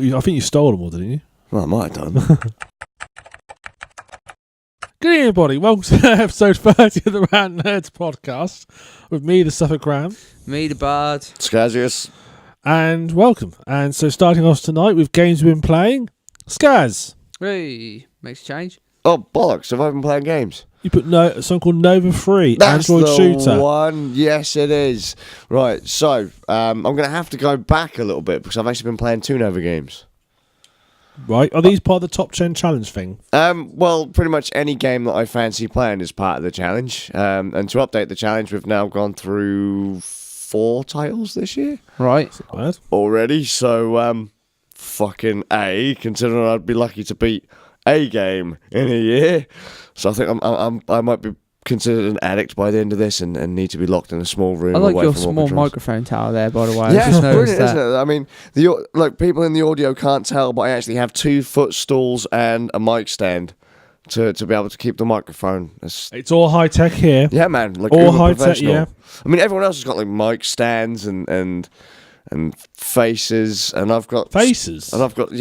think you stole them all, didn't you? Well, I might have done. Good evening, everybody. Welcome to episode 30 of the Rant Nerds podcast with me, the Suffolk Graham. Me, the Bard. Skazz. And welcome. And so starting off tonight with games we've been playing, Skazz. Hey, makes a change. Oh, bollocks. Have I been playing games? You put something called Nova 3, That's Android the shooter. one. Yes, it is. Right, so I'm going to have to go back a little bit because I've actually been playing two Nova games. Right. Are these part of the top 10 challenge thing? Well, pretty much any game that I fancy playing is part of the challenge. And to update the challenge, we've now gone through 4 titles this year. Right. That's not bad. Already, so fucking A, considering I'd be lucky to beat a game in a year. So I think I might be considered an addict by the end of this and need to be locked in a small room. I like away your from all small controls. microphone tower there, by the way. Yeah, it's brilliant, that. isn't it? I mean, people in the audio can't tell, but I actually have 2 footstools and a mic stand to be able to keep the microphone. It's all high tech here. Yeah, man. Like All uber high tech, professional. yeah. I mean, everyone else has got like mic stands and faces, and I've got Faces? and I've got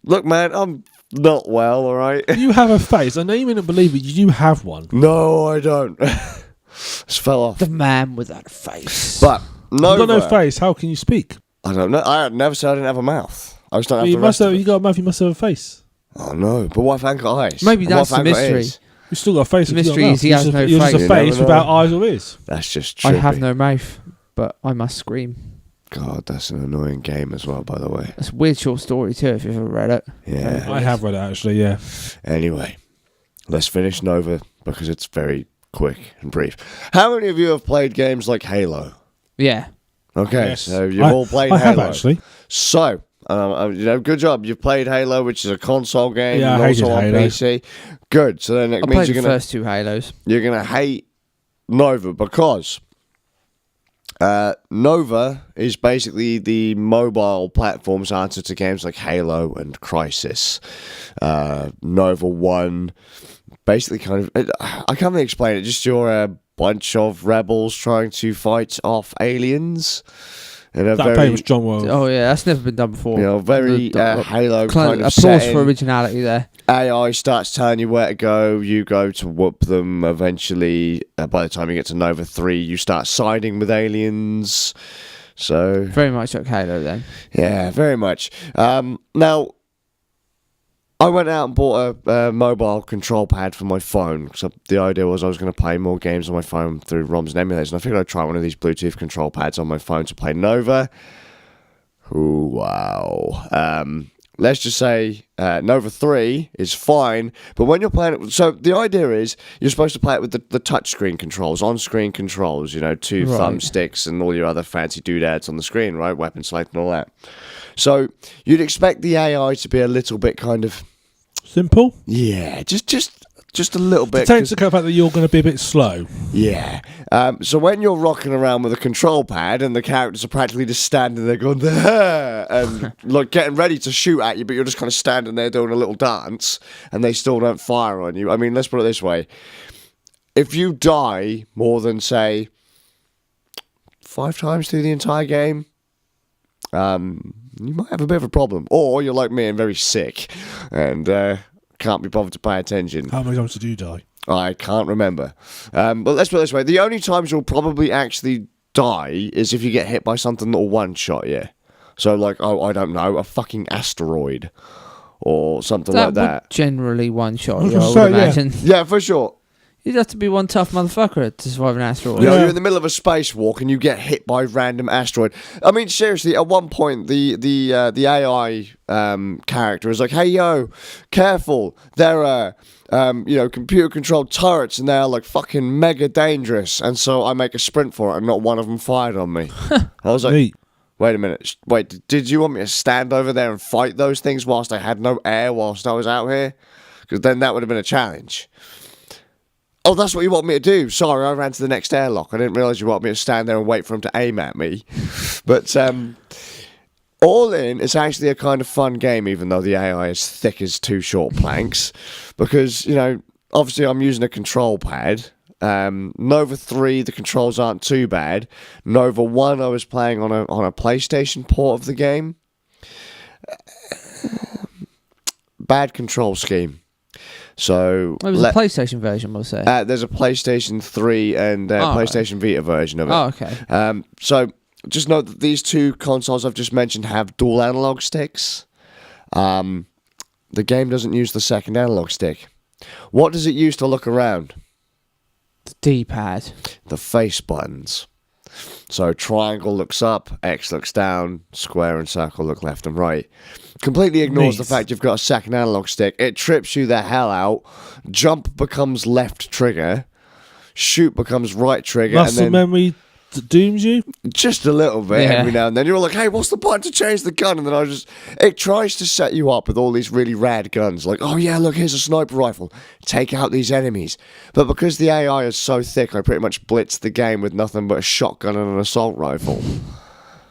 Look, man, I'm not well, all right. You have a face. I know you may not believe it. You do have one. No, I don't. Just fell off. The man without a face. But no, You've got no face. How can you speak? I don't know. I never said I didn't have a mouth. I just don't have You the must rest of have. it. You got a mouth. You must have a face. Oh no! But what if I ain't got eyes? Maybe And what that's if I the ain't got mystery. ears? You still got a face. The if you got a mystery mouth. is he has no You're just face. a You face never without know. eyes or ears. That's just I trippy. have no mouth, but I must scream. God, that's an annoying game as well, by the way. That's a weird short story too, if you've ever read it. Yeah. I have read it actually. Yeah. Anyway, let's finish Nova because it's very quick and brief. How many of you have played games like Halo? Yeah. Okay, Yes. so you've all played I Halo. have actually. So, good job. You've played Halo, which is a console game, Yeah, and I hated also on Halo. PC. Good. So then it I means played you're the gonna first 2 Halos. hate Nova because Nova is basically the mobile platform's answer to games like Halo and Crisis. Nova 1, basically kind of, I can't really explain it, just you're a bunch of rebels trying to fight off aliens in a That very, famous John World. Oh yeah, that's never been done before. very Halo kind of applause setting. for originality there. AI starts telling you where to go. You go to whoop them. Eventually, by the time you get to Nova 3, you start siding with aliens. So, Very much like Halo then. yeah, very much. Now, I went out and bought a mobile control pad for my phone. So the idea was I was going to play more games on my phone through ROMs and emulators. And I figured I'd try one of these Bluetooth control pads on my phone to play Nova. Ooh, wow. Let's just say Nova 3 is fine, but when you're playing it... So the idea is you're supposed to play it with the touchscreen controls, on-screen controls, 2 Right. thumbsticks and all your other fancy doodads on the screen, right? Weapon select and all that. So you'd expect the AI to be a little bit kind of... Simple. Yeah, just a little bit. Takes into account the fact that you're going to be a bit slow. Yeah. So when you're rocking around with a control pad and the characters are practically just standing there going, and like getting ready to shoot at you, but you're just kind of standing there doing a little dance and they still don't fire on you. I mean, let's put it this way. If you die more than, say, 5 times through the entire game, you might have a bit of a problem. Or you're like me and very sick and can't be bothered to pay attention. How many times did you die? I can't remember. But let's put it this way. The only times you'll probably actually die is if you get hit by something that'll one-shot you. So, like, I don't know, a fucking asteroid or something like that. Would generally one shot, I was I gonna would say, yeah. imagine. Yeah, for sure. You'd have to be one tough motherfucker to survive an asteroid. You know, Yeah. you're in the middle of a spacewalk and you get hit by a random asteroid. I mean, seriously, at one point, the AI character is like, "Hey, yo, careful! There are computer-controlled turrets, and they are like fucking mega dangerous." And so I make a sprint for it, and not one of them fired on me. I was like, Neat. "Wait a minute! Wait, did you want me to stand over there and fight those things whilst I had no air whilst I was out here? Because then that would have been a challenge." Oh, that's what you want me to do. Sorry, I ran to the next airlock. I didn't realise you want me to stand there and wait for him to aim at me. But all in, it's actually a kind of fun game, even though the AI is thick as 2 short planks. Because, obviously I'm using a control pad. Nova 3, the controls aren't too bad. Nova 1, I was playing on a PlayStation port of the game. bad control scheme. So It was a PlayStation version, was it? there's a PlayStation 3 and PlayStation Vita version of it. Oh, okay. So just note that these two consoles I've just mentioned have dual analog sticks. The game doesn't use the second analog stick. What does it use to look around? The D-pad. The face buttons. So triangle looks up, X looks down, square and circle look left and right. Completely ignores the fact you've got a second analog stick. It trips you the hell out. Jump becomes left trigger. Shoot becomes right trigger. Muscle and then memory dooms you? just a little bit every now and then. You're all like, hey, what's the button to change the gun? And then it tries to set you up with all these really rad guns. Like, oh yeah, look, here's a sniper rifle. Take out these enemies. But because the AI is so thick, I pretty much blitzed the game with nothing but a shotgun and an assault rifle.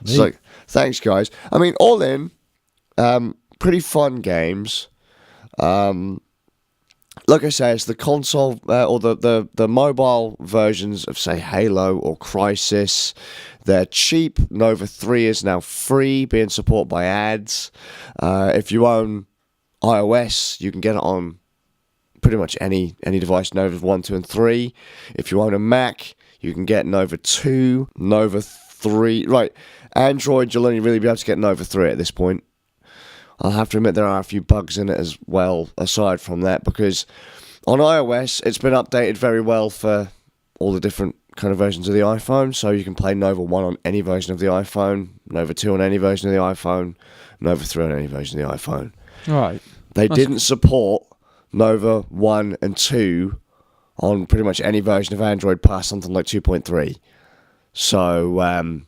It's like, thanks guys. I mean, all in, pretty fun games. Like I say, it's the console or the mobile versions of, say, Halo or Crysis. They're cheap. Nova 3 is now free, being supported by ads. If you own iOS, you can get it on pretty much any device, Nova 1, 2, and 3. If you own a Mac, you can get Nova 2, Nova 3. Right, Android, you'll only really be able to get Nova 3 at this point. I'll have to admit there are a few bugs in it as well, aside from that, because on iOS, it's been updated very well for all the different kind of versions of the iPhone, so you can play Nova 1 on any version of the iPhone, Nova 2 on any version of the iPhone, Nova 3 on any version of the iPhone. Right. They didn't support Nova 1 and 2 on pretty much any version of Android past something like 2.3. So,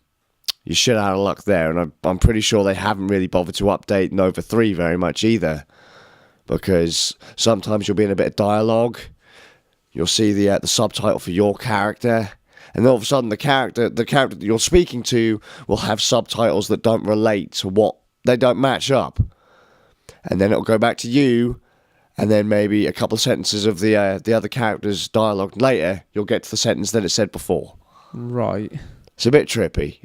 you're shit out of luck there, and I'm pretty sure they haven't really bothered to update Nova 3 very much either, because sometimes you'll be in a bit of dialogue, you'll see the subtitle for your character, and then all of a sudden the character that you're speaking to will have subtitles that don't relate to what they don't match up, and then it'll go back to you, and then maybe a couple of sentences of the other character's dialogue later, you'll get to the sentence that it said before. Right. It's a bit trippy.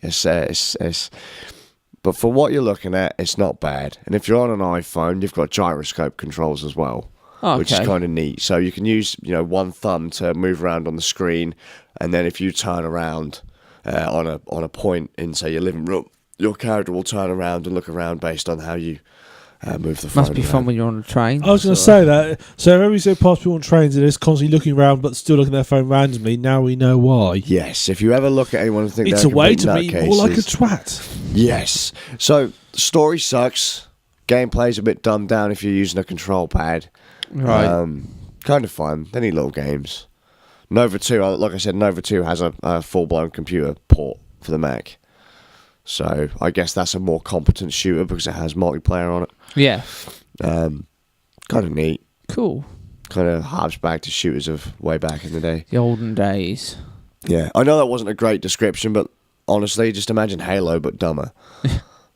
But for what you're looking at, it's not bad. And if you're on an iPhone, you've got gyroscope controls as well, which is kind of neat. So you can use, one thumb to move around on the screen, and then if you turn around on a point in, say, your living room, your character will turn around and look around based on how you move the phone. Must be fun when you're on a train. I was going to say that. So every so possible on trains, it is constantly looking around, but still looking at their phone randomly. Now we know why. Yes, if you ever look at anyone and think it's they're a way to complete be more like a nutcases. twat. Yes. So the story sucks. Gameplay's a bit dumbed down if you're using a control pad. Right. Kind of fun. They need little games. Nova 2, like I said, Nova 2 has a full-blown computer port for the Mac. So I guess that's a more competent shooter because it has multiplayer on it. Yeah. Kind of neat. Cool. Kind of harps back to shooters of way back in the day. The olden days. Yeah. I know that wasn't a great description, but honestly, just imagine Halo but dumber.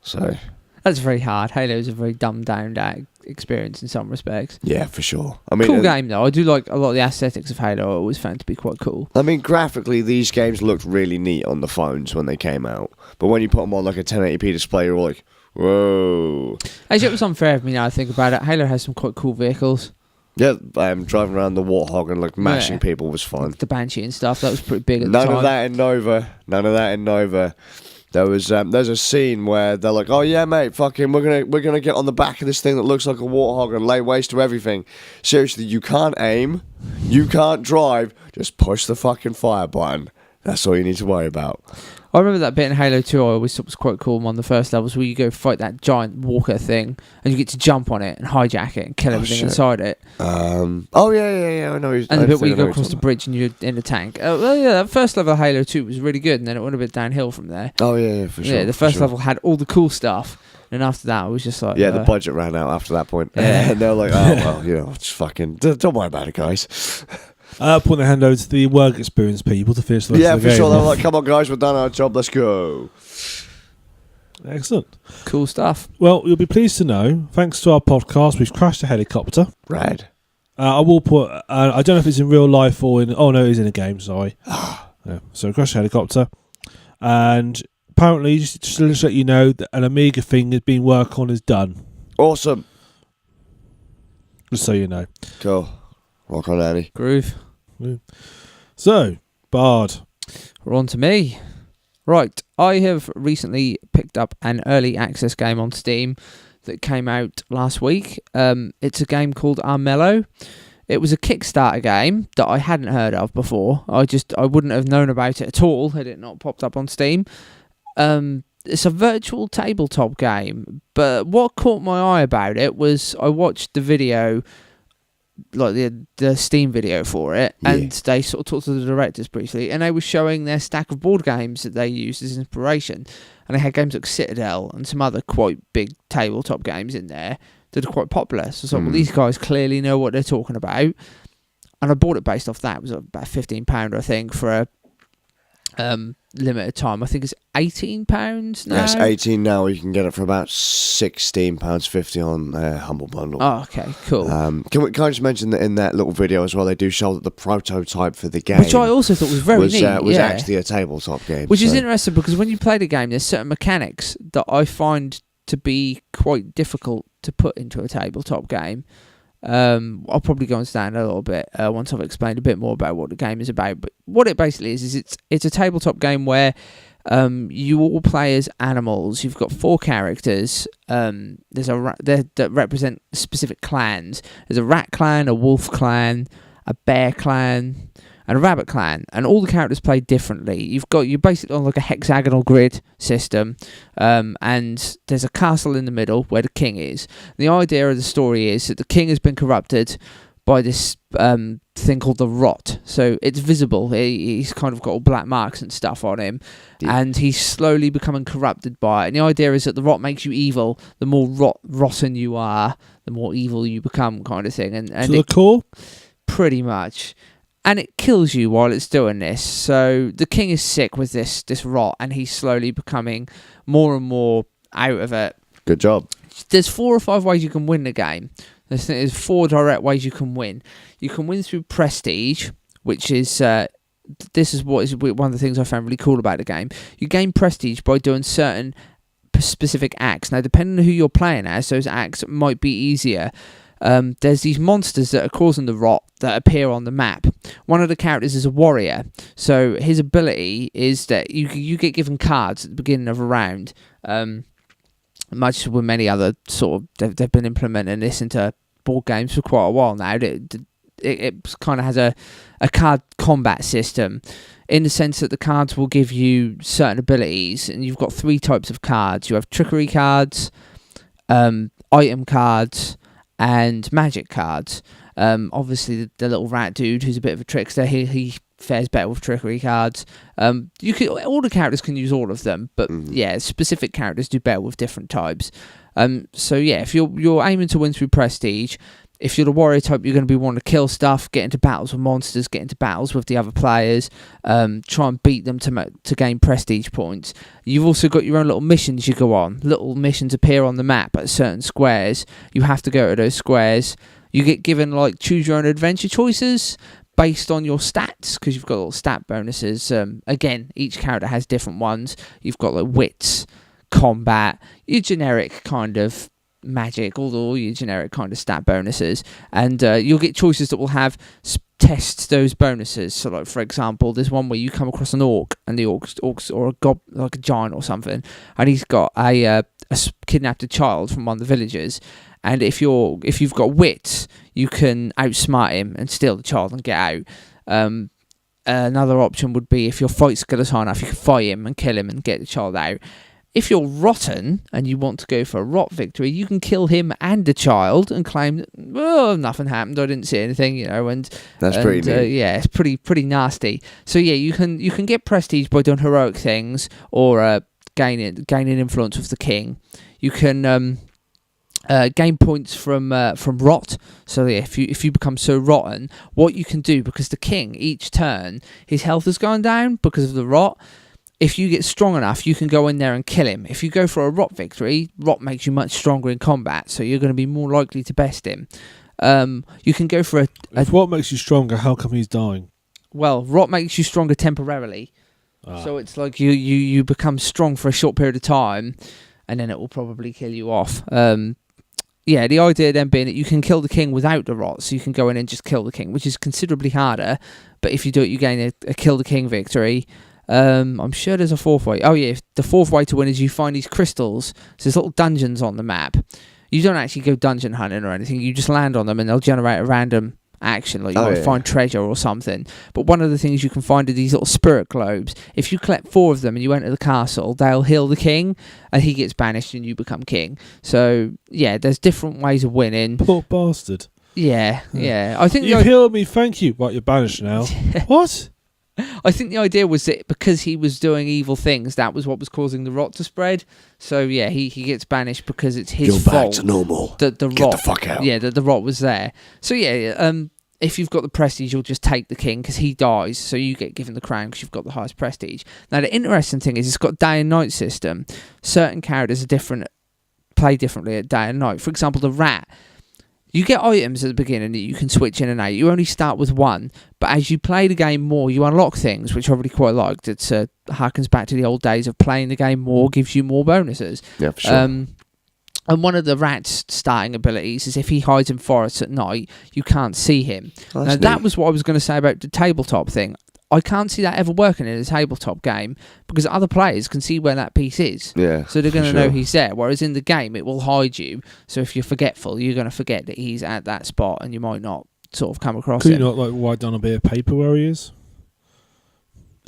So That's very hard. Halo is a very dumbed down experience in some respects. yeah, for sure. I mean, Cool game though. I do like a lot of the aesthetics of Halo. I always found to be quite cool. I mean, graphically, these games looked really neat on the phones when they came out. But when you put them on like a 1080p display, you're like, whoa. Actually, it was unfair of me now I think about it. Halo has some quite cool vehicles. Yeah, driving around the Warthog and like mashing people was fun. The Banshee and stuff. That was pretty big at the time. None of that in Nova. There was there's a scene where they're like, oh yeah, mate, fucking we're gonna get on the back of this thing that looks like a Warthog and lay waste to everything. Seriously, you can't aim, you can't drive, just push the fucking fire button. That's all you need to worry about. I remember that bit in Halo 2 I always thought was quite cool on the first levels where you go fight that giant walker thing and you get to jump on it and hijack it and kill everything inside it. Oh yeah, I know. And the bit where you go across the bridge and you're in the tank. Well, yeah, that first level of Halo 2 was really good, and then it went a bit downhill from there. Oh yeah, for sure. Yeah, the first level had all the cool stuff, and after that it was just like... Yeah, the budget ran out after that point. Yeah. And they're like, oh, well, just fucking... Don't worry about it, guys. Put the hand over to the work experience people to finish the rest of the for game. sure. They're like, come on, guys, we've done our job, let's go. Excellent. Cool stuff. Well, you'll be pleased to know, thanks to our podcast, we've crashed a helicopter. Rad. I will put... I don't know if it's in real life or in... Oh, no, it is in a game, sorry. Yeah, so crashed a helicopter. And apparently, just to let you know, that an Amiga thing that's been worked on is done. Awesome. Just so you know. Cool. Rock on, Annie. Groove. So, Bard. We're on to me. Right, I have recently picked up an early access game on Steam that came out last week. It's a game called Armello. It was a Kickstarter game that I hadn't heard of before. I wouldn't have known about it at all had it not popped up on Steam. It's a virtual tabletop game, but what caught my eye about it was I watched the video, like the Steam video for it, and they sort of talked to the directors briefly, and they were showing their stack of board games that they used as inspiration, and they had games like Citadel and some other quite big tabletop games in there that are quite popular. So I thought, well, these guys clearly know what they're talking about, and I bought it based off that. It was about £15, I think, for a limited time. I think it's £18 now. Yes, 18 now. You can get it for about £16.50 on Humble Bundle. Oh, okay, cool. Can I just mention that in that little video as well, they do show that the prototype for the game, which I also thought was very neat, was actually a tabletop game, which is interesting because when you play the game, there's certain mechanics that I find to be quite difficult to put into a tabletop game. I'll probably go on stand a little bit once I've explained a bit more about what the game is about. But what it basically is it's a tabletop game where you all play as animals. You've got 4 characters. There's that represent specific clans. There's a rat clan, a wolf clan, a bear clan, and a rabbit clan, and all the characters play differently. You're basically on like a hexagonal grid system, and there's a castle in the middle where the king is. The idea of the story is that the king has been corrupted by this thing called the rot. So it's visible. He's kind of got all black marks and stuff on him, and he's slowly becoming corrupted by it. And the idea is that the rot makes you evil. The more rotten you are, the more evil you become, kind of thing. And to the core? Pretty much. And it kills you while it's doing this. So the king is sick with this rot, and he's slowly becoming more and more out of it. Good job. There's 4 or 5 ways you can win the game. There's 4 direct ways you can win. You can win through prestige, which is this is what is one of the things I found really cool about the game. You gain prestige by doing certain specific acts. Now, depending on who you're playing as, those acts might be easier. There's these monsters that are causing the rot that appear on the map. One of the characters is a warrior, so his ability is that you get given cards at the beginning of a round. Much with many other sort of, they've been implementing this into board games for quite a while now. It kind of has a card combat system, in the sense that the cards will give you certain abilities, and you've got 3 types of cards. You have trickery cards, item cards, and magic cards. Obviously the little rat dude who's a bit of a trickster, he fares better with trickery cards. All the characters can use all of them, but specific characters do better with different types. So yeah, if you're aiming to win through prestige, if you're the warrior type, you're going to be wanting to kill stuff, get into battles with monsters, get into battles with the other players, try and beat them to gain prestige points. You've also got your own little missions you go on. Little missions appear on the map at certain squares. You have to go to those squares. You get given like choose your own adventure choices based on your stats, because you've got little stat bonuses. Again, each character has different ones. You've got like wits, combat, your generic kind of magic, all your generic kind of stat bonuses, and you'll get choices that will have test those bonuses. So like, for example, there's one where you come across an orc, and the orcs or a gob, like a giant or something, and he's got a kidnapped a child from one of the villagers, and if you've got wits, you can outsmart him and steal the child and get out. Another option would be, if your fight skill is high enough, you can fight him and kill him and get the child out. If you're rotten and you want to go for a rot victory, you can kill him and the child and claim that, oh, nothing happened, I didn't see anything, and that's pretty neat. Yeah, it's pretty nasty. So yeah, you can get prestige by doing heroic things, or gaining influence with the king. You can gain points from rot. So yeah, if you become so rotten, what you can do, because the king each turn his health is going down because of the rot. If you get strong enough, you can go in there and kill him. If you go for a rot victory, rot makes you much stronger in combat, so you're going to be more likely to best him. You can go for If rot makes you stronger, how come he's dying? Well, rot makes you stronger temporarily. So it's like you become strong for a short period of time, and then it will probably kill you off. Yeah, the idea then being that you can kill the king without the rot, so you can go in and just kill the king, which is considerably harder. But if you do it, you gain a kill the king victory. I'm sure there's a fourth way. Oh yeah, the fourth way to win is you find these crystals. So there's little dungeons on the map. You don't actually go dungeon hunting or anything. You just land on them and they'll generate a random action, like you might find treasure or something. But one of the things you can find are these little spirit globes. If you collect 4 of them and you enter the castle, they'll heal the king and he gets banished and you become king. So yeah, there's different ways of winning. Poor bastard. Yeah. I think you've healed me, thank you. Right, you're banished now. What? I think the idea was that because he was doing evil things, that was what was causing the rot to spread. So yeah, he gets banished because it's his fault. You're back to normal. The Get rot, the fuck out. Yeah, the rot was there. So yeah, if you've got the prestige, you'll just take the king because he dies, so you get given the crown because you've got the highest prestige. Now the interesting thing is it's got day and night system. Certain characters are play differently at day and night. For example, the rat. You get items at the beginning that you can switch in and out. You only start with 1, but as you play the game more, you unlock things, which I really quite liked. It harkens back to the old days of playing the game more, gives you more bonuses. Yeah, for sure. And one of the rat's starting abilities is if he hides in forests at night, you can't see him. Now, that was what I was going to say about the tabletop thing. I can't see that ever working in a tabletop game because other players can see where that piece is. Yeah. So they're going to know he's there. Whereas in the game, it will hide you. So if you're forgetful, you're going to forget that he's at that spot and you might not sort of come across him. Could you not write down a bit of paper where he is?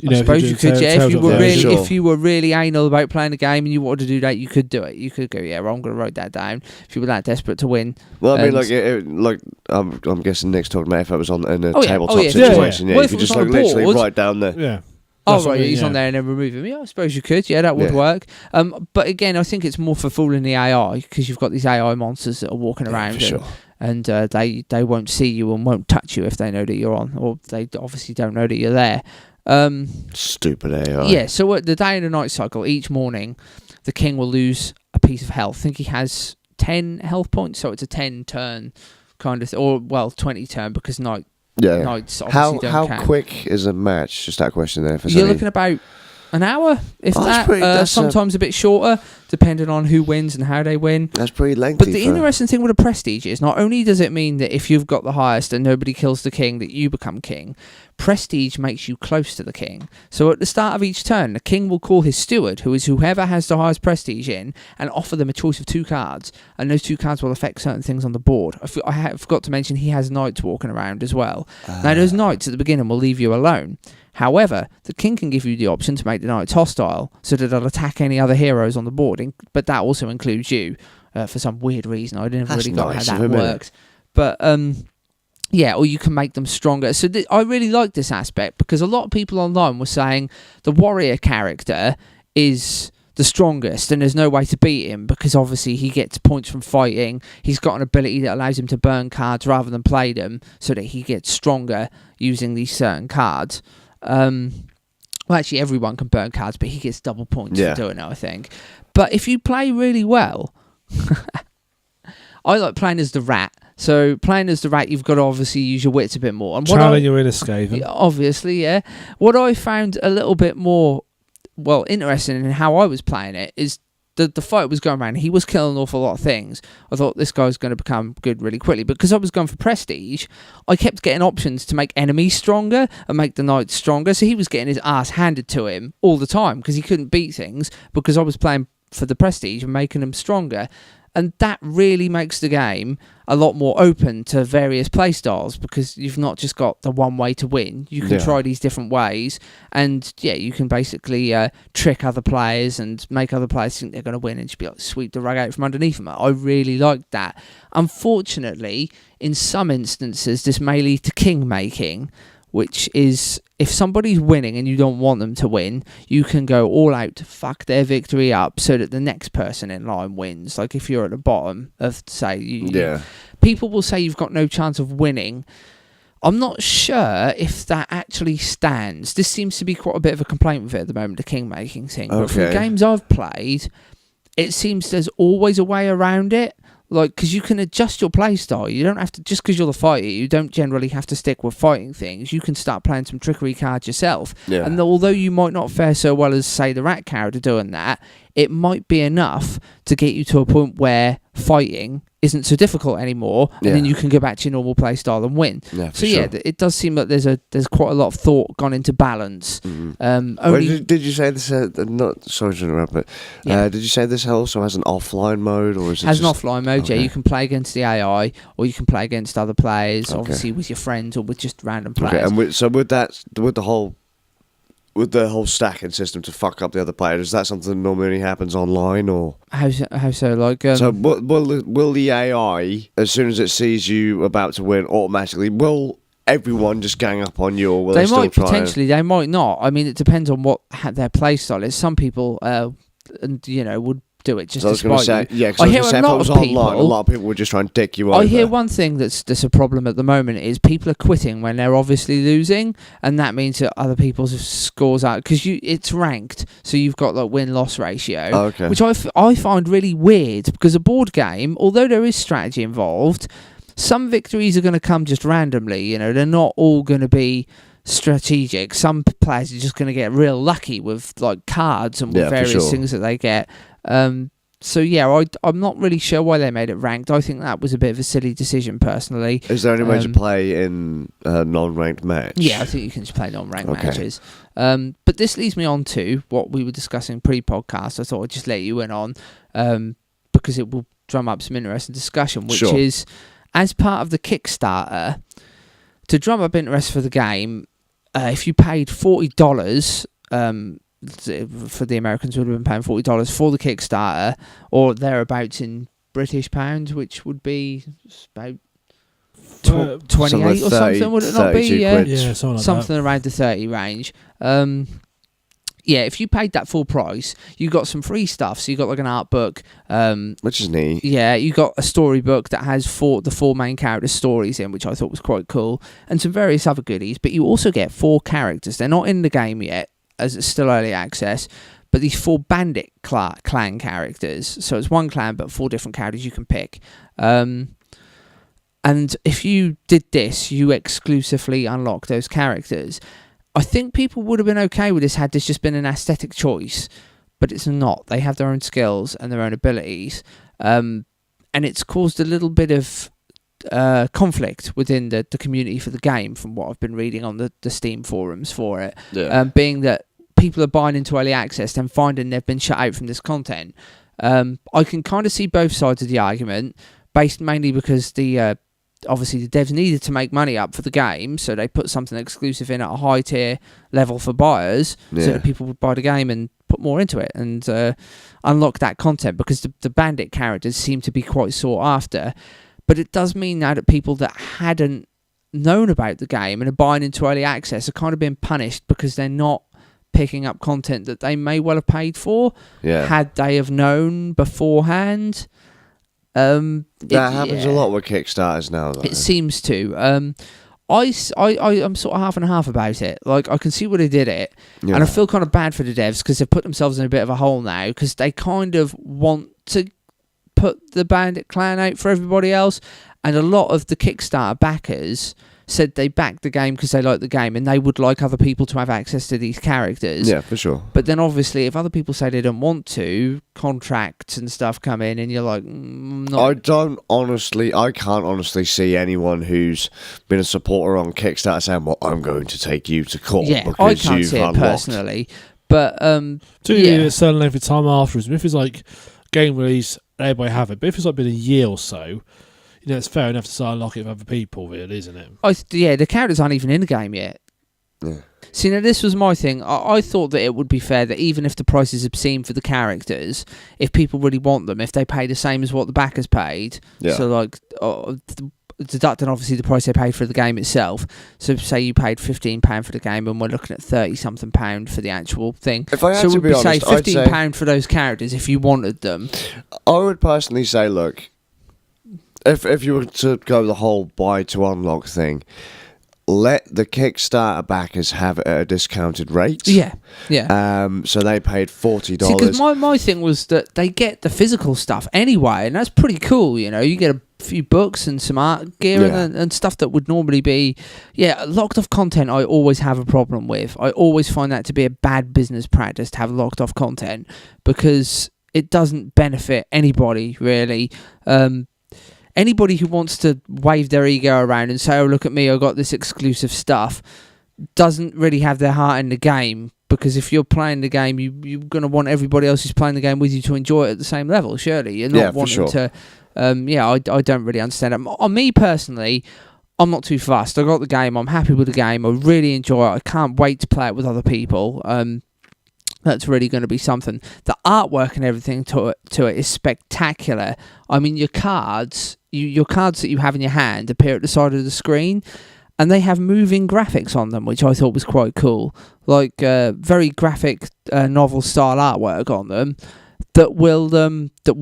I suppose you could, yeah. If you were really anal about playing the game and you wanted to do that, you could do it. You could go, yeah, well, I'm going to write that down. If you were that desperate to win. Well, I mean, I'm guessing Nick's talking about if it was in a tabletop situation. Yeah, well, you could just literally write down there. Yeah. Oh, right, he's on there and then remove him. Yeah, I suppose you could. Yeah, that would work. But again, I think it's more for fooling the AI because you've got these AI monsters that are walking around. And they won't see you and won't touch you if they know that you're on, or they obviously don't know that you're there. Stupid AI. Yeah, so at the day and the night cycle, each morning, the king will lose a piece of health. I think he has 10 health points, so it's a 10 turn kind of, 20 turn because nights obviously don't count. How quick is a match? Just that question there. You're looking about an hour, if that. Sometimes a bit shorter, depending on who wins and how they win. That's pretty lengthy. But the interesting thing with a prestige is not only does it mean that if you've got the highest and nobody kills the king, that you become king. Prestige makes you close to the king. So at the start of each turn, the king will call his steward, who is whoever has the highest prestige in, and offer them a choice of 2 cards. And those 2 cards will affect certain things on the board. I forgot to mention he has knights walking around as well. Now those knights at the beginning will leave you alone. However, the king can give you the option to make the knights hostile, so that they'll attack any other heroes on the board, but that also includes you, for some weird reason. I didn't really know how that works. But, yeah, or you can make them stronger. So I really like this aspect, because a lot of people online were saying the warrior character is the strongest and there's no way to beat him because obviously he gets points from fighting. He's got an ability that allows him to burn cards rather than play them, so that he gets stronger using these certain cards. Well, actually, everyone can burn cards, but he gets double points for doing it, I think. But if you play really well, I like playing as the rat. So playing as the rat, you've got to obviously use your wits a bit more. And channeling your inner Skaven. Obviously, yeah. What I found a little bit more, interesting in how I was playing it is the fight was going around. He was killing an awful lot of things. I thought this guy was going to become good really quickly. But because I was going for prestige, I kept getting options to make enemies stronger and make the knights stronger. So he was getting his ass handed to him all the time because he couldn't beat things because I was playing for the prestige and making them stronger. And that really makes the game a lot more open to various playstyles because you've not just got the one way to win. You can try these different ways, and you can basically trick other players and make other players think they're going to win and just be like, sweep the rug out from underneath them. I really liked that. Unfortunately, in some instances, this may lead to king making, which is if somebody's winning and you don't want them to win, you can go all out to fuck their victory up so that the next person in line wins. Like if you're at the bottom of, say, people will say you've got no chance of winning. I'm not sure if that actually stands. This seems to be quite a bit of a complaint with it at the moment, the king making thing. But from the games I've played, it seems there's always a way around it. Like, because you can adjust your play style. You don't have to, just because you're the fighter, you don't generally have to stick with fighting things. You can start playing some trickery cards yourself. Yeah. And although you might not fare so well as, say, the rat character doing that, it might be enough to get you to a point where fighting isn't so difficult anymore, and then you can go back to your normal play style and win. Yeah, so yeah, it does seem like there's quite a lot of thought gone into balance. Did you say this? Not sorry to interrupt, but did you say this also has an offline mode, or is it has an offline mode? Okay. Yeah, you can play against the AI, or you can play against other players, obviously with your friends or with just random players. Okay, and so with the whole stacking system to fuck up the other player, is that something that normally happens online, or how so? Like, so will the AI, as soon as it sees you about to win, automatically will everyone just gang up on you, or will they still might potentially, they might not. I mean, it depends on what their play style is. Some people, would do it just to spite you. I hear a lot of people. A lot of people would just try and dick you over. I hear one thing that's a problem at the moment is people are quitting when they're obviously losing, and that means that other people's scores out because it's ranked, so you've got like win-loss ratio, which I find really weird because a board game, although there is strategy involved, some victories are going to come just randomly. They're not all going to be strategic. Some players are just going to get real lucky with like cards and with various things that they get. So yeah, I'm not really sure why they made it ranked. I think that was a bit of a silly decision personally. Is there any way to play in a non-ranked match? Yeah, I think you can just play non-ranked matches. But this leads me on to what we were discussing pre-podcast. I thought I'd just let you in on because it will drum up some interesting discussion, which is as part of the Kickstarter, to drum up interest for the game, if you paid $40, for the Americans would have been paying $40 for the Kickstarter, or thereabouts in British pounds, which would be about 28 or something, would it not be? Yeah, something around the 30 range. Yeah, if you paid that full price, you got some free stuff. So you got like an art book, which is neat. Yeah, you got a storybook that has the four main characters' stories in, which I thought was quite cool, and some various other goodies. But you also get 4 characters. They're not in the game yet, as it's still early access. But these 4 bandit clan characters. So it's one clan, but 4 different characters you can pick. And if you did this, you exclusively unlock those characters. I think people would have been okay with this had this just been an aesthetic choice, but it's not. They have their own skills and their own abilities, and it's caused a little bit of conflict within the community for the game, from what I've been reading on the Steam forums for it, being that people are buying into early access and finding they've been shut out from this content. I can kind of see both sides of the argument, based mainly because obviously the devs needed to make money up for the game, so they put something exclusive in at a high tier level for buyers, so that people would buy the game and put more into it and unlock that content, because the bandit characters seem to be quite sought after. But it does mean now that people that hadn't known about the game and are buying into early access are kind of being punished because they're not picking up content that they may well have paid for had they have known beforehand. That happens a lot with Kickstarters now, though. It seems to. I'm sort of half and half about it. Like, I can see why they did it, and I feel kind of bad for the devs because they've put themselves in a bit of a hole now, because they kind of want to put the bandit clan out for everybody else, and a lot of the Kickstarter backers said they backed the game because they like the game and they would like other people to have access to these characters. Yeah, for sure. But then obviously if other people say they don't want to, contracts and stuff come in and you're like, I can't honestly see anyone who's been a supporter on Kickstarter saying, well, I'm going to take you to court because I can't you've see it unlocked. Personally. But a certain length of time afterwards. If it's like game release, everybody have it. But if it's like been a year or so, it's fair enough to start unlocking it with other people, really, isn't it? The characters aren't even in the game yet. Yeah. See, now this was my thing. I thought that it would be fair that even if the price is obscene for the characters, if people really want them, if they pay the same as what the backers paid, so like deducting obviously the price they paid for the game itself. So say you paid £15 for the game and we're looking at £30-something for the actual thing. If I had so to would be we honest, say £15 for those characters if you wanted them? I would personally say, look, if you were to go the whole buy to unlock thing, let the Kickstarter backers have it at a discounted rate. Yeah. So they paid $40. Because my thing was that they get the physical stuff anyway, and that's pretty cool. You get a few books and some art gear and stuff that would normally be locked off content. I always have a problem with. I always find that to be a bad business practice to have locked off content, because it doesn't benefit anybody really. anybody who wants to wave their ego around and say, oh, look at me, I got this exclusive stuff, doesn't really have their heart in the game. Because if you're playing the game, you're going to want everybody else who's playing the game with you to enjoy it at the same level, surely. You're not wanting to... I don't really understand it. On me personally, I'm not too fussed. I got the game. I'm happy with the game. I really enjoy it. I can't wait to play it with other people. That's really going to be something. The artwork and everything to it is spectacular. I mean, your cards that you have in your hand appear at the side of the screen, and they have moving graphics on them, which I thought was quite cool. Like very graphic novel style artwork on them that will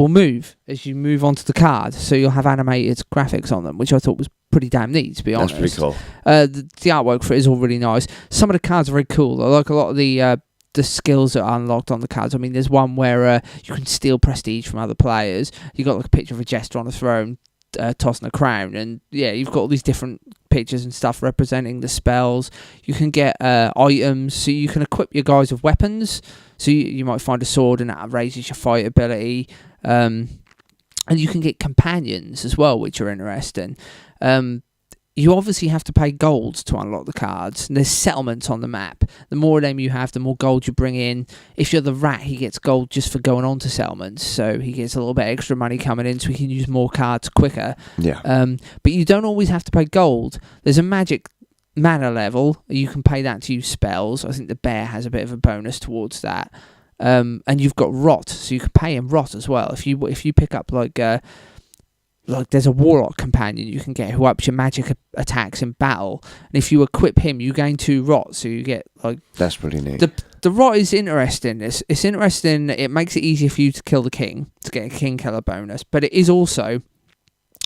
move as you move onto the card. So you'll have animated graphics on them, which I thought was pretty damn neat, to be honest. That's pretty cool. The artwork for it is all really nice. Some of the cards are very cool. I like a lot of the skills that are unlocked on the cards. I mean, there's one where you can steal prestige from other players. You got like a picture of a jester on a throne tossing a crown, and you've got all these different pictures and stuff representing the spells. You can get items, so you can equip your guys with weapons. So you might find a sword and that raises your fight ability. And you can get companions as well, which are interesting. You obviously have to pay gold to unlock the cards. And there's settlements on the map. The more of them you have, the more gold you bring in. If you're the rat, he gets gold just for going on to settlements. So he gets a little bit extra money coming in so he can use more cards quicker. Yeah. But you don't always have to pay gold. There's a magic mana level. You can pay that to use spells. I think the bear has a bit of a bonus towards that. And you've got rot, so you can pay him rot as well. If you pick up like there's a warlock companion you can get who ups your magic attacks in battle, and if you equip him, you gain 2 rot, so you get like... That's pretty neat. The rot is interesting. It's interesting. It makes it easier for you to kill the king, to get a king killer bonus, but it is also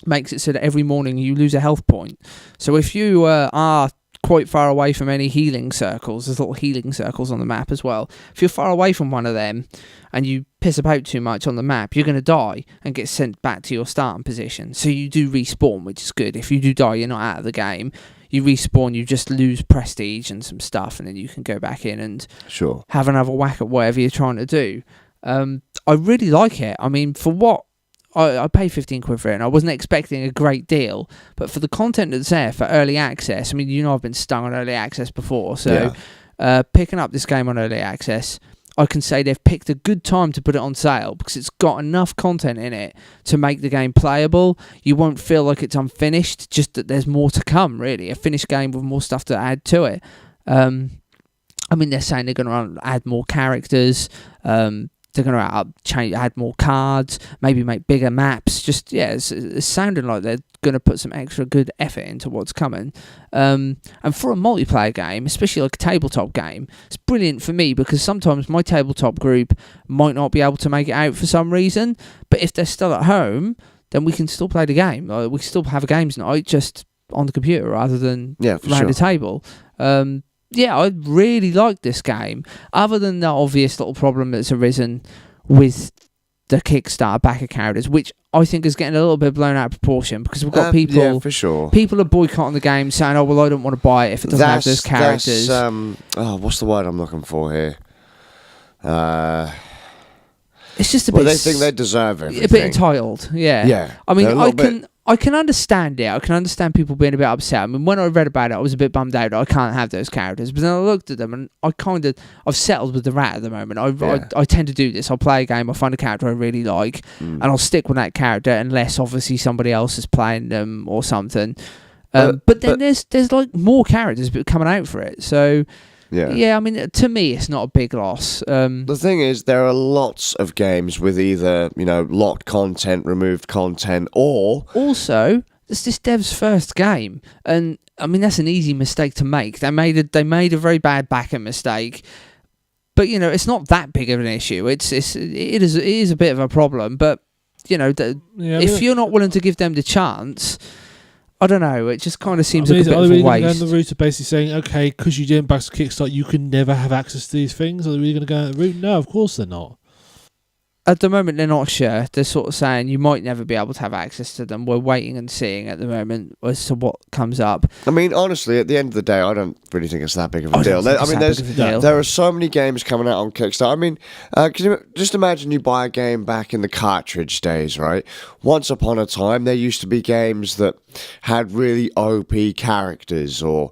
makes it so that every morning you lose a health point. So if you are quite far away from any healing circles, there's little healing circles on the map as well. If you're far away from one of them and you piss about too much on the map, you're going to die and get sent back to your starting position. So you do respawn, which is good. If you do die, you're not out of the game. You respawn, you just lose prestige and some stuff, and then you can go back in and have another whack at whatever you're trying to do. I really like it. I mean, for what I paid 15 quid for it, and I wasn't expecting a great deal, but for the content that's there for early access, I mean, I've been stung on early access before, so picking up this game on early access, I can say they've picked a good time to put it on sale, because it's got enough content in it to make the game playable. You won't feel like it's unfinished, just that there's more to come, really, a finished game with more stuff to add to it. I mean, they're saying they're going to add more characters, they're going to add more cards, maybe make bigger maps. It's sounding like they're going to put some extra good effort into what's coming. And for a multiplayer game, especially like a tabletop game, it's brilliant for me, because sometimes my tabletop group might not be able to make it out for some reason. But if they're still at home, then we can still play the game. Like, we can still have a games night just on the computer rather than around the table. I really like this game. Other than the obvious little problem that's arisen with the Kickstarter backer characters, which I think is getting a little bit blown out of proportion, because we've got people... Yeah, for sure. People are boycotting the game, saying, oh, well, I don't want to buy it if it doesn't have those characters. What's the word I'm looking for here? It's just a bit... Well, they think they deserve everything. A bit entitled, yeah. Yeah. I mean, I can understand it. I can understand people being a bit upset. I mean, when I read about it, I was a bit bummed out that I can't have those characters. But then I looked at them, and I've settled with the rat at the moment. I tend to do this. I'll play a game, I'll find a character I really like, and I'll stick with that character unless obviously somebody else is playing them or something. But then there's like more characters coming out for it. So I mean, to me, it's not a big loss. The thing is, there are lots of games with either, locked content, removed content, or... Also, it's this dev's first game. And, I mean, that's an easy mistake to make. They made a very bad backer mistake. But, it's not that big of an issue. It is a bit of a problem. But, if you're not willing to give them the chance... I don't know, it just kind of seems like a bit of a waste. Are they really going to go down the route of basically saying, okay, because you didn't back Kickstarter, you can never have access to these things? Are they really going to go down that route? No, of course they're not. At the moment, they're not sure. They're sort of saying you might never be able to have access to them. We're waiting and seeing at the moment as to what comes up. I mean, honestly, at the end of the day, I don't really think it's that big of a deal. There are so many games coming out on Kickstarter. I mean, can you just imagine you buy a game back in the cartridge days, right? Once upon a time, there used to be games that had really OP characters or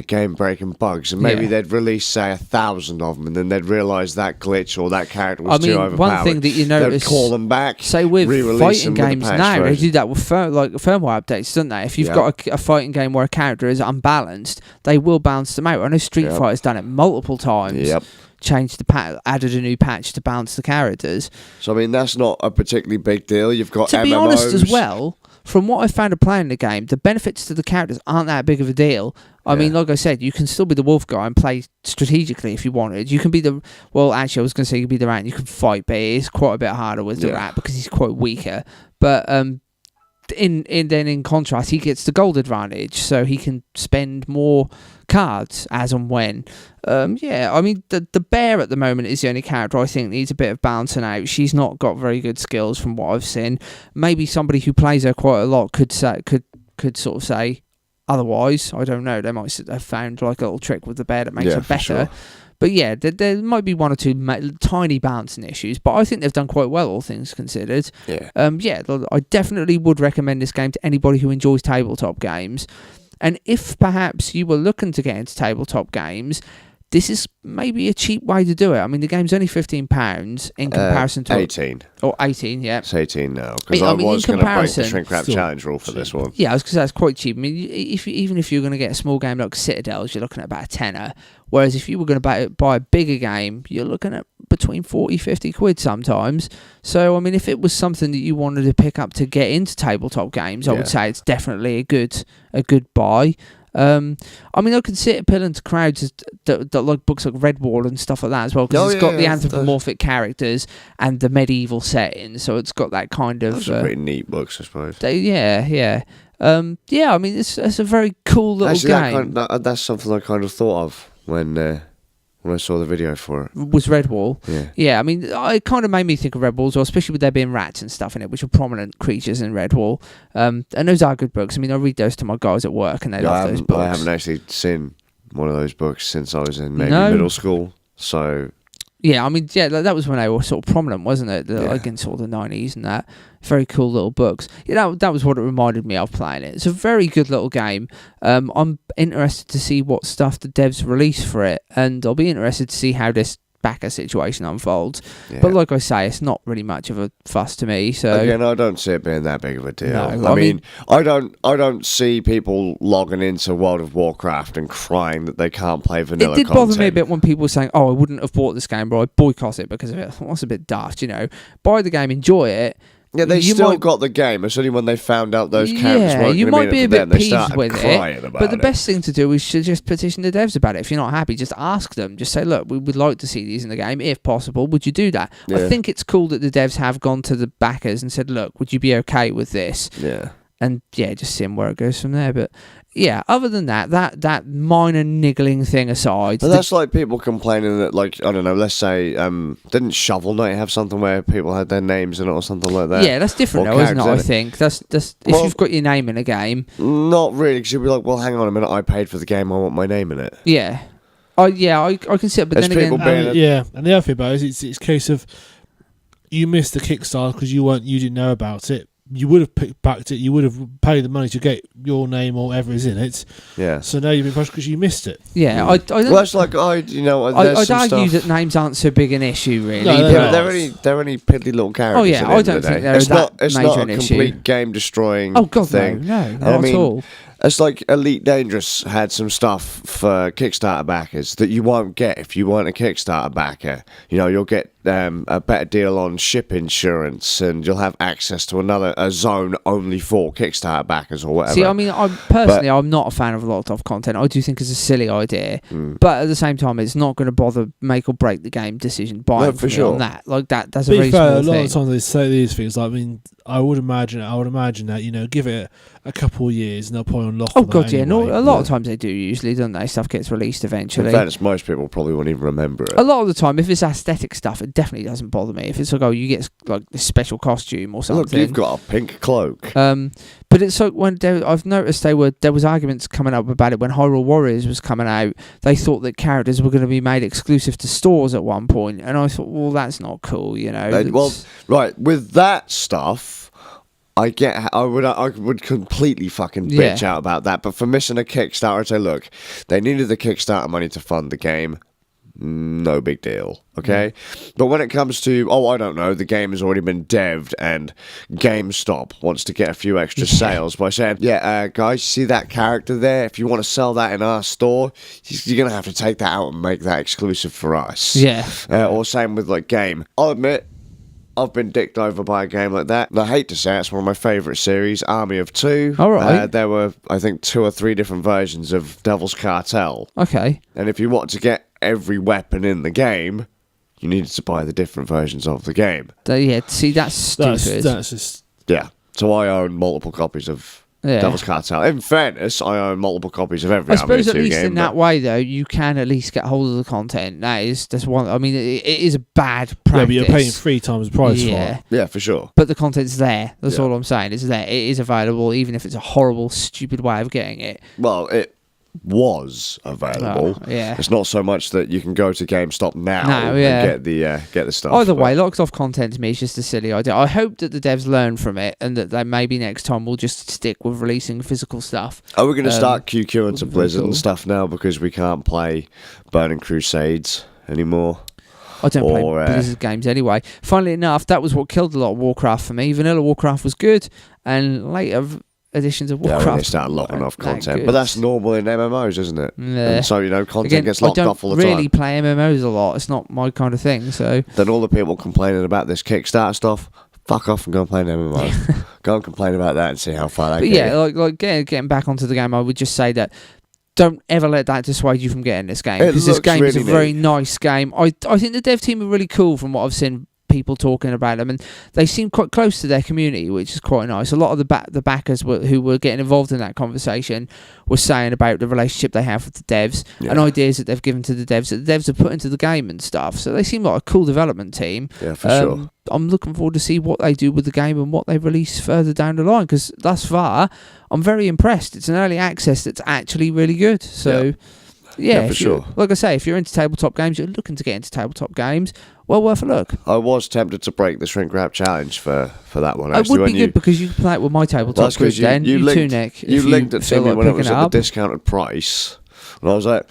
game-breaking bugs, and maybe they'd release, say, 1,000 of them, and then they'd realise that glitch or that character was too overpowered. One thing that you notice, they'd call them back, say with fighting games now, version. they do that with firmware updates, don't they? If you've got a fighting game where a character is unbalanced, they will balance them out. I know Street Fighter's done it multiple times. Changed the added a new patch to balance the characters. So I mean, that's not a particularly big deal. You've got to MMOs. be honest as well. From what I found of playing the game, the benefits to the characters aren't that big of a deal. I mean, like I said, you can still be the wolf guy and play strategically if you wanted. You can be the... Well, actually, I was going to say you can be the rat and you can fight, but it is quite a bit harder with the rat because he's quite weaker. But in contrast, he gets the gold advantage, so he can spend more cards as and when. I mean, the bear at the moment is the only character I think needs a bit of balancing out. She's not got very good skills from what I've seen. Maybe somebody who plays her quite a lot could sort of say otherwise. I don't know. They might have found like a little trick with the bear that makes her better. Sure. But yeah, there might be one or two tiny balancing issues, but I think they've done quite well, all things considered. I definitely would recommend this game to anybody who enjoys tabletop games. And if perhaps you were looking to get into tabletop games, this is maybe a cheap way to do it. I mean, the game's only £15 in comparison to 18. Or 18, yeah. It's 18 now because I was going to break the shrink wrap challenge rule for this one. Yeah, I was going to say that's quite cheap. I mean, even if you're going to get a small game like Citadels, you're looking at about a tenner. Whereas if you were going to buy a bigger game, you're looking at between 40, 50 quid sometimes. So, I mean, if it was something that you wanted to pick up to get into tabletop games, I would say it's definitely a good buy. I mean, I can see it appealing to crowds that like books like Redwall and stuff like that as well, because it's got the anthropomorphic characters and the medieval setting, so it's got that kind of... Those are pretty neat books, I suppose. I mean, it's a very cool little game. That's something I kind of thought of when I saw the video for it. Was Redwall. Yeah, I mean, it kind of made me think of Redwall as well, especially with there being rats and stuff in it, which are prominent creatures in Redwall. And those are good books. I mean, I read those to my guys at work and they love those books. I haven't actually seen one of those books since I was in middle school, so... Yeah, I mean, that was when they were sort of prominent, wasn't it? Like in sort of the 90s and that. Very cool little books. Yeah, that was what it reminded me of playing it. It's a very good little game. I'm interested to see what stuff the devs release for it, and I'll be interested to see how this backer situation unfolds. But like I say, it's not really much of a fuss to me. So again, I don't see it being that big of a deal. No, I mean, I don't see people logging into World of Warcraft and crying that they can't play vanilla content. It did content. bother me a bit when people were saying, "Oh, I wouldn't have bought this game, but I boycott it because of it." Well, that's a bit daft, you know. Buy the game, enjoy it. Yeah, they still got the game. It's only when they found out those characters weren't you going to be a be bit peeved with it. But the it. best thing to do is to just petition the devs about it. If you're not happy, just ask them. Just say, look, we would like to see these in the game. If possible, would you do that? Yeah. I think it's cool that the devs have gone to the backers and said, look, would you be okay with this? Yeah. And just seeing where it goes from there. But yeah, other than that minor niggling thing aside. But that's like people complaining that, like, I don't know, let's say, didn't Shovel Knight have something where people had their names in it or something like that? Yeah, that's different though, isn't it? I think that's if you've got your name in a game. Not really, because you'd be like, well, hang on a minute, I paid for the game, I want my name in it. Yeah. I can see it, but There's then again... and the other thing about it is it's a case of you missed the Kickstarter because you didn't know about it. You would have backed it. You would have paid the money to get your name or whatever is in it. Yeah. So now you've been frustrated because you missed it. Yeah. Well, that's like I'd argue that names aren't so big an issue, really. No, they're only piddly little characters. Oh yeah, I don't think they're it's that It's major not an a issue. complete game destroying. Oh god, thing. no, not at all. It's like Elite Dangerous had some stuff for Kickstarter backers that you won't get if you weren't a Kickstarter backer. You know, you'll get a better deal on ship insurance, and you'll have access to a zone only for Kickstarter backers or whatever. See, I mean, I'm not a fan of locked off content. I do think it's a silly idea, but at the same time, it's not going to bother make or break the game decision buying for sure. on that. Like that's a very fair, small a lot thing. of times they say these things. I mean, I would imagine that give it a couple of years, and they'll probably unlock. Oh all god, that yeah. anyway. No, a lot of times they do usually, don't they? Stuff gets released In eventually. fairness, most people probably won't even remember it. A lot of the time, if it's aesthetic stuff, it definitely doesn't bother me. If it's like, oh, you get like this special costume or something. Look, you've got a pink cloak. But it's like when I've noticed there was arguments coming up about it when Hyrule Warriors was coming out. They thought that characters were going to be made exclusive to stores at one point, and I thought, well, that's not cool, you know. Well, right, with that stuff, I would completely fucking bitch out about that. But for missing a Kickstarter, I'd say, look, they needed the Kickstarter money to fund the game. No big deal, okay? But when it comes to, I don't know, the game has already been devved and GameStop wants to get a few extra sales by saying, guys, you see that character there? If you want to sell that in our store, you're going to have to take that out and make that exclusive for us. Yeah. Or same with, like, game. I'll admit, I've been dicked over by a game like that. And I hate to say it's one of my favourite series, Army of Two. All right. There were, I think, 2 or 3 different versions of Devil's Cartel. Okay. And if you want to get every weapon in the game, you needed to buy the different versions of the game. See, that's stupid. That's just Yeah. So I own multiple copies of Devil's Cartel. In fairness, I own multiple copies of every I suppose at Army of 2 least game. in that way, though, you can at least get hold of the content. That's one. I mean, it is a bad practice. yeah, but you're paying 3 times the price for it. Yeah, for sure. But the content's there. That's all I'm saying. It's there. It is available, even if it's a horrible, stupid way of getting it. Well, it was available. Yeah. It's not so much that you can go to GameStop now and get the stuff. Either way, locked off content to me is just a silly idea. I hope that the devs learn from it and that they maybe next time will just stick with releasing physical stuff. Are we going to start QQing to Blizzard cool. and stuff now because we can't play Burning Crusades anymore? I don't play Blizzard games anyway. Funnily enough, that was what killed a lot of Warcraft for me. Vanilla Warcraft was good, and later editions of Warcraft. Yeah, they start locking off content, but that's normal in MMOs, isn't it? Yeah. And so content gets locked off all the time. I time. don't really play MMOs a lot. It's not my kind of thing. So then all the people complaining about this Kickstarter stuff, fuck off and go and play an MMO. Go and complain about that and see how far that But gets. like getting back onto the game, I would just say that don't ever let that dissuade you from getting this game, because this game is a very nice game. I think the dev team are really cool from what I've seen. People talking about them, and they seem quite close to their community, which is quite nice. A lot of the backers who were getting involved in that conversation were saying about the relationship they have with the devs and ideas that they've given to the devs that the devs have put into the game and stuff. So they seem like a cool development team. Yeah, for sure. I'm looking forward to see what they do with the game and what they release further down the line, because thus far I'm very impressed. It's an early access that's actually really good. So yeah, for sure. Like I say, if you're into tabletop games, you're looking to get into tabletop games, well worth a look. I was tempted to break the shrink wrap challenge for that one. It would be good because you can play it with my tabletop group then. You linked it to me when it was at the discounted price. And I was like,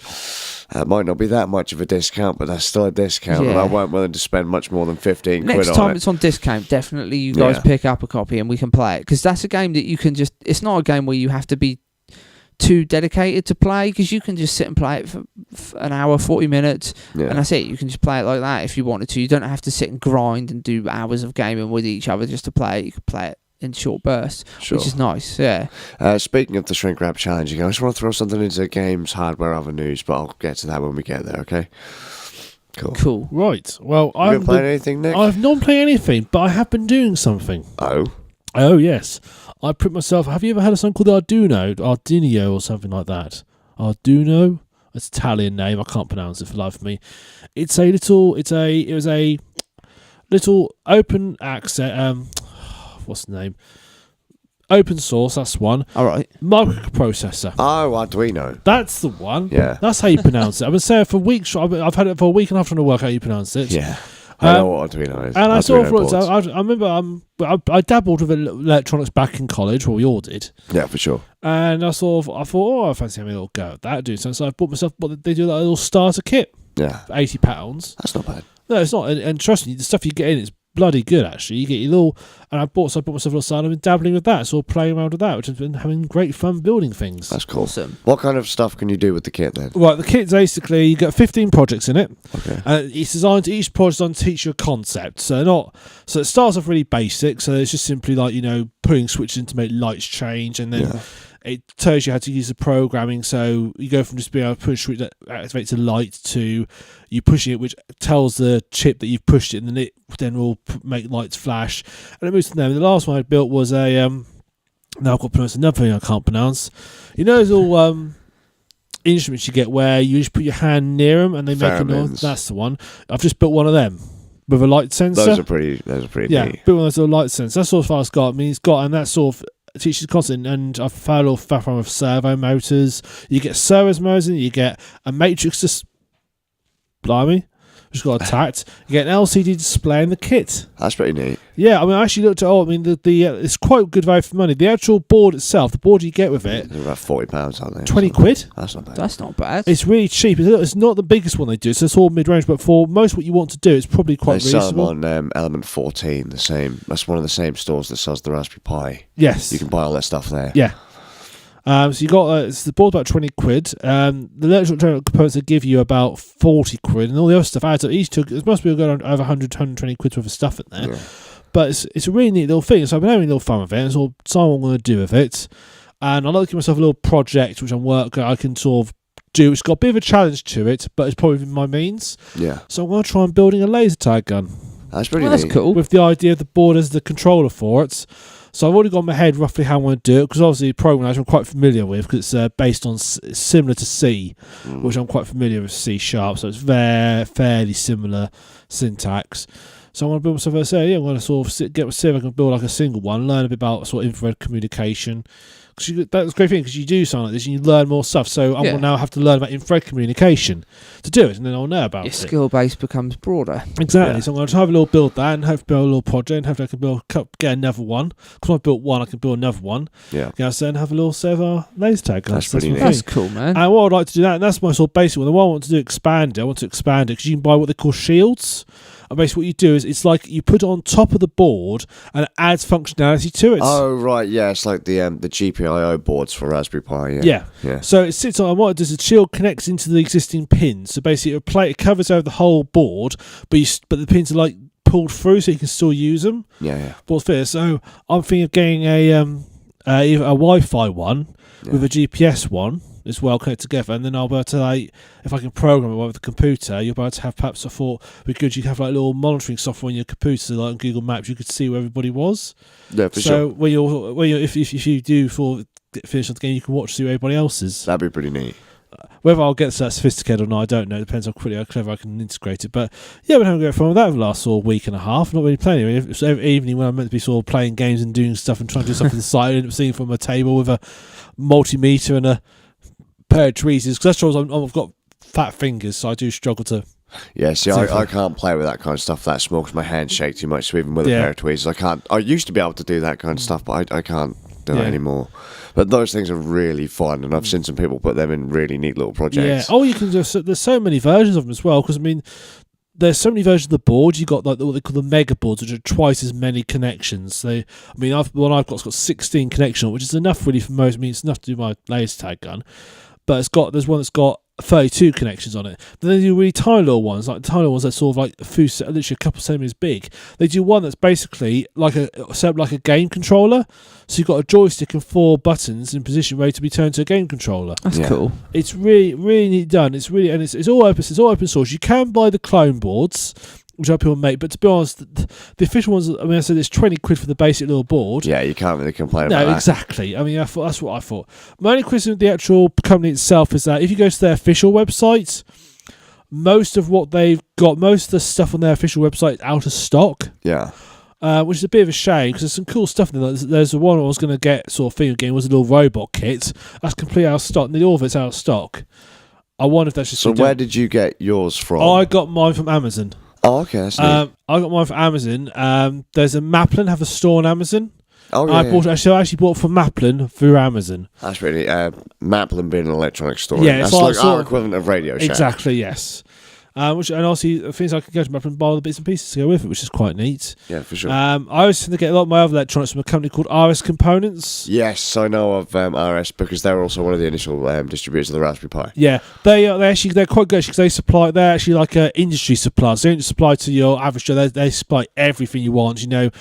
that might not be that much of a discount, but that's still a discount. And I weren't willing to spend much more than 15 quid on it. Next time it's on discount, definitely you guys pick up a copy and we can play it. Because that's a game that you can just... It's not a game where you have to be too dedicated to play, because you can just sit and play it for an hour, 40 minutes, and that's it. You can just play it like that if you wanted to. You don't have to sit and grind and do hours of gaming with each other just to play it. You can play it in short bursts, which is nice. Speaking of the shrink wrap challenge again, I just want to throw something into games, hardware, other news, but I'll get to that when we get there, okay? Cool. Right. Well, I've been playing anything, Nick? I've not played anything, but I have been doing something. Oh, yes. I put myself... Have you ever heard of something called Arduino or something like that? Arduino? It's an Italian name. I can't pronounce it for the life of me. It was a little open access... what's the name? Open source, that's one. All right. Microprocessor. Oh, Arduino. That's the one. Yeah. That's how you pronounce it. I've been saying it for weeks. I've had it for a week and a half trying to work out how you pronounce it. Yeah. I know what Arduino is. And I sort of looked. I remember I dabbled with electronics back in college. Well, we all did. Yeah, for sure. And I thought, I fancy having a little go at that. Doing something. So I bought myself. They do that little starter kit. Yeah. For £80. That's not bad. No, it's not. And trust me, the stuff you get in is bloody good. Actually, you get your little. And I bought myself a little starter. I've been dabbling with that. So playing around with that, which has been having great fun building things. That's cool. Awesome. What kind of stuff can you do with the kit then? Right, the kit's basically, you got 15 projects in it. Okay. It's designed to, each project designed to teach you a concept. So it starts off really basic. So it's just simply like, putting switches in to make lights change, and then it tells you how to use the programming. So you go from just being able to push a switch that activates a light to you pushing it, which tells the chip that you've pushed it, and then it then will make lights flash. And it moves to them. The last one I built was a Now I've got to pronounce another thing I can't pronounce. You know those all instruments you get where you just put your hand near them and they make a noise? That's the one. I've just built one of them with a light sensor. Those are pretty yeah, neat. built one of those little light sensors. That's all far it's got. I mean, it's got, and that sort of teaches constant. And I've found a little faff with servo motors. You get servo motors in, you get a matrix just blimey. Just got attacked. You get an LCD display in the kit. That's pretty neat. Yeah, I mean, I actually looked at. The it's quite good value for money. The actual board itself, the board you get with it, They're about £40, aren't they? 20 quid. That's not bad. That's not bad. It's really cheap. It's not the biggest one they do, so it's all mid-range. But for most what you want to do, it's probably quite they reasonable. sell them on Element 14. The same. That's one of the same stores that sells the Raspberry Pi. Yes, You can buy all that stuff there. Yeah. So you got it's the board's about 20 quid. The electrical components they give you about 40 quid, and all the other stuff adds up. Each took it must be going over 120 quid worth of stuff in there. Yeah. But it's a really neat little thing. So I've been having a little fun with it. It's all something I'm going to do with it, and I'd like to give myself a little project which I can sort of do. It's got a bit of a challenge to it, but it's probably within my means. Yeah. So I'm going to try and building a laser tag gun. That's pretty That's neat. cool. With the idea of the board as the controller for it. So I've already got in my head roughly how I want to do it, because obviously the programming I'm quite familiar with, because it's based on it's similar to C, which I'm quite familiar with C#, so it's fairly similar syntax. So I want to build myself I'm going to sort of see if I can build like a single one, learn a bit about sort of infrared communication. Because that's a great thing, because you do something like this and you learn more stuff. So I will now have to learn about infrared communication to do it, and then I'll know about Your it. skill base becomes broader. Exactly. Yeah. So I'm going to have a little build that, and have to build a little project, and hopefully I can get another one. Because I've built one, I can build another one. Yeah. So and have a little server laser tag. That's pretty my neat. thing. That's cool, man. And what I'd like to do that, and that's my sort of basic one. The one I want to do expand it. I want to expand it because you can buy what they call shields. And basically what you do is it's like you put it on top of the board and it adds functionality to it. Oh right, yeah, it's like the GPIO boards for Raspberry Pi. Yeah. So it sits on, and what it does is the shield connects into the existing pins. So basically it covers over the whole board, but the pins are like pulled through, so you can still use them. Yeah. Board's fair. So I'm thinking of getting either a Wi-Fi one with a GPS one as well connected together, and then I'll be able to, if I can program it with the computer, you'll be able to have, perhaps I thought because you have like little monitoring software on your computer, so like on Google Maps you could see where everybody was. Yeah, for sure. So if you do finish on the game, you can see where everybody else is. That'd be pretty neat. Whether I'll get that sophisticated or not, I don't know. It depends how clever I can integrate it. But yeah, I've been having a great fun with that for the last sort of week and a half. Not really playing it. It's every evening when I'm meant to be sort of playing games and doing stuff and trying to do stuff on the side, I end up sitting from a table with a multimeter and a pair of tweezers. Because that's I've got fat fingers, so I do struggle to. Yeah, see, I can't play with that kind of stuff that small because my hands shake too much. So even with a pair of tweezers, I can't. I used to be able to do that kind of stuff, but I can't do it anymore. But those things are really fun, and I've seen some people put them in really neat little projects. Yeah. Oh, you can do. There's so many versions of them as well. Because I mean, there's so many versions of the board. You got like what they call the mega boards, which are twice as many connections. The one I've got 16 connections, which is enough really for most. I mean, it's enough to do my laser tag gun. But there's one that's got 32 connections on it. But then they do really tiny little ones, like tiny ones that sort of like literally a couple of centimeters big. They do one that's basically like a game controller. So you've got a joystick and 4 buttons in position ready to be turned to a game controller. That's cool. It's really, really neat done. It's really, and it's all open. It's all open source. You can buy the clone boards, which other people make, but to be honest, the official ones, I mean, I said it's 20 quid for the basic little board. Yeah, you can't really complain about that. No, exactly. I mean, that's what I thought. My only criticism of the actual company itself is that if you go to their official website, most of the stuff on their official website is out of stock. Yeah. Which is a bit of a shame because there's some cool stuff in there. There's the one I was going to get sort of thing again was a little robot kit. That's completely out of stock. And all of it's out of stock. I wonder if that's just... So where did you get yours from? I got mine from Amazon. Oh, okay, that's neat. I got mine from Amazon. There's a Maplin have a store on Amazon. Oh, yeah. I actually bought from Maplin through Amazon. That's really Maplin being an electronic store. Yeah, that's it's like our equivalent of Radio Shack. Exactly, yes. And obviously things I can go to Maplin and buy all the bits and pieces to go with it, which is quite neat. Yeah, for sure. I always tend to get a lot of my other electronics from a company called RS Components. Yes, I know of RS because they're also one of the initial distributors of the Raspberry Pi. Yeah, they're quite good because they're actually like an industry supplier. So they don't just supply to your average Joe. They supply everything you want. You know,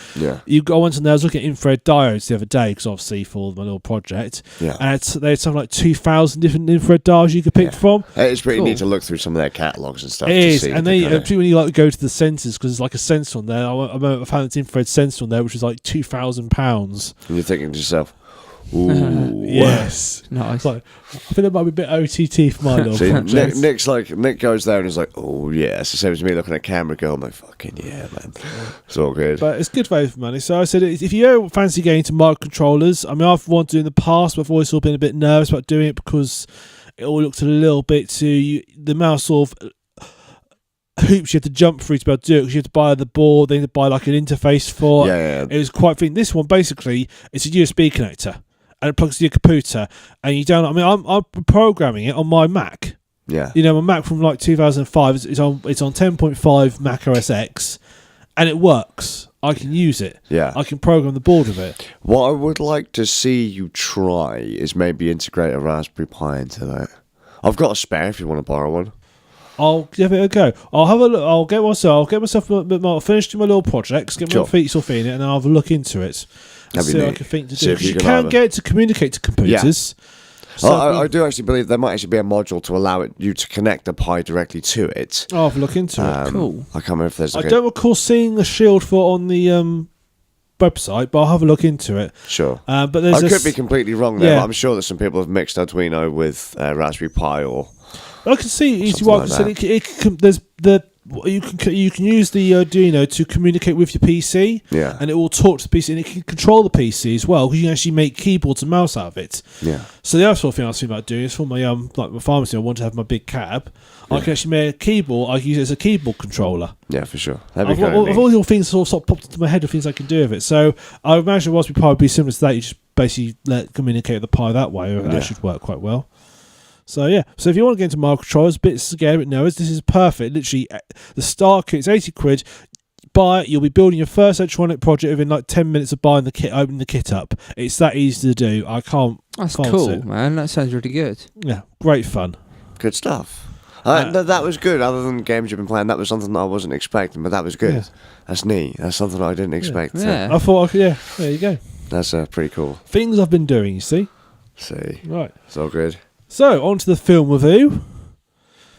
you go onto there. I was looking at infrared diodes the other day because obviously for my little project. Yeah, and they had something like 2,000 different infrared diodes you could pick from. It's pretty neat to look through some of their catalogs and stuff. It is, and particularly when you like go to the sensors because there's like a sensor on there. I found this infrared sensor on there which was like £2,000. And you're thinking to yourself, Ooh. Yes. Nice. It's like, I think that might be a bit OTT for my little See, project. Nick goes there and is like, oh yeah, it's the same as me looking at camera go, I'm like, fucking yeah, man. It's all good. But it's good value for money. So I said, if you ever fancy getting into microcontrollers, I mean, I've wanted to do it in the past, but I've always been a bit nervous about doing it because it all looked a little bit too, the mouse sort of hoops you have to jump through to be able to do it, because you have to buy the board, then you have to buy like an interface for yeah. It was quite thin. This one basically, it's a USB connector and it plugs to your computer, and you don't, I mean, I'm programming it on my Mac. Yeah. You know, my Mac from like 2005, it's on 10.5 Mac OS X, and it works. I can use it. Yeah. I can program the board with it. What I would like to see you try is maybe integrate a Raspberry Pi into that. I've got a spare if you want to borrow one. I'll give it a go. I'll have a look. I'll get myself a bit more finished my little projects, get my feet off in it, and then I'll have a look into it. And see what I can think to do. Because you can get it to communicate to computers. Yeah. So I do actually believe there might actually be a module to allow you to connect the Pi directly to it. I'll have a look into it. Cool. I can't remember if there's I don't recall seeing the shield for on the website, but I'll have a look into it. Sure. But there's I could be completely wrong there, Yeah. but I'm sure that some people have mixed Arduino with Raspberry Pi or... I can see easy Something one. like So you can use the Arduino to communicate with your PC, Yeah. and it will talk to the PC, and it can control the PC as well, because you can actually make keyboards and mouse out of it. Yeah. So the other sort of thing I was thinking about doing is for my like my pharmacy, I want to have my big cab. I can actually make a keyboard. I can use it as a keyboard controller. Yeah, for sure. That'd be I've kind of neat. all these things sort of popped into my head of things I can do with it. So I imagine Raspberry Pi would be similar to that. You just basically communicate with the Pi that way. That should work quite well. So yeah, so if you want to get into microcontrollers, a bit scary, but no, this is perfect. Literally, the start kit's 80 quid. Buy it, you'll be building your first electronic project within like 10 minutes of buying the kit, opening the kit up. It's that easy to do. That's can't cool, sit. man. That sounds really good. Yeah, great fun. Good stuff. That was good. Other than games you've been playing, that was something that I wasn't expecting, but that was good. Yeah. That's neat. That's something that I didn't expect. Yeah. I thought, there you go. That's pretty cool. Things I've been doing, you see. Right. It's all good. So, on to the film review.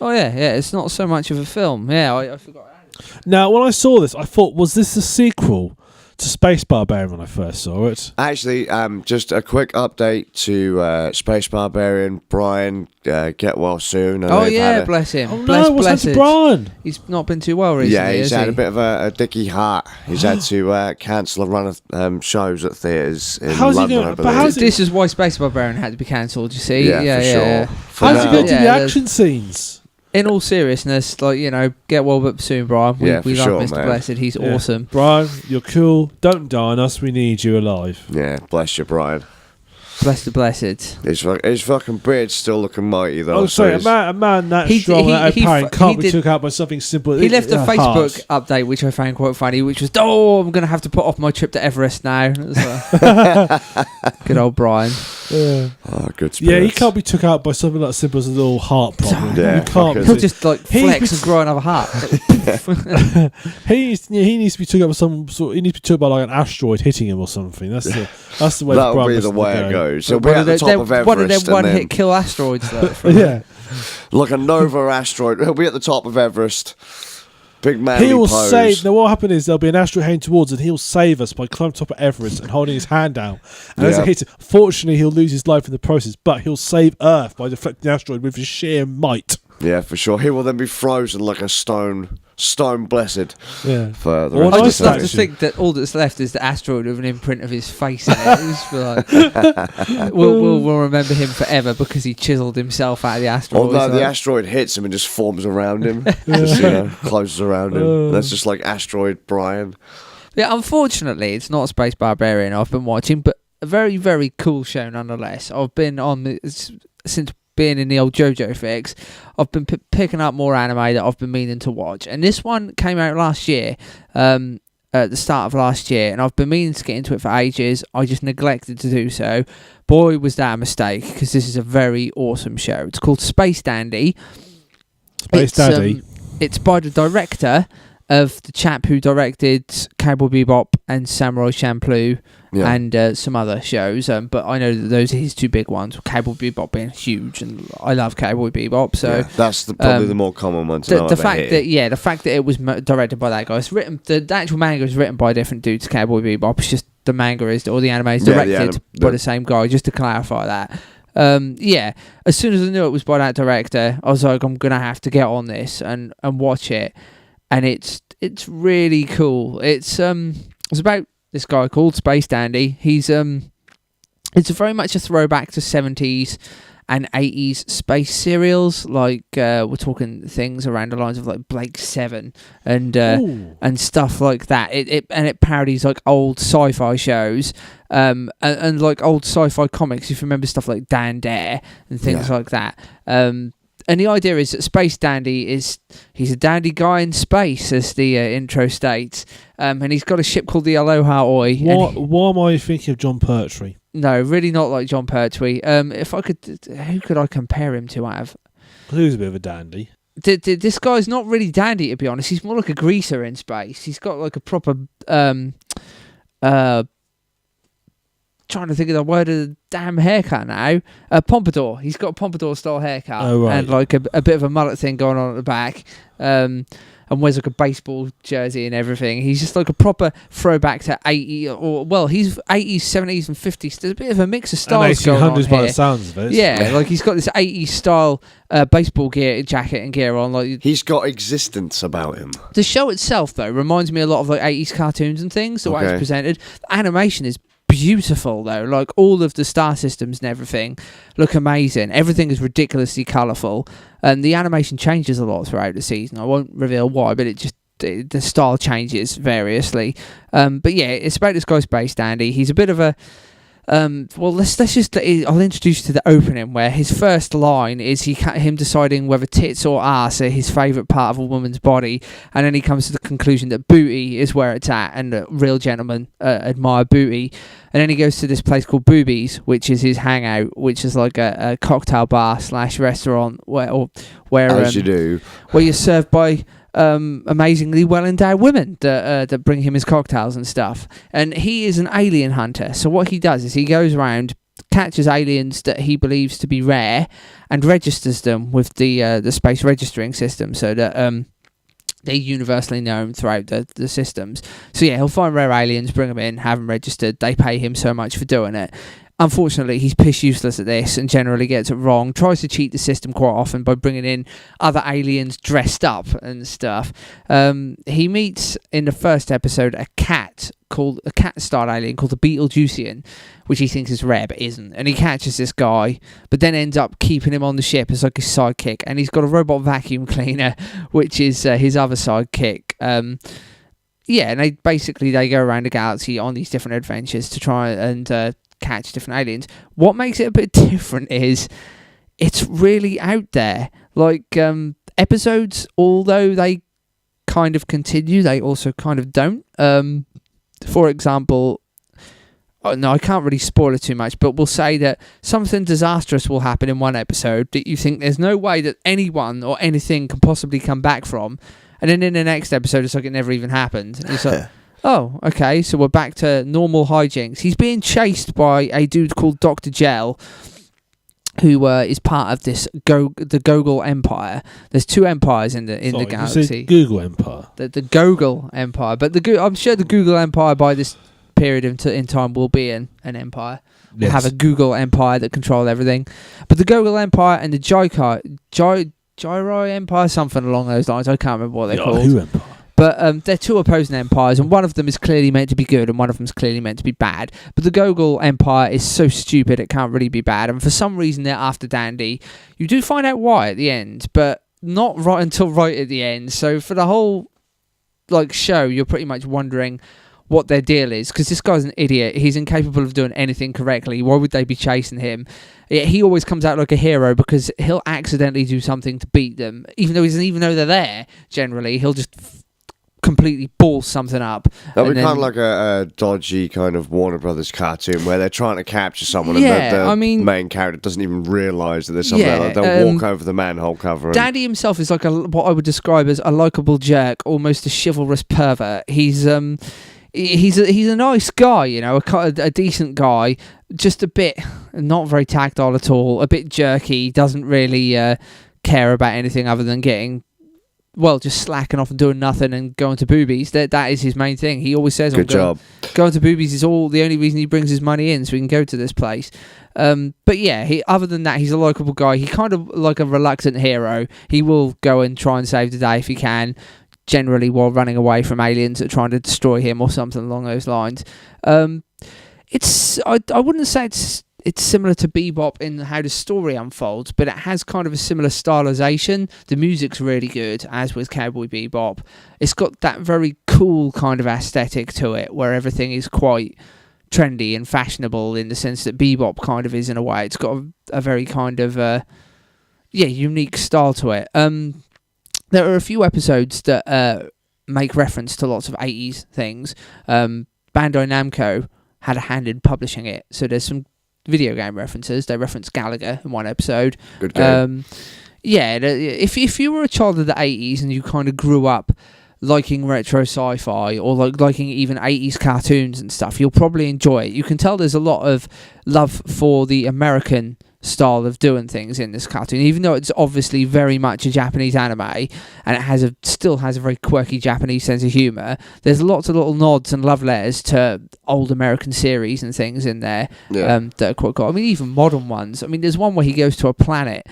Oh yeah. It's not so much of a film. Yeah, I forgot. Now, when I saw this, I thought, was this a sequel to Space Barbarian when I first saw it? Actually, just a quick update to Space Barbarian. Brian, get well soon. Oh yeah, bless him. Oh no, what's happened to Brian? He's not been too well recently. Yeah, he's has had he? a bit of a dicky heart. He's had to cancel a run of shows at theatres in How's he London, gonna- I but believe. how's This is why Space Barbarian had to be cancelled. You see? Yeah, for sure. For How's he now- going to do the Yeah, action scenes? In all seriousness, get well but soon, Brian. We Yeah, for love sure, Mr. man. Blessed. He's Yeah. awesome. Brian, you're cool. Don't die on us. We need you alive. Yeah, bless you, Brian. Bless the blessed. His fucking beard's still looking mighty, though. Oh, sorry, so a man that He- strong, he- that he apparent fu- can't he be did- took out by something simple. He left a Heart. Facebook update, which I found quite funny, which was, I'm going to have to put off my trip to Everest now. Good old Brian. Yeah. Oh, good Yeah, he spirits. can't be took out by something like simple as a little heart problem. Yeah, you can't. fucking- He'll just He- flex and grow another heart. He needs to be took out by some sort. He needs to be took by like an asteroid hitting him or something. That's the way. That'll Brian be has the to way go. it goes. He'll be at the top of Everest. One of them and then, one-hit kill asteroids, though. Yeah, like a Nova asteroid. He'll be at the top of Everest. Big manly he will pose. save. Now, what happened is there'll be an asteroid heading towards, and he'll save us by climbing top of Everest and holding his hand down. And as Yeah. it hits it, fortunately, he'll lose his life in the process, but he'll save Earth by deflecting the asteroid with his sheer might. Yeah, for sure. He will then be frozen like a stone blessed. Yeah. For the Well, rest I of just his love to days. think that all that's left is the asteroid with an imprint of his face in it. It's like, we'll remember him forever because he chiseled himself out of the asteroid. Although the Like, asteroid hits him and just forms around him, just closes around him. That's just like asteroid Brian. yeah, unfortunately, it's not Space Barbarian I've been watching, but a very, very cool show nonetheless. I've been on since being in the old JoJo fix. I've been picking up more anime that I've been meaning to watch, and this one came out last year. At the start of last year, and I've been meaning to get into it for ages. I just neglected to do so. Boy, was that a mistake, because this is a very awesome show. It's called Space Dandy. Space Daddy. It's by the director of the chap who directed Cowboy Bebop and Samurai Champloo and some other shows. But I know that those are his two big ones. Cowboy Bebop being huge, and I love Cowboy Bebop. So that's probably the more common one to know the fact that it was directed by that guy. It's written. The actual manga is written by a different dude to Cowboy Bebop. It's just the manga or the anime is directed by the same guy. Just to clarify that. As soon as I knew it was by that director, I was like, I'm gonna have to get on this and watch it. And it's really cool. It's about this guy called Space Dandy. He's it's very much a throwback to 70s and 80s space serials. Like we're talking things around the lines of like Blake 7 and stuff like that. It parodies like old sci-fi shows and like old sci-fi comics. If you remember stuff like Dan Dare and things like that. And the idea is that Space Dandy he's a dandy guy in space, as the intro states, and he's got a ship called the Aloha Oi. Why am I thinking of John Pertwee? No, really not like John Pertwee. If I could, who could I compare him to? Who's a bit of a dandy? This guy's not really dandy, to be honest. He's more like a greaser in space. He's got like a proper trying to think of the word of the damn haircut now. Pompadour. He's got a pompadour style haircut and like a bit of a mullet thing going on at the back. And wears like a baseball jersey and everything. He's just like a proper throwback to 80s, he's 80s, 70s and 50s. There's a bit of a mix of styles going on here. By the sounds of it. Yeah, like he's got this 80s style baseball jacket and gear on. Like he's got existence about him. The show itself, though, reminds me a lot of like 80s cartoons and things, the way it's presented. The animation is beautiful, though. Like all of the star systems and everything look amazing. Everything is ridiculously colourful, and the animation changes a lot throughout the season. I won't reveal why, but the style changes variously. But yeah, it's about this guy Space Dandy. He's a bit of a let's just I'll introduce you to the opening, where his first line is him deciding whether tits or arse are his favourite part of a woman's body, and then he comes to the conclusion that booty is where it's at, and that real gentlemen admire booty. And then he goes to this place called Boobies, which is his hangout, which is like a cocktail bar / restaurant where as you do, where you're served by amazingly well-endowed women that bring him his cocktails and stuff. And he is an alien hunter. So what he does is he goes around, catches aliens that he believes to be rare, and registers them with the space registering system, so that they're universally known throughout the systems. So yeah, he'll find rare aliens, bring them in, have them registered. They pay him so much for doing it. Unfortunately, he's piss useless at this and generally gets it wrong. Tries to cheat the system quite often by bringing in other aliens dressed up and stuff. He meets in the first episode a cat-starred alien called the Beetlejuicean, which he thinks is rare but isn't. And he catches this guy, but then ends up keeping him on the ship as like his sidekick. And he's got a robot vacuum cleaner, which is his other sidekick. And they go around the galaxy on these different adventures to try and catch different aliens. What makes it a bit different is it's really out there. Like episodes, although they kind of continue, they also kind of don't. For example, I can't really spoil it too much, but we'll say that something disastrous will happen in one episode that you think there's no way that anyone or anything can possibly come back from, and then in the next episode it's like it never even happened. And it's like oh, okay, so we're back to normal hijinks. He's being chased by a dude called Dr. Gel, who is part of the Gogol Empire. There's two empires in the galaxy. You said Google Empire. The Gogol Empire, but I'm sure the Google Empire by this period in time will be an empire. We'll have a Google Empire that control everything. But the Gogol Empire and the Gyri Empire, something along those lines. I can't remember what they're called. Who Empire? But they're two opposing empires, and one of them is clearly meant to be good, and one of them is clearly meant to be bad. But the Gogol Empire is so stupid it can't really be bad, and for some reason they're after Dandy. You do find out why at the end, but not right until right at the end. So for the whole show, you're pretty much wondering what their deal is, because this guy's an idiot. He's incapable of doing anything correctly. Why would they be chasing him? Yet he always comes out like a hero because he'll accidentally do something to beat them, even though he doesn't even know they're there. Generally, he'll just completely balls something up. That'd be kind of like a dodgy kind of Warner Brothers cartoon where they're trying to capture someone and the main character doesn't even realise that there's someone there. Like they'll walk over the manhole cover. Daddy himself is like what I would describe as a likeable jerk, almost a chivalrous pervert. He's a nice guy, you know, a decent guy, just a bit not very tactile at all, a bit jerky, doesn't really care about anything other than getting... well, just slacking off and doing nothing and going to boobies. That is his main thing. He always says, "Good job." Going to boobies is the only reason he brings his money in, so we can go to this place. But yeah, other than that, he's a likable guy. He kind of like a reluctant hero. He will go and try and save the day if he can, generally while running away from aliens that are trying to destroy him or something along those lines. I wouldn't say it's similar to Bebop in how the story unfolds, but it has kind of a similar stylization. The music's really good, as with Cowboy Bebop. It's got that very cool kind of aesthetic to it, where everything is quite trendy and fashionable in the sense that Bebop kind of is in a way. It's got a very kind of unique style to it. There are a few episodes that make reference to lots of 80s things. Bandai Namco had a hand in publishing it, so there's some video game references. They reference Gallagher in one episode. Good game. If you were a child of the 80s and you kind of grew up liking retro sci-fi or liking even 80s cartoons and stuff, you'll probably enjoy it. You can tell there's a lot of love for the American style of doing things in this cartoon, even though it's obviously very much a Japanese anime and it still has a very quirky Japanese sense of humour. There's lots of little nods and love letters to old American series and things in there that are quite cool. I mean, even modern ones. I mean, there's one where he goes to a planet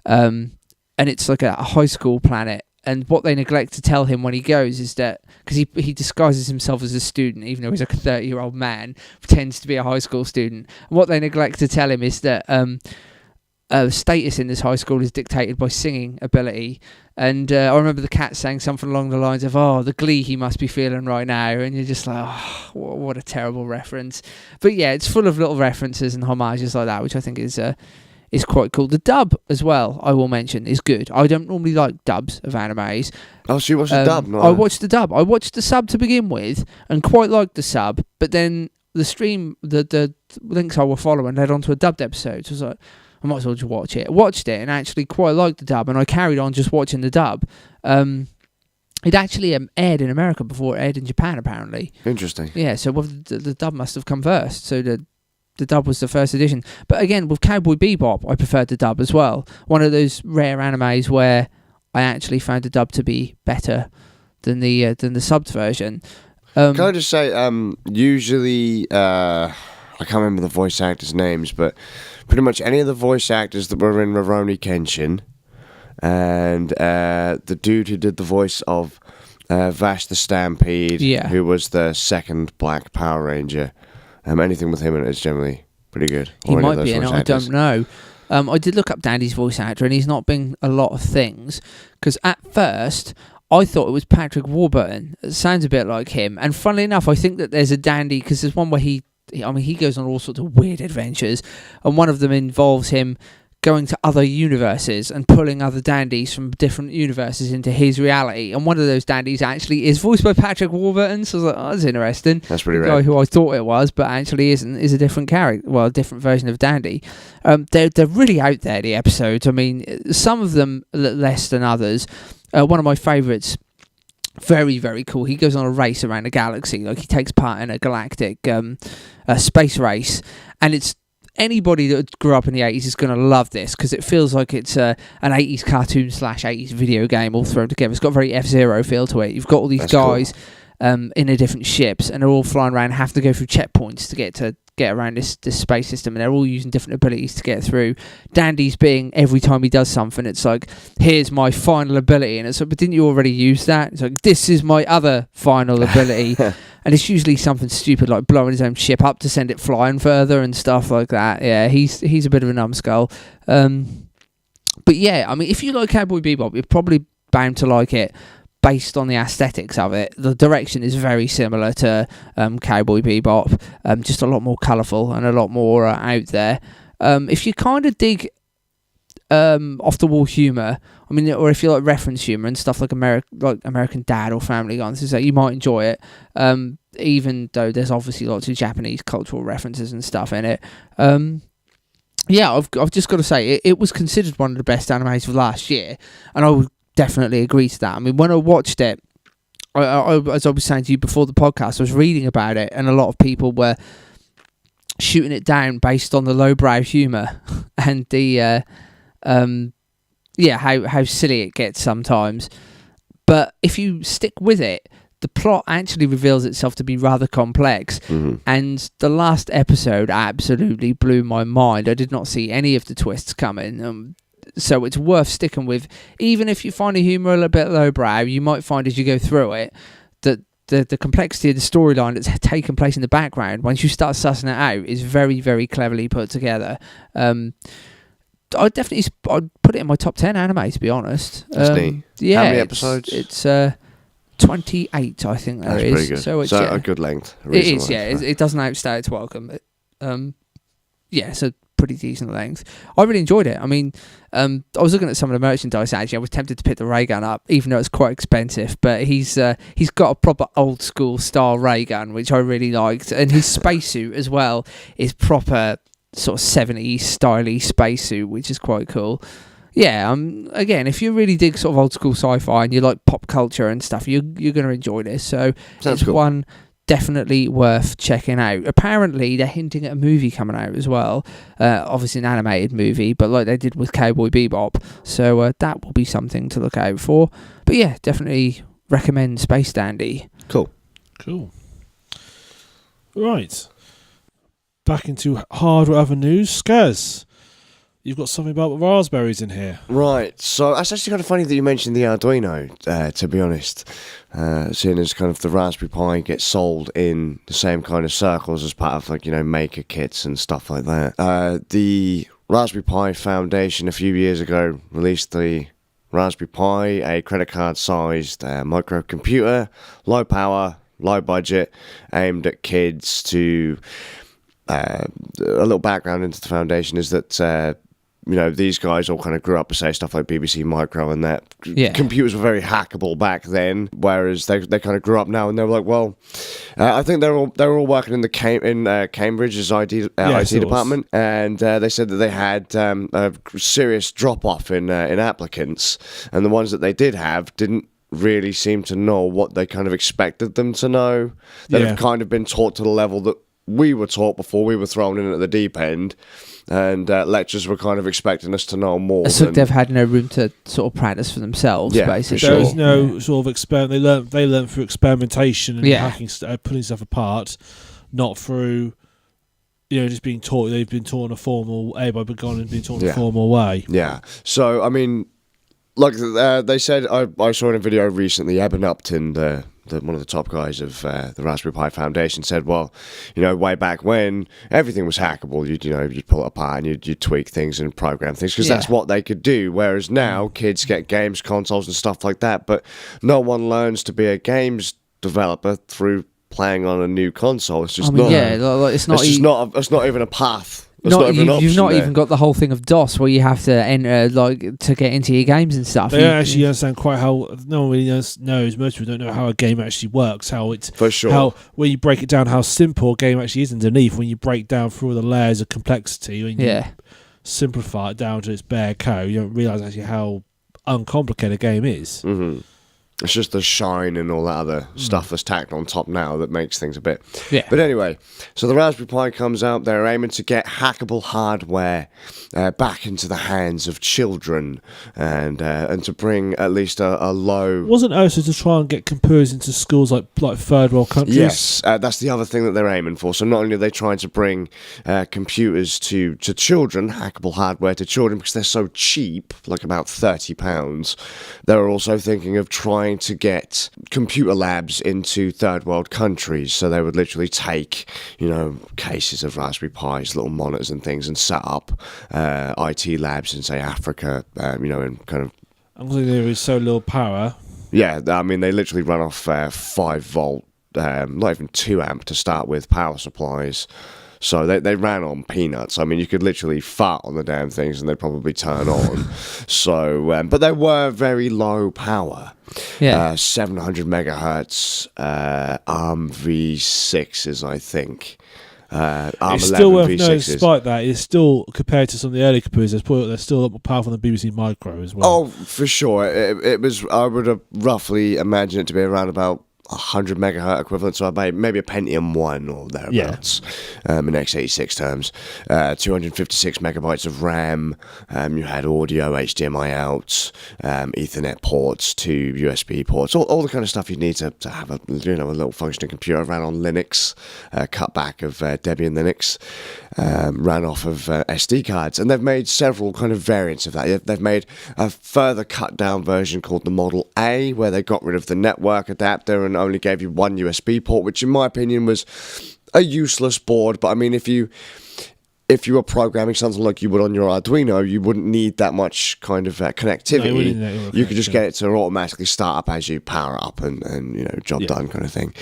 and it's like a high school planet, and what they neglect to tell him when he goes is that, because he disguises himself as a student, even though he's like a 30-year-old man, pretends to be a high school student. And what they neglect to tell him is that status in this high school is dictated by singing ability. And I remember the cat saying something along the lines of, "Oh, the glee he must be feeling right now." And you're just like, oh, what a terrible reference. But yeah, it's full of little references and homages like that, which I think is quite cool. The dub as well, I will mention, is good. I don't normally like dubs of animes. Oh, so you watched the dub? No. I watched the dub. I watched the sub to begin with and quite liked the sub, but then the stream, the links I were following led on to a dubbed episode. So I was like, I might as well just watch it. I watched it and actually quite liked the dub, and I carried on just watching the dub. It actually aired in America before it aired in Japan, apparently. Interesting. Yeah, so the dub must have come first. So the dub was the first edition. But again, with Cowboy Bebop, I preferred the dub as well. One of those rare animes where I actually found the dub to be better than the subbed version. Can I just say, usually, I can't remember the voice actors' names, but pretty much any of the voice actors that were in Rurouni Kenshin, and the dude who did the voice of Vash the Stampede, who was the second Black Power Ranger, anything with him in it is generally pretty good. He might be in it, I don't know. I did look up Dandy's voice actor, and he's not been a lot of things, because at first I thought it was Patrick Warburton. It sounds a bit like him, and funnily enough, I think that there's a Dandy, because there's one where he goes on all sorts of weird adventures, and one of them involves him going to other universes and pulling other dandies from different universes into his reality, and one of those dandies actually is voiced by Patrick Warburton. So I was like, oh, that's interesting. That's pretty rare. The guy who I thought it was, but actually isn't, is a different character, well, a different version of Dandy. They're really out there, the episodes. I mean, some of them less than others. One of my favourites, very, very cool. He goes on a race around the galaxy. Like, he takes part in a galactic space race, and it's anybody that grew up in the 80s is going to love this, because it feels like it's an 80s cartoon / 80s video game all thrown together. It's got a very F-Zero feel to it. You've got all these guys in the different ships, and they're all flying around, have to go through checkpoints to get around this space system, and they're all using different abilities to get through. Dandy's being, every time he does something, it's like, here's my final ability, and it's like, but didn't you already use that? It's like, this is my other final ability. And it's usually something stupid like blowing his own ship up to send it flying further and stuff like that. Yeah, he's a bit of a numbskull. But yeah, I mean, if you like Cowboy Bebop, you're probably bound to like it based on the aesthetics of it. The direction is very similar to Cowboy Bebop, just a lot more colourful and a lot more out there. If you kind of dig off the wall humour, I mean, or if you like reference humour and stuff like American Dad or Family Guy, and things like that, you might enjoy it. Even though there's obviously lots of Japanese cultural references and stuff in it. Yeah, I've just got to say, it was considered one of the best animes of last year, and I would definitely agree to that. I mean, when I watched it, as I was saying to you before the podcast, I was reading about it, and a lot of people were shooting it down based on the lowbrow humour and the how silly it gets sometimes. But if you stick with it, the plot actually reveals itself to be rather complex, and the last episode absolutely blew my mind. I did not see any of the twists coming, so it's worth sticking with. Even if you find the humour a little bit lowbrow, you might find as you go through it that the complexity of the storyline that's taken place in the background, once you start sussing it out, is very, very cleverly put together. I'd put it in my top 10 anime, to be honest. That's neat. Yeah, how many episodes? It's 28, I think there That's is. pretty good. So it's a good length. It is, yeah. It doesn't outstay its welcome. It's a pretty decent length. I really enjoyed it. I mean, I was looking at some of the merchandise, actually. I was tempted to pick the ray gun up, even though it's quite expensive, but he's got a proper old school style ray gun, which I really liked, and his spacesuit as well is proper sort of 70s styly spacesuit, which is quite cool. Yeah, again, if you really dig sort of old school sci-fi and you like pop culture and stuff, you're going to enjoy this. So Sounds it's cool. one definitely worth checking out. Apparently, they're hinting at a movie coming out as well. Obviously, an animated movie, but like they did with Cowboy Bebop. So that will be something to look out for. But yeah, definitely recommend Space Dandy. Cool. Right. Back into hardware other news. Skazz, you've got something about raspberries in here. Right, so that's actually kind of funny that you mentioned the Arduino, to be honest. Seeing as kind of the Raspberry Pi gets sold in the same kind of circles as part of, like, you know, maker kits and stuff like that. The Raspberry Pi Foundation a few years ago released the Raspberry Pi, a credit card sized microcomputer, low power, low budget, aimed at kids. To a little background into the foundation is that these guys all kind of grew up to say stuff like BBC Micro, and that computers were very hackable back then, whereas they kind of grew up now and they were like, well, I think they were all working in Cambridge's IT department, and they said that they had a serious drop off in applicants, and the ones that they did have didn't really seem to know what they kind of expected them to know. That have kind of been taught to the level that we were taught before we were thrown in at the deep end, and lecturers were kind of expecting us to know more. So they've had no room to sort of practice for themselves, basically. There was no sort of experiment. They learned through experimentation and hacking, putting stuff apart, not through just being taught. They've been taught in a formal, everybody gone and been taught in a formal way. Yeah. So I mean, like they said, I saw in a video recently, Eben Upton, one of the top guys of the Raspberry Pi Foundation, said, well, way back when everything was hackable, you'd pull it apart and you'd tweak things and program things, because that's what they could do. Whereas now kids get games consoles and stuff like that, but no one learns to be a games developer through playing on a new console. It's just it's not even a path. You've not even got the whole thing of DOS where you have to enter to get into your games and stuff. They don't actually understand quite how. No one really knows. Most people don't know how a game actually works. How it's for sure. How when you break it down, how simple a game actually is underneath. When you break down through all the layers of complexity, when you simplify it down to its bare code, you don't realise actually how uncomplicated a game is. Mm-hmm. It's just the shine and all that other stuff that's tacked on top now that makes things a bit... Yeah. But anyway, so the Raspberry Pi comes out. They're aiming to get hackable hardware back into the hands of children and to bring at least a low... Wasn't also to try and get computers into schools like third world countries? Yes, that's the other thing that they're aiming for. So not only are they trying to bring computers to children, hackable hardware to children, because they're so cheap, like about £30, they're also thinking of trying to get computer labs into third world countries. So they would literally take, cases of Raspberry Pis, little monitors and things, and set up IT labs in, say, Africa, and kind of... I'm thinking there is so little power. Yeah, I mean, they literally run off 5 volt, not even 2 amp to start with, power supplies. So they ran on peanuts. I mean, you could literally fart on the damn things and they'd probably turn on. So, but they were very low power. Yeah. 700 megahertz ARM v6s, I think. ARM It's still 11 worth v6s. noting, despite that, it's still, compared to some of the early computers, they're still a lot more powerful than the BBC Micro as well. Oh, for sure. It was. I would have roughly imagined it to be around about 100 megahertz equivalent, so maybe a Pentium 1 or thereabouts, in x86 terms. 256 megabytes of RAM. You had audio, HDMI out, Ethernet ports, 2 USB ports, all the kind of stuff you need to have a little functioning computer. Ran on Linux, cutback of Debian Linux, ran off of SD cards, and they've made several kind of variants of that. They've made a further cut down version called the Model A, where they got rid of the network adapter and only gave you one USB port, which in my opinion was a useless board. But I mean, if you were programming something like you would on your Arduino, you wouldn't need that much kind of connectivity. No, you could just get it to automatically start up as you power up and job done kind of thing.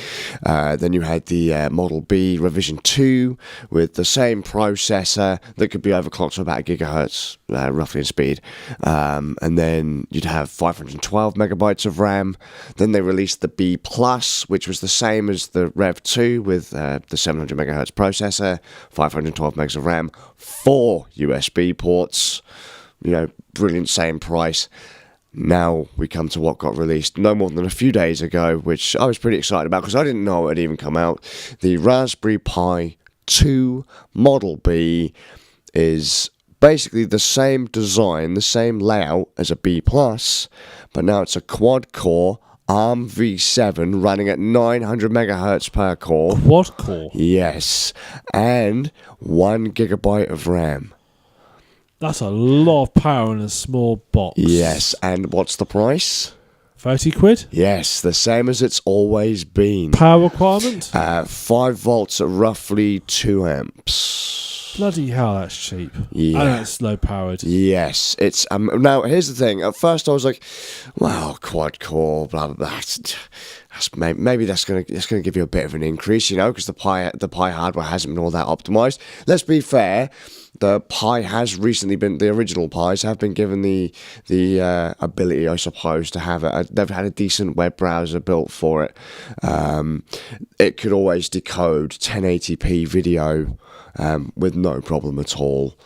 Then you had the Model B revision 2 with the same processor that could be overclocked to about 1 gigahertz roughly in speed. And then you'd have 512 megabytes of RAM. Then they released the B Plus, which was the same as the Rev 2 with the 700 megahertz processor, 512 megs of RAM, 4 USB ports, brilliant, same price. Now we come to what got released no more than a few days ago, which I was pretty excited about because I didn't know it had even come out. The Raspberry Pi 2 Model B is basically the same design, the same layout as a B+, but now it's a quad-core ARM v7 running at 900 megahertz per core. Quad core? Yes. And 1 gigabyte of RAM. That's a lot of power in a small box. Yes. And what's the price? 30 quid? Yes, the same as it's always been. Power requirement? 5 volts at roughly 2 amps. Bloody hell, that's cheap. Yeah. And that's low powered. Yes, it's now here's the thing. At first I was like, well, quad core, blah blah blah. Maybe that's gonna give you a bit of an increase, because the Pi hardware hasn't been all that optimized. Let's be fair. The Pi has recently been, the original Pis have been given the ability, I suppose, to have it. They've had a decent web browser built for it. It could always decode 1080p video with no problem at all.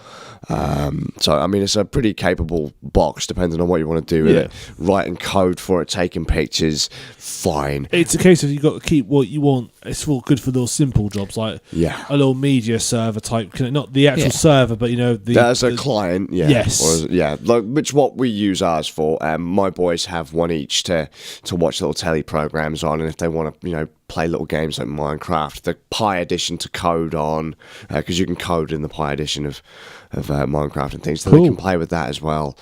So, I mean, it's a pretty capable box, depending on what you want to do with it. Writing code for it, taking pictures, fine. It's a case of you've got to keep what you want. It's all good for little simple jobs, like a little media server type, not the actual server, but as a client, yes, which what we use ours for. My boys have one each to watch little telly programs on, and if they want to, play little games like Minecraft, the Pi edition to code on, because you can code in the Pi edition of Minecraft and things, so they can play with that as well.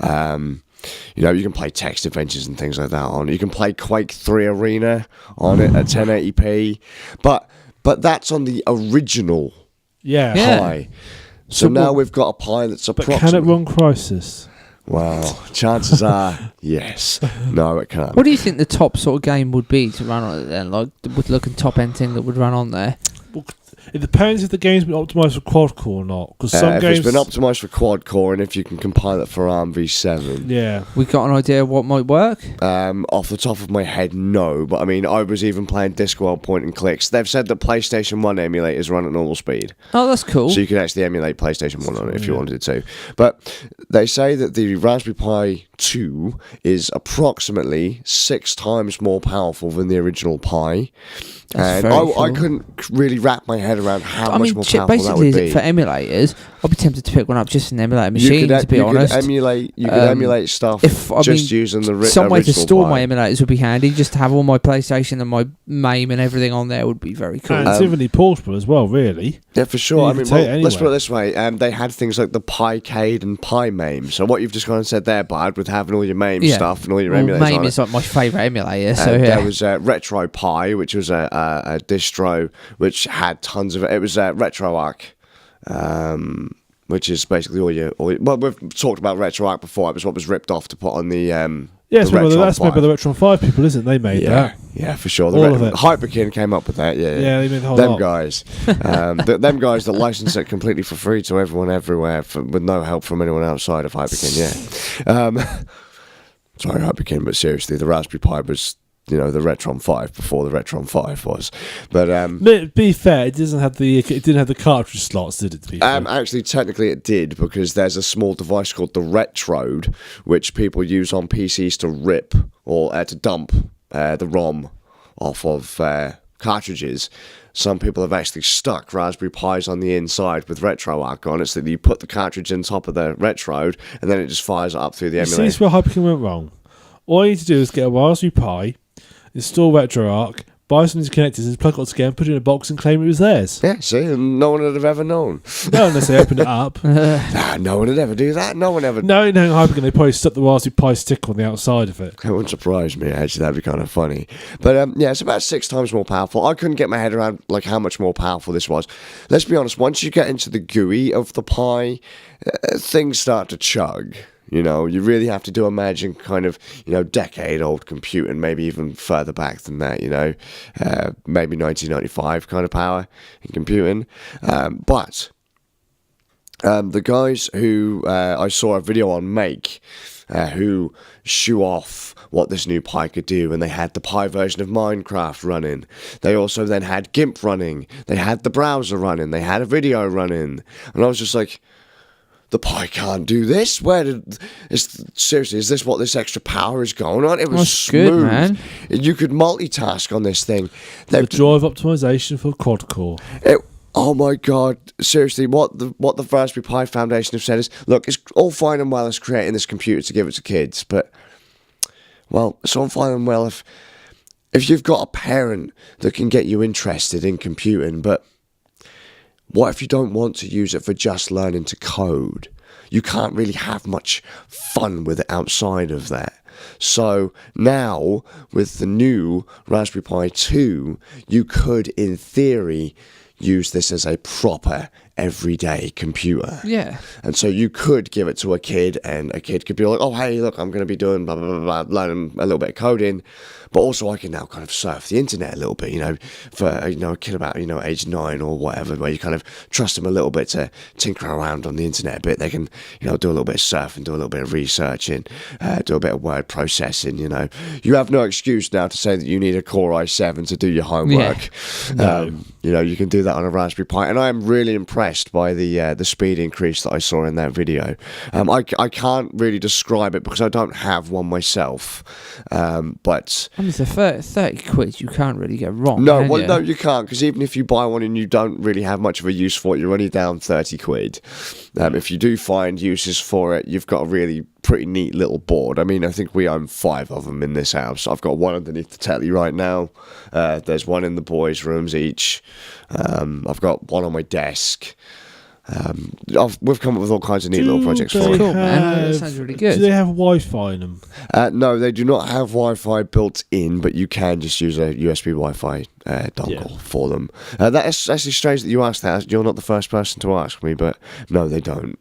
You can play text adventures and things like that on. You can play Quake 3 Arena on it at 1080p, but that's on the original Pi. So now we've got a Pi that's approximately... But can it run Crysis? Well, chances are, yes. No, it can't. What do you think the top sort of game would be to run on it then? Like, the looking top end thing that would run on there? Well, it depends if the game's been optimised for quad core or not. Because some if games... it's been optimised for quad core and if you can compile it for ARM v7. Yeah. We got an idea of what might work? Off the top of my head, no. But I mean, I was even playing Discworld point and clicks. They've said that PlayStation 1 emulators run at normal speed. Oh, that's cool. So you could actually emulate PlayStation 1 on it if you wanted to. But they say that the Raspberry Pi 2 is approximately 6 times more powerful than the original Pi. That's and very cool. I couldn't really wrap my head around how much more powerful that would basically, be. for emulators, I'd be tempted to pick one up just an emulator machine, to be honest. You could emulate stuff using the some way to store Pi. my emulators would be handy. Just to have all my PlayStation and my MAME and everything on there would be very cool. And it's infinitely portable as well, really. Yeah, for sure. I mean, let's put it anyway. this way. They had things like the Picade and PiMAME. So what you've just gone and said there, Bud, with having all your MAME stuff and all your emulators MAME on is it. like my favourite emulator. So There was RetroPie, which was a distro which had tons of it. It was RetroArch. Which is basically all your... Well, we've talked about RetroArch before. It was what was ripped off to put on the... Yes, the that's made by the Retron 5 people, isn't it? They made that. Yeah, for sure. All of it. Hyperkin came up with that. Yeah, they made the whole them lot. guys. Them guys that license it completely for free to everyone everywhere with no help from anyone outside of Hyperkin. Yeah. Sorry, Hyperkin, but seriously, the Raspberry Pi was, the Retron 5 before the Retron 5 was. But to be fair, it didn't have the cartridge slots, did it? To be fair? Actually, technically, it did, because there's a small device called the Retrode, which people use on PCs to rip or to dump the ROM off of cartridges. Some people have actually stuck Raspberry Pis on the inside with RetroArch on it, so that you put the cartridge on top of the Retrode, and then it just fires it up through the emulator. See, this is where Hyperkin went wrong. All you need to do is get a Raspberry Pi, install RetroArch, buy some of these connectors, and plug it all together, put it in a box, and claim it was theirs. Yeah, see, and no one would have ever known. No, unless they opened it up. No one would ever do that. No one ever. No, Hyperkin, they probably stuck the Raspberry Pi sticker on the outside of it. That wouldn't surprise me, actually. That'd be kind of funny. But yeah, it's about 6 times more powerful. I couldn't get my head around how much more powerful this was. Let's be honest, once you get into the GUI of the Pi, things start to chug. You really have to imagine kind of, decade-old computing, maybe even further back than that, maybe 1995 kind of power in computing. But the guys who I saw a video on Make, who show off what this new Pi could do, and they had the Pi version of Minecraft running. They also then had GIMP running. They had the browser running. They had a video running. And I was just like, the Pi can't do this? Seriously, is this what this extra power is going on? It was smooth. Good, man. You could multitask on this thing. The joy of optimization for quad core. Oh my God! Seriously, what the Raspberry Pi Foundation have said is, look, it's all fine and well as creating this computer to give it to kids, but it's all fine and well if you've got a parent that can get you interested in computing, but what if you don't want to use it for just learning to code? You can't really have much fun with it outside of that. So now, with the new Raspberry Pi 2, you could, in theory, use this as a proper everyday computer. Yeah. And so you could give it to a kid, and a kid could be like, oh, hey, look, I'm going to be doing blah, blah, blah, blah, learning a little bit of coding, but also I can now kind of surf the internet a little bit, for, a kid about, age 9 or whatever, where you kind of trust them a little bit to tinker around on the internet a bit. They can, do a little bit of surfing, do a little bit of researching, do a bit of word processing, You have no excuse now to say that you need a Core i7 to do your homework. Yeah. No. You can do that on a Raspberry Pi, and I am really impressed by the speed increase that I saw in that video. I can't really describe it because I don't have one myself, but I mean, for 30 quid, you can't really go wrong. no, you can't, because even if you buy one and you don't really have much of a use for it, you're only down 30 quid. If you do find uses for it, you've got a really pretty neat little board. I mean, I think we own 5 of them in this house. I've got one underneath the telly right now. There's one in the boys' rooms each. I've got one on my desk. We've come up with all kinds of neat little projects for it. Cool, man. That sounds really good. Do they have Wi-Fi in them? No, they do not have Wi-Fi built in, but you can just use a USB Wi-Fi dongle for them. That is actually strange that you asked that. You're not the first person to ask me, but no, they don't.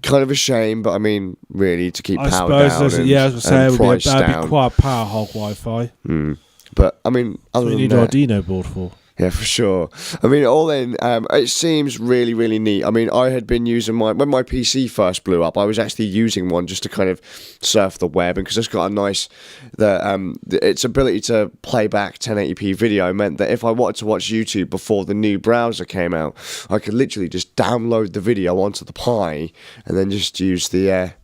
Kind of a shame, but I mean, really, to keep power down I was going to say, that'd be quite a power hog Wi-Fi. But I mean, other than you need that, an Arduino board for. Yeah, for sure. I mean, all in, it seems really, really neat. I mean, I had been using when my PC first blew up, I was actually using one just to kind of surf the web, and because it's got a nice, its ability to play back 1080p video meant that if I wanted to watch YouTube before the new browser came out, I could literally just download the video onto the Pi and then just use the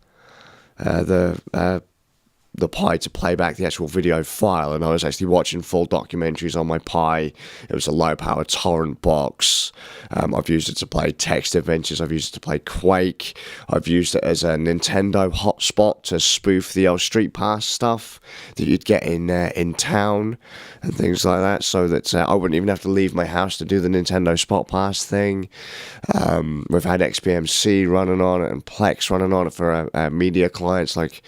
Pi to play back the actual video file, and I was actually watching full documentaries on my Pi. It was a low-power torrent box. I've used it to play text adventures. I've used it to play Quake. I've used it as a Nintendo hotspot to spoof the old Street Pass stuff that you'd get in town and things like that, so that I wouldn't even have to leave my house to do the Nintendo Spot Pass thing. We've had XBMC running on it and Plex running on it for media clients like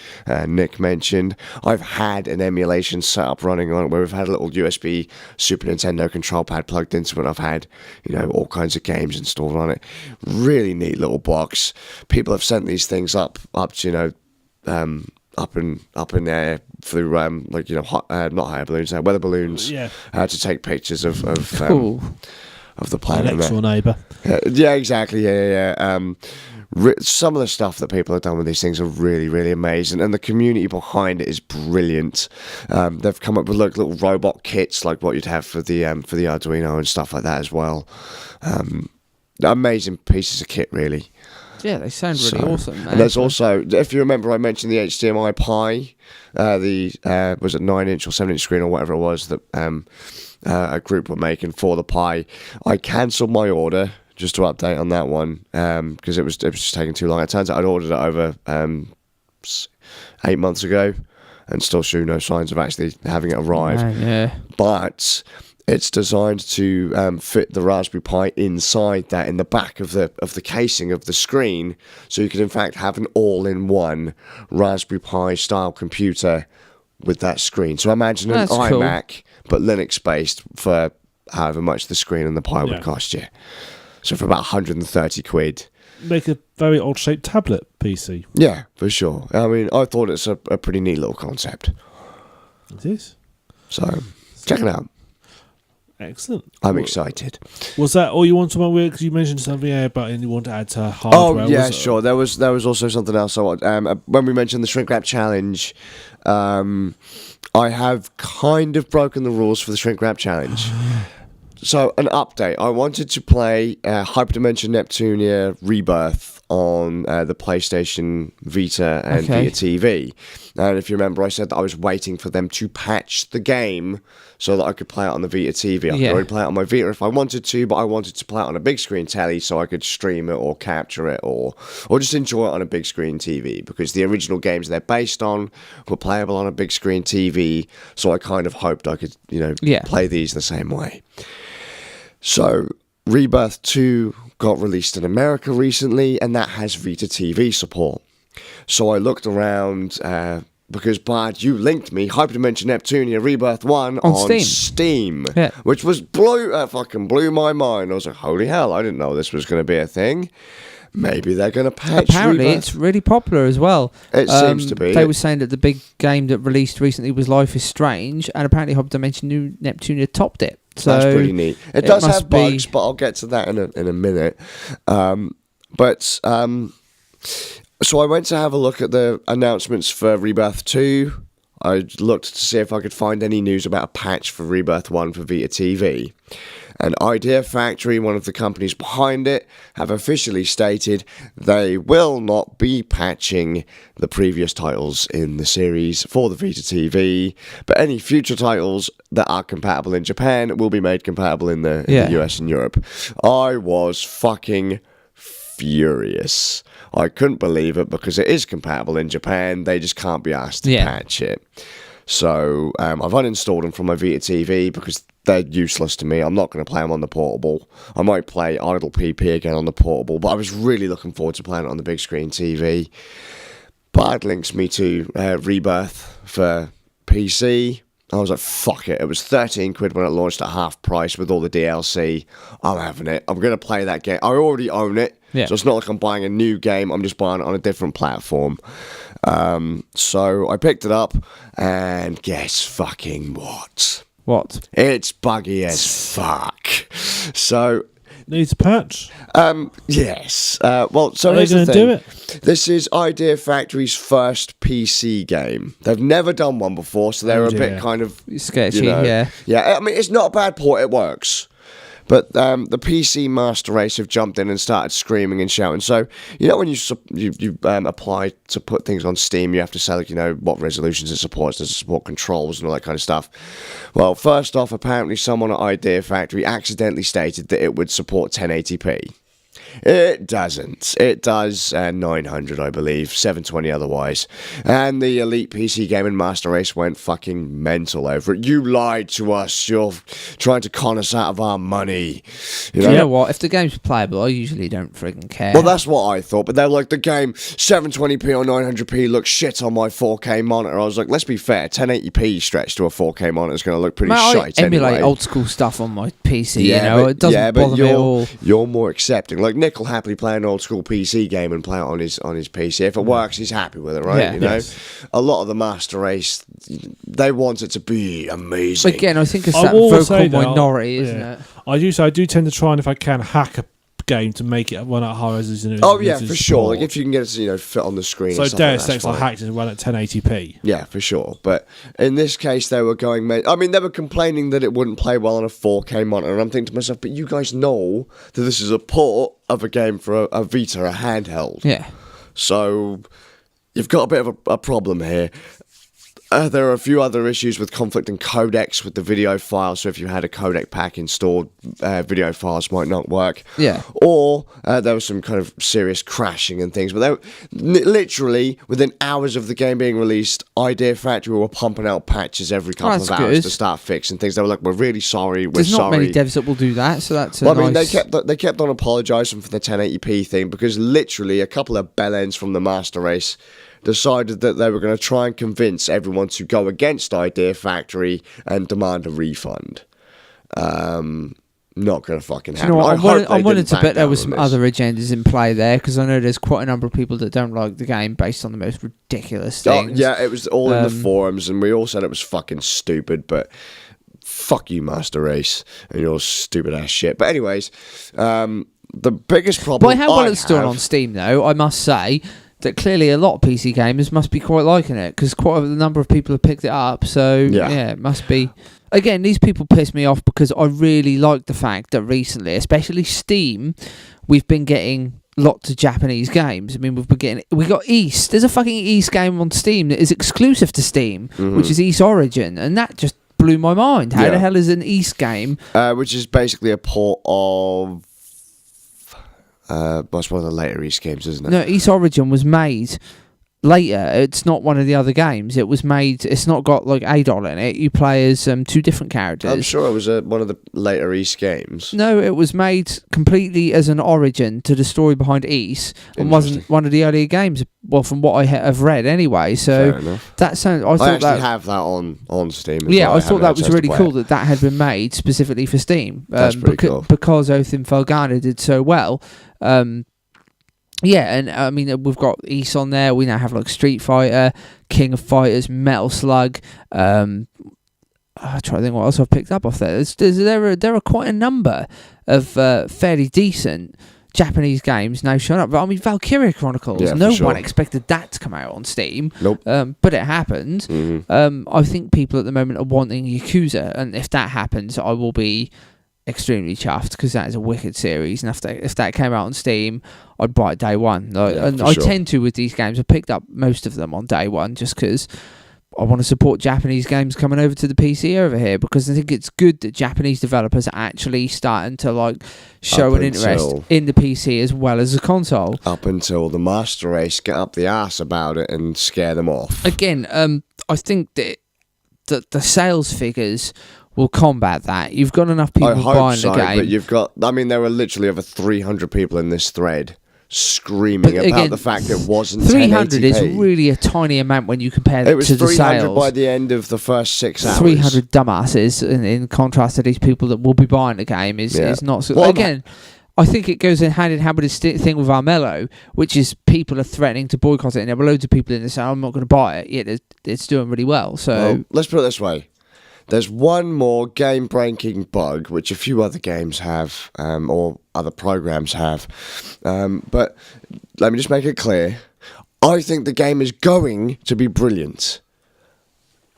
Nick mentioned. I've had an emulation setup running on it where we've had a little USB Super Nintendo control pad plugged into it. I've had, all kinds of games installed on it. Really neat little box. People have sent these things up to, up in the air through like not hot air balloons, weather balloons. Yeah. To take pictures of Cool. of the planet. Next door neighbour. Yeah, exactly. Yeah. Some of the stuff that people have done with these things are really, really amazing, and the community behind it is brilliant. They've come up with little robot kits like what you'd have for the Arduino and stuff like that as well. Amazing pieces of kit, really. Yeah, they sound really awesome, man. And there's also, if you remember, I mentioned the HDMI Pi, was it 9-inch or 7-inch screen or whatever it was that a group were making for the Pi. I cancelled my order. Just to update on that one, because it was just taking too long. It turns out I'd ordered it over 8 months ago, and still show no signs of actually having it arrive. Yeah. But it's designed to fit the Raspberry Pi inside that, in the back of the casing of the screen, so you can in fact have an all-in-one Raspberry Pi style computer with that screen. So imagine an iMac, but Linux based, for however much the screen and the Pi would cost you. So for about 130 quid. Make a very odd-shaped tablet PC. Yeah, for sure. I mean, I thought it's a pretty neat little concept. It is. So, check it out. Excellent. I'm excited. Was that all you wanted about weird? Because you mentioned something about you want to add to hardware. Oh, yeah, sure. There was also something else. When we mentioned the shrink wrap challenge, I have kind of broken the rules for the shrink wrap challenge. So, an update. I wanted to play Hyperdimension Neptunia Rebirth on the PlayStation Vita and Vita TV. And if you remember, I said that I was waiting for them to patch the game so that I could play it on the Vita TV. I could already play it on my Vita if I wanted to, but I wanted to play it on a big screen telly so I could stream it or capture it or just enjoy it on a big screen TV, because the original games they're based on were playable on a big screen TV, so I kind of hoped I could, play these the same way. So, Rebirth 2 got released in America recently, and that has Vita TV support. So I looked around, because, Bard, you linked me Hyperdimension Neptunia Rebirth 1 on Steam. Yeah. Which fucking blew my mind. I was like, holy hell, I didn't know this was going to be a thing. Maybe they're going to patch Apparently, Rebirth. it's really popular as well. It seems to be. They were saying that the big game that released recently was Life is Strange, and apparently Hyperdimension Neptunia topped it. So that's pretty neat. It does have bugs, but I'll get to that in a minute. So I went to have a look at the announcements for Rebirth 2. I looked to see if I could find any news about a patch for Rebirth 1 for Vita TV. And Idea Factory, one of the companies behind it, have officially stated they will not be patching the previous titles in the series for the Vita TV, but any future titles that are compatible in Japan will be made compatible in the US and Europe. I was fucking furious. I couldn't believe it, because it is compatible in Japan. They just can't be asked to patch it. So I've uninstalled them from my Vita TV because they're useless to me. I'm not going to play them on the portable. I might play Idle PP again on the portable, but I was really looking forward to playing it on the big screen TV. Bard links me to Rebirth for PC. I was like, fuck it. It was 13 quid when it launched at half price with all the DLC. I'm having it. I'm going to play that game. I already own it. Yeah. So it's not like I'm buying a new game. I'm just buying it on a different platform. So I picked it up, and guess fucking what? What? It's buggy as fuck. So needs a patch. Yes. Well, so are they going to do it? This is Idea Factory's first PC game. They've never done one before, so they're a bit kind of sketchy. Yeah. I mean, it's not a bad port. It works. But the PC master race have jumped in and started screaming and shouting. So, when you apply to put things on Steam, you have to select, what resolutions it supports. Does it support controls and all that kind of stuff? Well, first off, apparently someone at Idea Factory accidentally stated that it would support 1080p. It doesn't. It does 900, I believe, 720 otherwise. And the Elite PC Gaming Master Race went fucking mental over it. You lied to us. You're trying to con us out of our money. You know what? If the game's playable, I usually don't friggin' care. Well, that's what I thought. But they're like, the game 720p or 900p looks shit on my 4K monitor. I was like, let's be fair. 1080p stretched to a 4K monitor is going to look pretty shite I emulate anyway. old school stuff on my PC. It doesn't bother me at all. You're more accepting. Like, Nick will happily play an old school PC game and play it on his PC. If it works, he's happy with it, right? Yeah. You know, Yes. a lot of the Master Race, they want it to be amazing. Again, I think it's I that will vocal say, though, minority, isn't yeah. it? I do tend to try and, if I can, hack a game to make it run at high resolution. Oh yeah, for sure. Like if you can get it to fit on the screen. So and stuff like Deus that, Ex, I fine. hacked it and run at 1080p. Yeah, for sure. But in this case, they were going. I mean, they were complaining that it wouldn't play well on a 4K monitor, and I'm thinking to myself, but you guys know that this is a port of a game for a Vita, a handheld. Yeah. So you've got a bit of a problem here. There are a few other issues with conflicting codecs with the video file. So if you had a codec pack installed, video files might not work. Yeah. Or there was some kind of serious crashing and things. But they were, literally, within hours of the game being released, Idea Factory were pumping out patches every couple of That's hours good. to start fixing things. They were like, we're really sorry. We're There's sorry. not many devs that will do that, so that's a Well, I mean, nice... they kept on apologising for the 1080p thing because literally a couple of bellends from the Master Race decided that they were going to try and convince everyone to go against Idea Factory and demand a refund. Not going to fucking happen. You know what, I wanted to back bet there down was on some this. other agendas in play there, because I know there's quite a number of people that don't like the game based on the most ridiculous Oh, things. yeah, it was all in the forums, and we all said it was fucking stupid, but fuck you, Master Race, and your stupid ass shit. But anyways, the biggest problem By how well I it's done have- on Steam, though, I must say that clearly a lot of PC gamers must be quite liking it, because quite a number of people have picked it up, so yeah, it must be... Again, these people piss me off because I really like the fact that recently, especially Steam, we've been getting lots of Japanese games. I mean, we got East. There's a fucking East game on Steam that is exclusive to Steam, which is East Origin, and that just blew my mind. How the hell is an East game? which is basically a port of... it's one of the later East games, isn't it? No, East Origin was made later. It's not one of the other games. It was made... It's not got, like, Adol in it. You play as two different characters. I'm sure it was one of the later East games. No, it was made completely as an origin to the story behind East, and wasn't one of the earlier games. Well, from what I have read, anyway. So Fair enough. that sounds. I I thought actually that. have that on Steam. Yeah, I haven't thought had that a was chance to really play cool it. that had been made specifically for Steam. That's pretty cool. Because Oath Felgana did so well. Yeah, and I mean, we've got East on there. We now have like Street Fighter, King of Fighters, Metal Slug. I'm trying to think what else I've picked up off there. There are quite a number of fairly decent Japanese games now showing up. But I mean, Valkyria Chronicles. Yeah, No for sure. one expected that to come out on Steam. Nope. But it happened. I think people at the moment are wanting Yakuza, and if that happens, I will be extremely chuffed, because that is a wicked series, and if that came out on Steam, I'd buy it day one. And for I sure. tend to with these games. I picked up most of them on day one just because I want to support Japanese games coming over to the PC over here, because I think it's good that Japanese developers are actually starting to like show Up an interest until- in the PC as well as the console. Up until the Master Race get up the arse about it and scare them off. Again, I think that the sales figures will combat that. You've got enough people I hope buying so, the game. but you've got... I mean, there were literally over 300 people in this thread screaming But about again, the fact it wasn't 300 1080p. is really a tiny amount when you compare that It was to the 300 sales. by the end of the first 6 hours. 300 dumbasses in contrast to these people that will be buying the game is not so... Well, again, I think it goes in hand with this thing with Armello, which is people are threatening to boycott it, and there were loads of people in there saying, I'm not going to buy it, yet it's doing really well. So Well, let's put it this way. There's one more game-breaking bug, which a few other games have, or other programs have. But let me just make it clear. I think the game is going to be brilliant,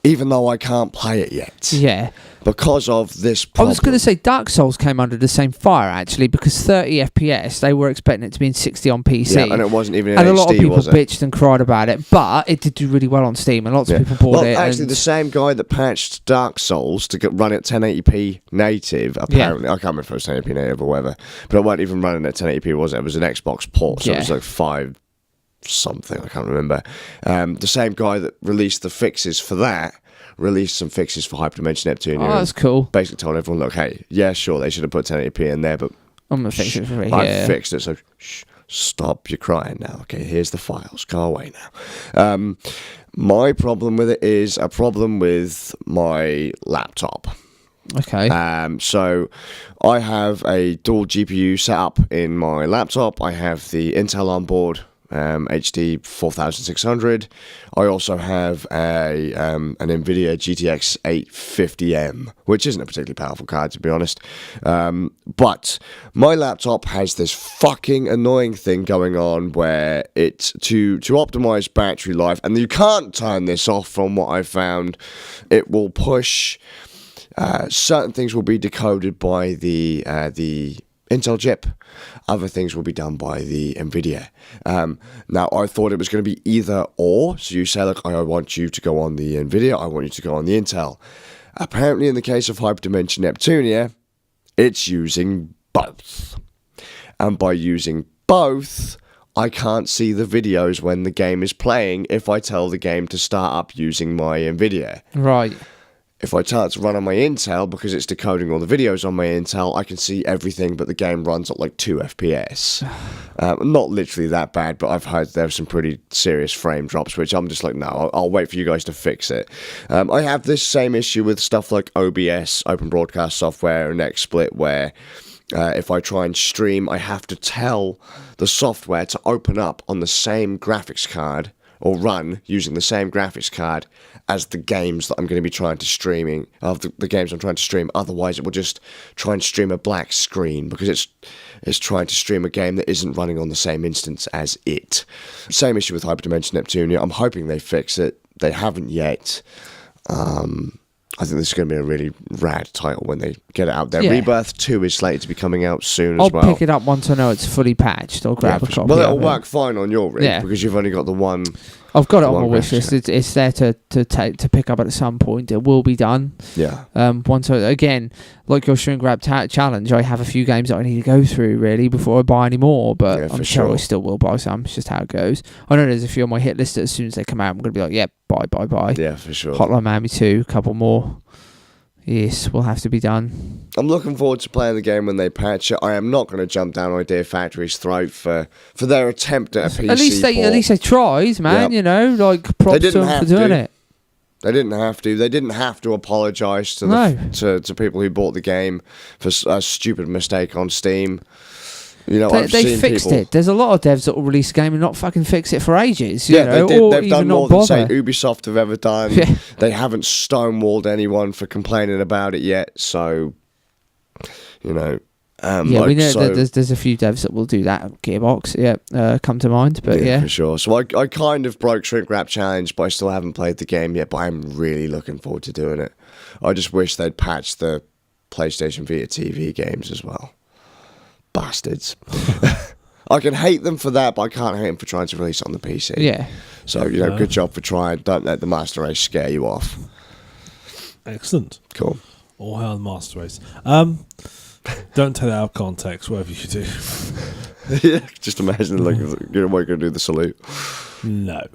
even though I can't play it yet. yeah. Because of this I problem. was going to say Dark Souls came under the same fire, actually, because 30 FPS, they were expecting it to be in 60 on PC. Yeah, and it wasn't even in and HD, a lot of people was it? bitched and cried about it, but it did do really well on Steam, and lots of people bought well, it. actually, and the same guy that patched Dark Souls to run at 1080p native, apparently, I can't remember if it was 1080p native or whatever, but it wasn't even running at 1080p, was it? It was an Xbox port, so it was like 5 something, I can't remember. The same guy that released the fixes for that released some fixes for Hyperdimension Neptunia. Oh, that's cool. Basically told everyone, look, hey, yeah, sure, they should have put 1080p in there, but I'm going to fix it for me. I fixed it, so stop your crying now. Okay, here's the files. Go away now. My problem with it is a problem with my laptop. Okay. So I have a dual GPU set up in my laptop. I have the Intel on board, HD 4600. I also have an NVIDIA GTX 850M, which isn't a particularly powerful card, to be honest. But my laptop has this fucking annoying thing going on where it's to optimize battery life, and you can't turn this off from what I found. It will push... certain things will be decoded by the Intel chip. Other things will be done by the NVIDIA. Now, I thought it was going to be either or. So you say, like, I want you to go on the NVIDIA, I want you to go on the Intel. Apparently, in the case of Hyperdimension Neptunia, it's using both. And by using both, I can't see the videos when the game is playing if I tell the game to start up using my NVIDIA. Right. If I tell it to run on my Intel, because it's decoding all the videos on my Intel, I can see everything, but the game runs at like 2 FPS. Not literally that bad, but I've heard there's some pretty serious frame drops, which I'm just like, no, I'll wait for you guys to fix it. I have this same issue with stuff like OBS, Open Broadcast Software, and XSplit, where if I try and stream, I have to tell the software to open up on the same graphics card, or run using the same graphics card as the games that I'm going to be trying to streaming, of the games I'm trying to stream. Otherwise, it will just try and stream a black screen because it's trying to stream a game that isn't running on the same instance as it. Same issue with Hyperdimension Neptunia. I'm hoping they fix it. They haven't yet. I think this is going to be a really rad title when they get it out there. Yeah. Rebirth 2 is slated to be coming out soon I'll as well. pick it up once I know it's fully patched. I'll grab a copy. Well, it'll of it. work fine on your rig because you've only got the one. I've got it on my one wish list. graphics It's there to pick up at some point. It will be done. Yeah. Once again, like your shrink wrap challenge, I have a few games that I need to go through really before I buy any more. But Yeah, I'm for sure I sure. still will buy some. It's just how it goes. I know there's a few on my hit list that as soon as they come out, I'm going to be like, yeah, buy. Yeah, for sure. Hotline Miami 2, a couple more. Yes, will have to be done. I'm looking forward to playing the game when they patch it. I am not going to jump down Idea Factory's throat for their attempt at a PC At least they tried, man. Yep. You know, like props to them for doing it. They didn't have to. They didn't have to apologise to to people who bought the game for a stupid mistake on Steam. You know, They fixed it. There's a lot of devs that will release a game and not fucking fix it for ages. Yeah, you know, they did. or They've even done not more than, say, bother. Ubisoft have ever done. Yeah. They haven't stonewalled anyone for complaining about it yet. So, you know. We know that there's a few devs that will do that. Gearbox, come to mind. But yeah. For sure. So I kind of broke Shrink Wrap Challenge, but I still haven't played the game yet. But I'm really looking forward to doing it. I just wish they'd patched the PlayStation Vita TV games as well. Bastards. I can hate them for that, but I can't hate them for trying to release it on the PC. Yeah. So, you know, good job for trying. Don't let the Master Race scare you off. Excellent. Cool. All hail the Master Race. Don't take that out of context, whatever you do. Yeah, just imagine, like, you're going to do the salute. No.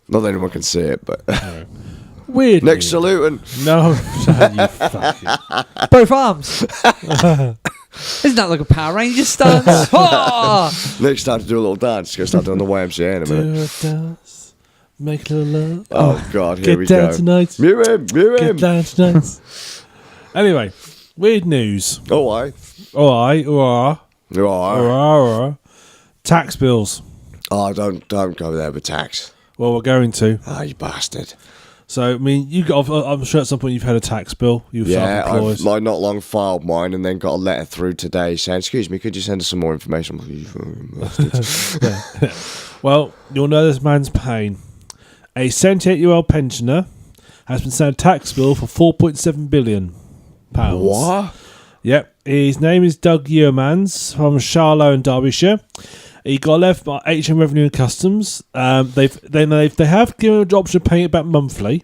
Not that anyone can see it, but... No. Weird. Next saluting. No. You fucking... Both arms. Isn't that like a Power Ranger stance? Oh! Next time to do a little dance. Go start doing the YMCA in a minute. Do a dance. Make a little love. Oh, God, here we Get down go. tonight. Mute him. Get down tonight. Anyway, weird news. Oh, I. Tax bills. Oh, don't go there with tax. Well, we're going to. Oh, you bastard. So, I mean, I'm sure at some point you've had a tax bill. You've Yeah, self-employed. I've not long filed mine and then got a letter through today saying, excuse me, could you send us some more information? Yeah. Well, you'll know this man's pain. A 78-year-old pensioner has been sent a tax bill for £4.7 billion. What? Yep. His name is Doug Yeomans from Charlow in Derbyshire. He got left by HM Revenue and Customs. They have given him the option of paying it back monthly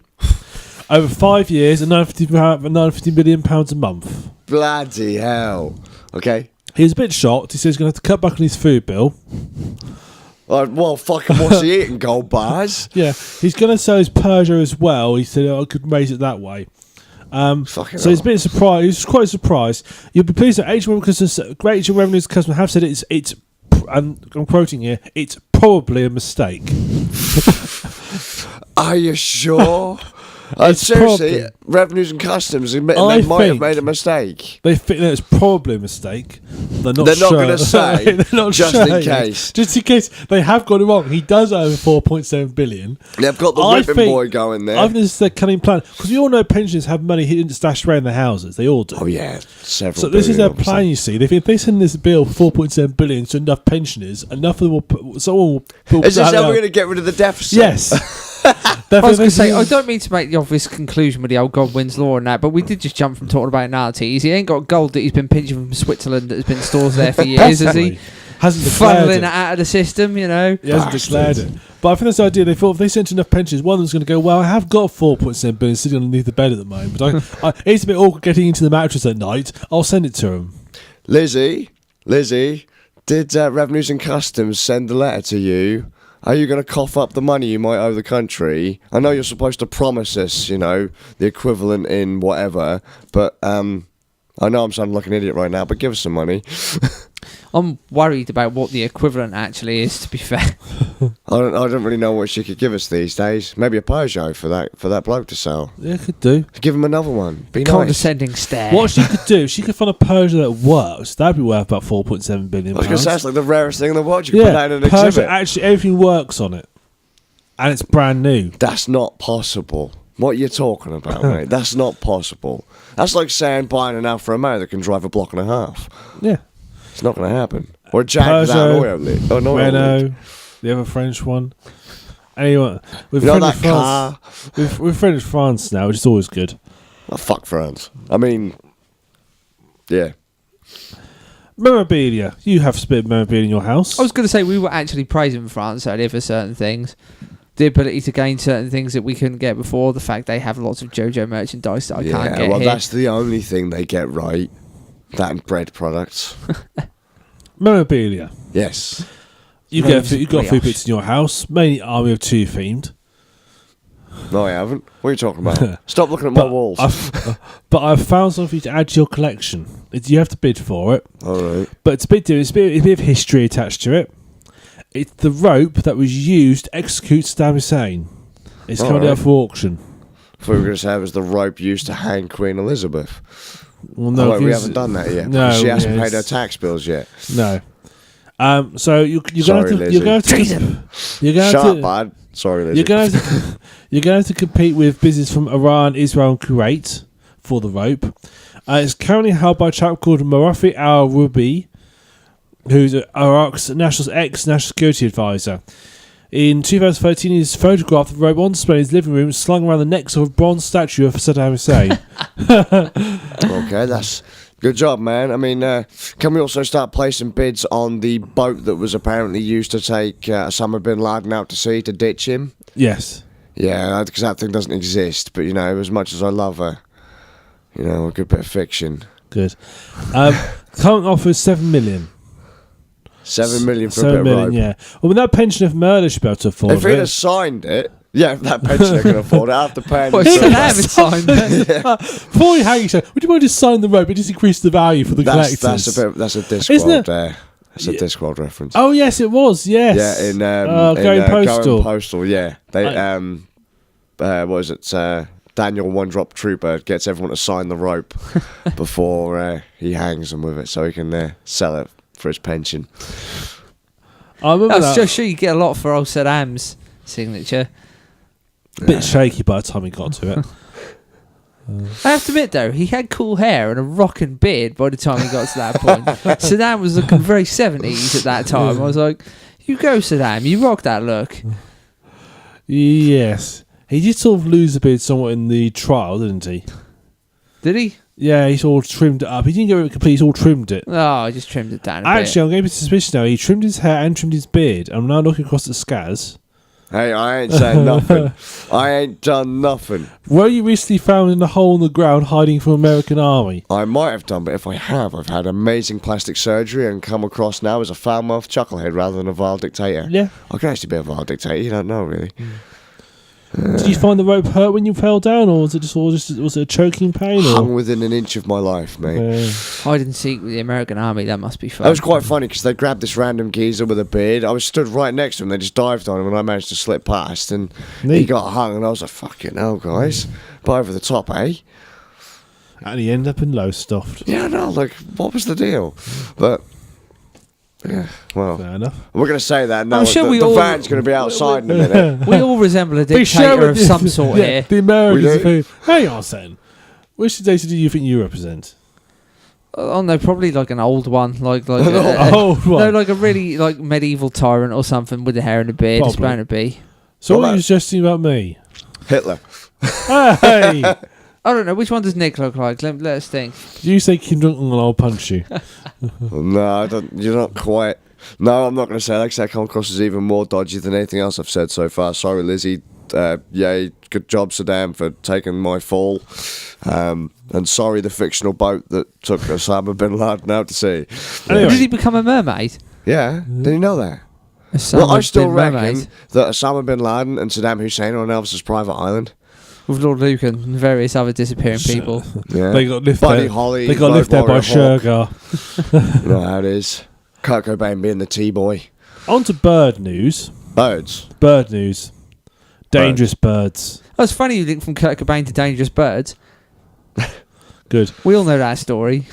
over 5 years and £950 million a month. Bloody hell. Okay. He's a bit shocked. He says he's going to have to cut back on his food bill. Well, fucking what's he eating? Gold bars? Yeah. He's going to sell his Peugeot as well. He said, I could raise it that way. So he's a bit surprised. He's quite surprised. You'll be pleased that HM Revenue and Customs have said it's and I'm quoting here, it's probably a mistake. Are you sure? Seriously, Revenues and Customs, they might have made a mistake. They think that it's probably a mistake. They're not going to say, just in case. Just in case they have got it wrong. He does owe 4.7 billion. They've got the whipping boy going there. I think this is their cunning plan. Because we all know pensioners have money hidden stashed around their houses. They all do. Oh, yeah. Several So this is their billion, plan, you see. If they send this bill for 4.7 billion to enough pensioners, enough of them will... Someone will... Is this how we're going to get rid of the deficit? Yes. I was going to say, I don't mean to make the obvious conclusion with the old Godwin's law and that, but we did just jump from talking about Nazis. He ain't got gold that he's been pinching from Switzerland that has been stored there for years, has he? Hasn't declared funneling it out of the system, you know. He hasn't declared it. But I think that's the idea. They thought if they sent enough pensions, one of them's going to go, well, I have got 4.7 billion sitting underneath the bed at the moment. It's a bit awkward getting into the mattress at night. I'll send it to him. Lizzie, did Revenues and Customs send a letter to you? Are you going to cough up the money you might owe the country? I know you're supposed to promise us, you know, the equivalent in whatever, but I know I'm sounding like an idiot right now, but give us some money. I'm worried about what the equivalent actually is, to be fair. I don't really know what she could give us these days. Maybe a Peugeot for that bloke to sell. Yeah, could do. Give him another one. Be nice. Condescending stare. What she could do, she could find a Peugeot that works. That'd be worth about 4.7 billion. I was going to say, that's like the rarest thing in the world. You can put that in an Peugeot, exhibit. actually, everything works on it. And it's brand new. That's not possible. What you're talking about, mate? That's not possible. That's like saying buying an Alfa Romeo that can drive a block and a half. Yeah. It's not going to happen. Or a Jag without an oil leak. Renault, the other French one. Anyway, we're French France now, which is always good. Oh, fuck France. I mean, yeah. Memorabilia. You have a bit of memorabilia in your house. I was going to say, we were actually praising France earlier for certain things. The ability to gain certain things that we couldn't get before. The fact they have lots of JoJo merchandise that I can't get well, here. that's the only thing they get right. That and bread products. Memorabilia. Yes. You've got a few bits in your house, mainly Army of Two themed. No, I haven't. What are you talking about? Stop looking at my walls. But I've found something for you to add to your collection. You have to bid for it. All right. But it's a bit of history attached to it. It's the rope that was used to execute Saddam Hussein. It's coming out for auction. I thought we were going to say it was the rope used to hang Queen Elizabeth. Well, no, we haven't done that yet. No, she hasn't paid her tax bills yet. No. So you're going to have to. Shut up, bud. Sorry, Lizzie. You're going to have to compete with business from Iran, Israel, and Kuwait for the rope. It's currently held by a chap called Marafi Al-Rubi, who's Iraq's ex-national security advisor. In 2013, he's photographed the rope on display in his living room, slung around the neck of a bronze statue of Saddam Hussein. Okay, that's good job, man. I mean, can we also start placing bids on the boat that was apparently used to take Osama bin Laden out to sea to ditch him? Yes. Yeah, because that thing doesn't exist. But, you know, as much as I love her, you know, a good bit of fiction. Good. Current offer is 7 million. 7 million for a bit of rope. Yeah. Well, with that pension of murder, should be able to afford if he'd have signed it, yeah, if that pensioner can afford it, I have to pay him. Well, he can have it signed. Before you hang yourself, would you mind just sign the rope? It just increase the value for the collectors. That's a Discworld there. That's a Discworld reference. Oh yes, it was. Yes. Yeah, in Going Postal. Going Postal. Yeah, they what is it? Daniel One Drop Trooper gets everyone to sign the rope before he hangs them with it, so he can sell it for his pension. I remember that. Just sure you get a lot for old Saddam's signature. Bit shaky by the time he got to it. I have to admit, though, he had cool hair and a rocking beard by the time he got to that point. Saddam was looking very 70s at that time. I was like, you go, Saddam, you rock that look. Yes. He did sort of lose a beard somewhat in the trial, didn't he? Did he? Yeah, he sort of trimmed it up. He didn't get it complete, he sort of trimmed it. Oh, I just trimmed it down a Actually, I'm getting a bit suspicious now. He trimmed his hair and trimmed his beard. I'm now looking across at Skazz. Hey, I ain't saying nothing. I ain't done nothing. Were you recently found in a hole in the ground hiding from American Army? I might have done, but if I have, I've had amazing plastic surgery and come across now as a foul-mouthed chucklehead rather than a vile dictator. Yeah. I could actually be a vile dictator. You don't know, really. Did you find the rope hurt when you fell down, or was it was it a choking pain? Hung Or? within an inch of my life, mate. Hide and seek with the American Army. That must be fun. That was quite funny because they grabbed this random geezer with a beard. I was stood right next to him. They just dived on him, and I managed to slip past, and he Neat. got hung. And I was like, "Fucking hell, guys!" But over the top, eh? And he ended up in Lowestoft. Yeah, no. Like, what was the deal? But yeah, well, Fair enough. we're gonna say that now. I'm sure the, we the all- van's gonna be outside in a minute. We all resemble a dictator of some sort here. The Americans. We do. Hang on, Sen. Which dictator do you think you represent? Oh no, probably like an old one, like Old one. no, like a really like medieval tyrant or something with the hair and a beard. It's Probably. bound to be. So What what are you about- suggesting about me? Hitler. Hey! I don't know which one does Nick look like. Let us think. Did you say Kim Jong Un and I'll punch you? No, I don't. You're not quite. No, I'm not gonna say that because that come across as even more dodgy than anything else I've said so far. Sorry, Lizzie. Yay, good job, Saddam, for taking my fall. And sorry, the fictional boat that took Osama bin Laden out to sea. Anyway. Did he become a mermaid? Yeah, did you know that? Osama Well, I still bin reckon mermaid. that Osama bin Laden and Saddam Hussein are on Elvis's private island. With Lord Lucan and various other disappearing people. Yeah, They got lifted Buddy there. Holly. They got Road lifted there by Warrior Hawk. Shergar. You know how it is. Kurt Cobain being the T-boy. On to bird news. Birds. Bird news. Dangerous birds. Oh, it's funny you link from Kurt Cobain to Dangerous Birds. Good. We all know that story.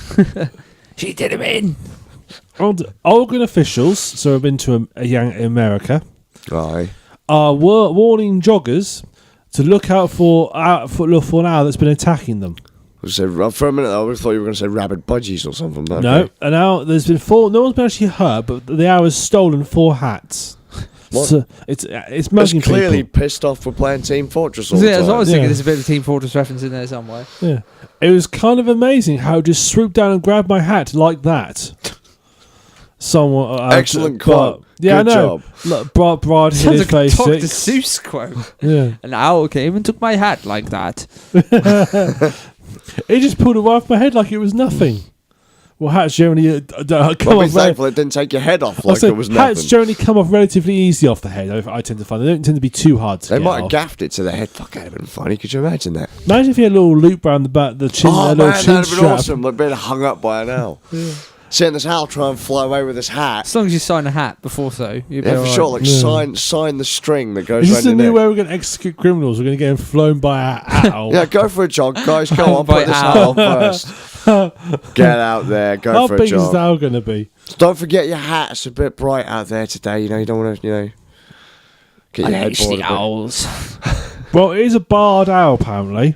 She did him in. On to Oregon officials, so I've been to America, Aye. are warning joggers to look out for an owl that's been attacking them. For a minute, I would have thought you were going to say rabid budgies or something. But No, okay. an owl. There's been no one's been actually hurt, but the owl has stolen 4 hats. What? So it's It's mugging clearly people. pissed off for playing Team Fortress all the Yeah, time. I was thinking Yeah. there's a bit of Team Fortress reference in there somewhere. Yeah, it was kind of amazing how it just swooped down and grabbed my hat like that. Someone Excellent quote. Yeah, Good I know. job. Look, Brad hit Sounds his like a face. Dr. 6. Seuss quote. Yeah, An owl came and took my hat like that. it just pulled it off my head like it was nothing. Well, hats generally come Well, be off. thankful it didn't take your head off I like said, it was hats nothing. generally come off relatively easy off the head. I tend to find they don't tend to be too hard to They get might have off. gaffed it to the head. Fuck, that'd have been funny. Could you imagine that? Imagine if you had a little loop around the back, the chin, Oh a man, little that'd chin have been strap. awesome. Like being hung up by an owl. Seeing this owl try and fly away with his hat. As long as you sign a hat before so. You'll be Yeah, for alright. sure. Like Yeah. sign the string that goes Is around this the your new neck. way we're going to execute criminals? We're going to get them flown by an owl. Yeah, go for a jog, guys. Go on, By put this owl. owl first. Get out there. Go How for a big is jog. the owl going to be? Don't forget your hat. It's a bit bright out there today. You know, you don't want to, get your head bored. a bit. owls. Well, it is a barred owl, apparently.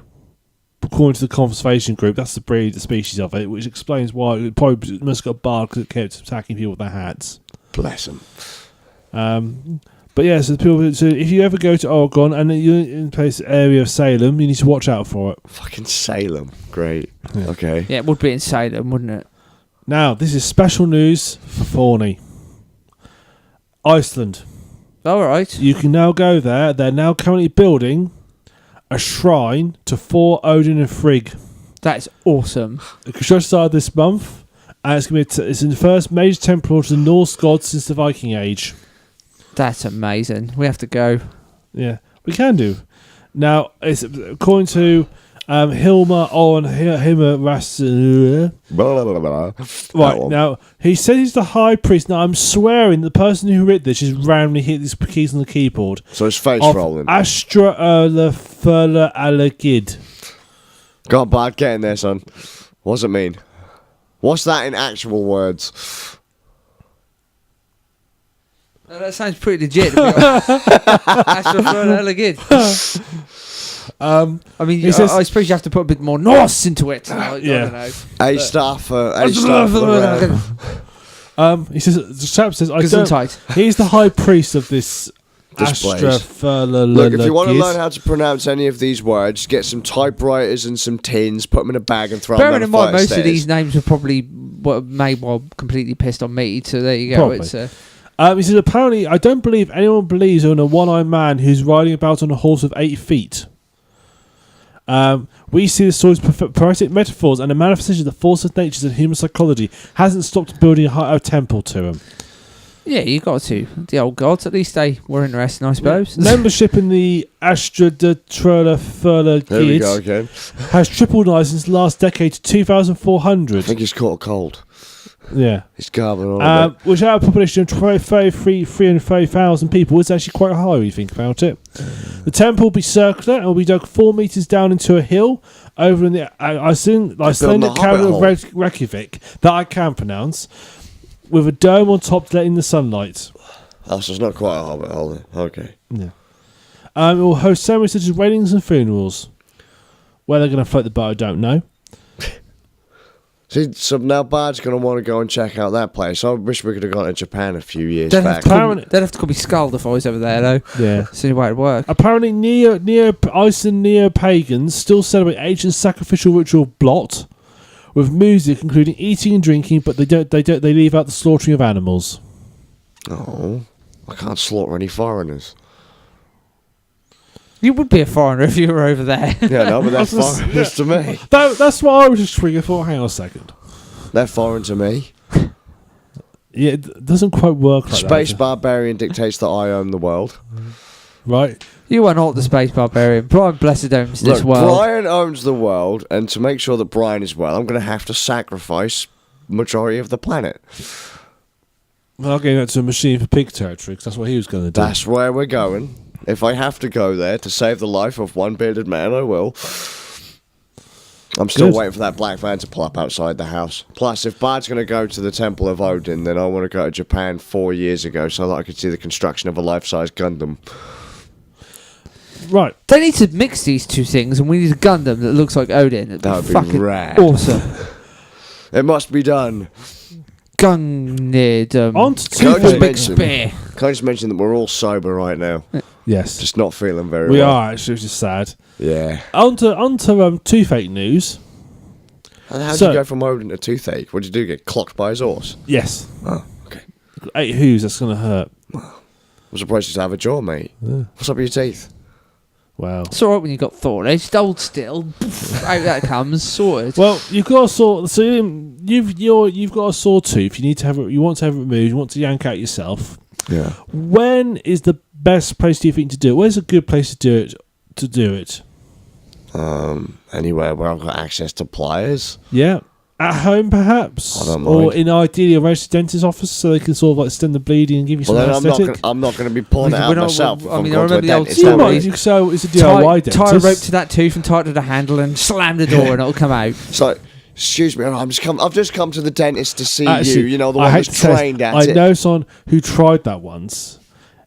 According to the conservation group, that's the breed, the species of it, which explains why it probably must have got barred because it kept attacking people with their hats. Bless them. But yeah, so if you ever go to Oregon and you're in place area of Salem, you need to watch out for it. Fucking Salem. Great. Yeah. Okay. Yeah, it would be in Salem, wouldn't it? Now, this is special news for Fawny. Iceland. All right. You can now go there. They're now currently building a shrine to Thor, Odin, and Frigg. That's awesome. The construction started this month, and it's going to be it's in the first major temple to the Norse gods since the Viking Age. That's amazing. We have to go. Yeah, we can do. Now, it's according to Hilma on Hilma Ras. Blah, blah, blah, blah. Right, now, he says he's the high priest. Now, I'm swearing the person who wrote this just randomly hit these keys on the keyboard. So his face Of rolling. Astra Furla Alagid. Go on, Bart, get in there, son. What does it mean? What's that in actual words? That sounds pretty legit. Astrophone good. I mean, he says- I suppose you have to put a bit more Norse into it. I Yeah. don't know. A star for the round. He says the chap says I don't. Gesundheit. He's the high priest of this Astra place. Furla. Look, if you want to learn how to pronounce any of these words, get some typewriters and some tins, put them in a bag and throw them Bearing down in a mind, flight of most of stairs. these names were probably completely pissed on me. So there you go. Probably. It's He says apparently I don't believe anyone believes in a one-eyed man who's riding about on a horse of 8 feet. We see the stories poetic metaphors and a manifestation of the force of natures and human psychology hasn't stopped building a temple to him. Yeah, you got to. The old gods, at least they were interesting, I suppose. Membership in the Astra de Trella There we go Guild again. has tripled in since the last decade to 2,400. I think he's caught a cold. Yeah. He's garbling on. Which out of a population of 330,000 people is actually quite high when you think about it. The temple will be circular and will be dug 4 metres down into a hill over in the Icelandic capital of Reykjavik, that I can pronounce, with a dome on top to let in the sunlight. Oh, so it's not quite a hobbit hole then. Okay. Yeah. It will host ceremonies such as weddings and funerals. Where they're going to float the boat, I don't know. See, so now Bard's going to want to go and check out that place. I wish we could have gone to Japan a few years They'd back. have to call me Skald if I was over there, though. Yeah. It's the only way it'd work. Apparently, Iceland neo-pagans still celebrate ancient sacrificial ritual blot, with music including eating and drinking, but they leave out the slaughtering of animals. Oh, I can't slaughter any foreigners. You would be a foreigner if you were over there. Yeah, no, but they're foreigners to me. That's what I was just thinking. I thought, hang on a second. They're foreign to me. Yeah, it doesn't quite work like that. Space Barbarian dictates that I own the world. Right. You are not the space barbarian. Brian Blessed owns this Look, world. Brian owns the world, and to make sure that Brian is well, I'm going to have to sacrifice majority of the planet. Well, I'll get that to a machine for pig territory, because that's what he was going to do. That's where we're going. If I have to go there to save the life of one bearded man, I will. I'm still waiting for that black van to pull up outside the house. Plus, if Bard's going to go to the Temple of Odin, then I want to go to Japan 4 years ago so that I could see the construction of a life-size Gundam. Right. They need to mix these two things, and we need a Gundam that looks like Odin. It'd That would be fucking rad. awesome. It must be done. Gundam. On to Can I two just Big things. mention- spear. Can I just mention that we're all sober right now? Yes. Just not feeling very We well. are, actually, which is sad. Yeah. On to toothache news. And how did So- you go from Odin to toothache? What did you do? Get clocked by his horse? Yes. Oh, okay. 8 who's, that's going to hurt. I'm surprised you still have a jaw, mate. What's up with your teeth? Wow. It's alright when you got thorn. Just hold still. Out that comes. Sorted. Well, you've got a sore. So you've got a sore tooth. You need to have it. You want to have it removed. You want to yank out yourself. Yeah. When is the best place do you think to do it? Where's a good place to do it? Anywhere where I've got access to pliers. Yeah. At home, perhaps, I don't or mind. in ideally a registered dentist's office, so they can sort of like stem the bleeding and give you some Well, then anesthetic. I'm not going to be pulling it We're out not- myself. I If I'm mean, I going to a remember the old dentist. You story. that might. way. You so it's a DIY dentist. Tie a rope to that tooth and tie it to the handle and slam the door and it'll come out. It's like, excuse me, I've just come to the dentist to see Actually, you. You know, the I one hate who's to say trained this, at it. I know someone who tried that once.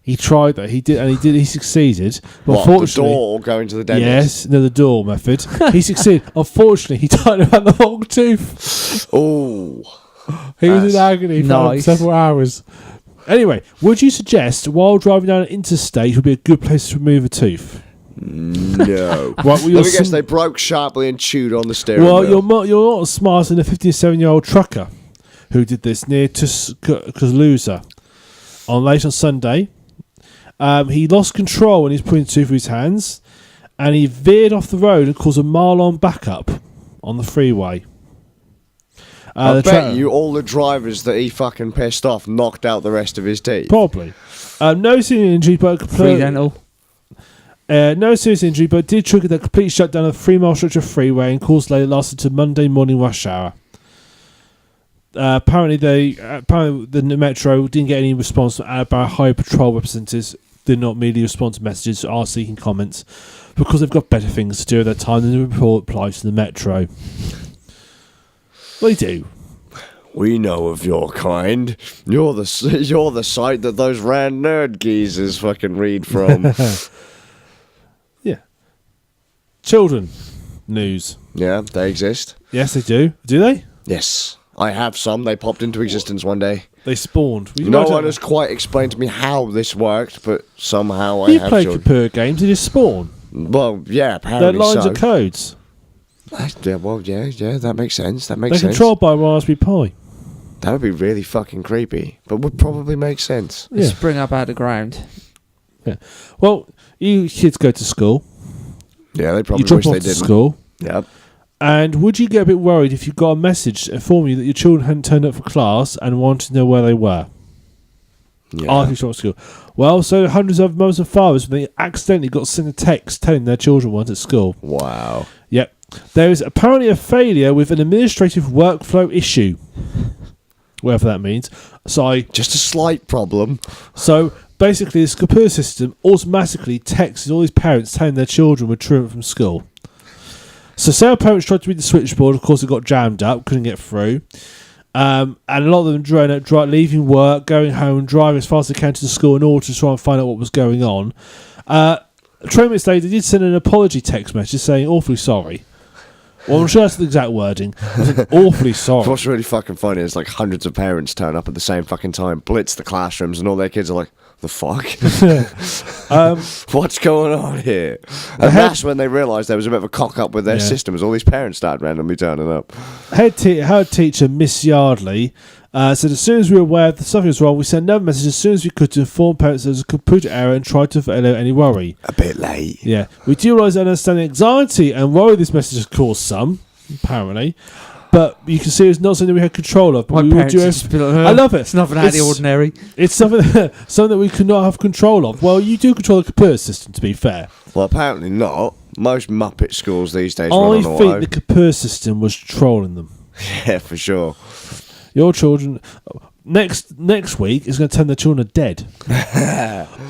He tried that. He succeeded. But What, the unfortunately, door or going to the dentist? yes, no, the door method. He succeeded. Unfortunately, he tied around the wrong tooth. Oh. He was That's in agony for nice. several hours. Anyway, would you suggest while driving down an interstate would be a good place to remove a tooth? No. Right, well, Let me guess, they broke sharply and chewed on the steering well, wheel. you're not as smart than a 57-year-old trucker who did this near Tuscaloosa late on Sunday. He lost control when he was putting the tooth through his hands, and he veered off the road and caused a mile-long backup on the freeway. I The bet you all the drivers that he fucking pissed off knocked out the rest of his teeth. Probably. No serious injury, but Free dental. no serious injury, but did trigger the complete shutdown of the 3-mile stretch of freeway and caused delay that lasted to Monday morning rush hour. Apparently the Metro didn't get any response from Alabama Highway Patrol representatives. Did not immediately respond to messages or are seeking comments because they've got better things to do at that time than the report applies to the Metro. They do. We know of your kind. You're the site that those rand nerd geezers fucking read from. Yeah. Children news. Yeah, they exist. Yes, they do. Do they? Yes, I have some. They popped into existence one day. They spawned. No one has quite explained to me how this worked, but somehow I You have play children. computer games, they just spawn. Well, yeah, They're apparently lines so. of codes. Yeah, well, yeah, that makes sense. That They're makes sense. controlled by a Raspberry Pi. That would be really fucking creepy, but would probably make sense. Yeah. Spring up out of the ground. Well, you kids go to school. Yeah, they You probably drop wish off they to didn't. school. Yep. And would you get a bit worried if you got a message informing you that your children hadn't turned up for class and wanted to know where they were? Asking to school. Well, so hundreds of mothers and fathers, when they accidentally got sent a text telling their children weren't at school. Wow. Yep. There is apparently a failure with an administrative workflow issue. Whatever that means. Just a slight problem. So basically, this computer system automatically texts all these parents telling their children were truant from school. So say our parents tried to read the switchboard, of course it got jammed up, couldn't get through. And a lot of them leaving work, going home, driving as fast as they can to the school in order to try and find out what was going on. 20 minutes later, they did send an apology text message saying, awfully sorry. Well, I'm sure that's the exact wording. Awfully sorry. What's really fucking funny is like hundreds of parents turn up at the same fucking time, blitz the classrooms, and all their kids are like, the fuck? What's going on here? And that's when they realised there was a bit of a cock up with their system, as all these parents started randomly turning up. Head teacher Miss Yardley said, as soon as we were aware that something was wrong, we sent another message as soon as we could to inform parents there was a computer error and tried to allay any worry. A bit late. Yeah. We do realise and understand the anxiety and worry this message has caused some, apparently. But you can see it's not something we had control of. But we would do I love it. It's nothing out of the ordinary. It's something that we could not have control of. Well, you do control the computer system, to be fair. Well, apparently not. Most Muppet schools these days I run on think auto. the computer system was trolling them. Yeah, for sure. Your children... Next week is going to turn their children dead.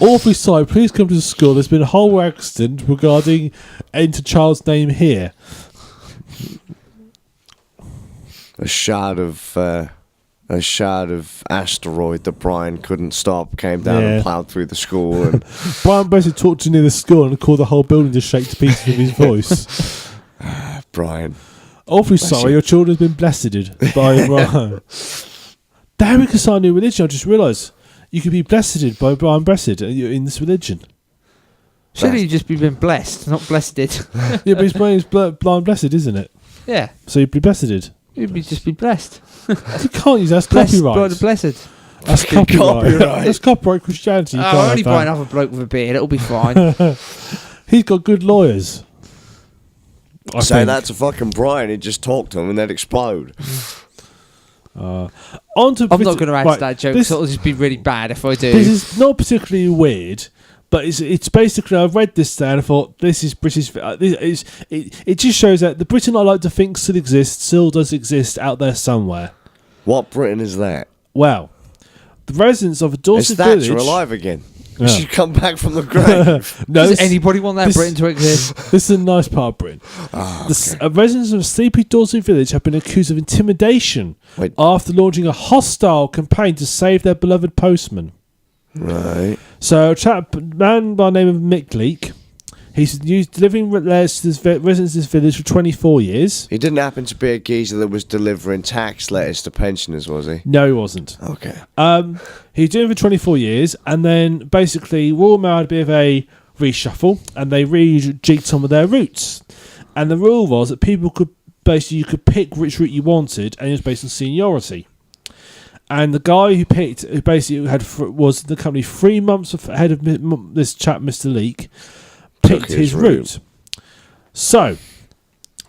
Awfully sorry, please come to the school. There's been a whole accident regarding enter child's name here. A shard of asteroid that Brian couldn't stop came down and ploughed through the school. And Brian basically talked to near the school and caused the whole building to shake to pieces with his voice. Brian. Awfully sorry, your children's been blessed by Brian. There we can start a new religion. I just realised you could be blessed by Brian Blessed in this religion. Shouldn't you just be been blessed, not blessed? Yeah, but his name's blind blessed, isn't it? Yeah. So you'd be blessed. You'd just be blessed. You can't use that. That's Blessed copyright. by the blessed. That's copyright. That's copyright Christianity. You I'll can't only have buy that. another bloke with a beard. It'll be fine. He's got good lawyers. Say that to fucking Brian, he'd just talk to him and they'd explode. I'm not going to answer that joke, so it'll just be really bad if I do. This is not particularly weird, but it's basically, I read this there and I thought, this is British. It just shows that the Britain I like to think still exists, still does exist out there somewhere. What Britain is that? Well, the residents of a Dorset Is Thatcher village... alive again? Yeah. She's come back from the grave. No, Does anybody want that Britain to exist? This is a nice part of Britain. Residents of a sleepy Dorset village have been accused of intimidation after launching a hostile campaign to save their beloved postman. Right. So, a man by the name of Mick Leake, he's delivering letters to residents of this village for 24 years. He didn't happen to be a geezer that was delivering tax letters to pensioners, was he? No, he wasn't. Okay. He's doing it for 24 years, and then basically Royal Mail had a bit of a reshuffle, and they rejigged some of their routes. And the rule was that people could basically, you could pick which route you wanted, and it was based on seniority. And the guy who picked, who basically was in the company 3 months ahead of this chap, Mr. Leake, picked his route. So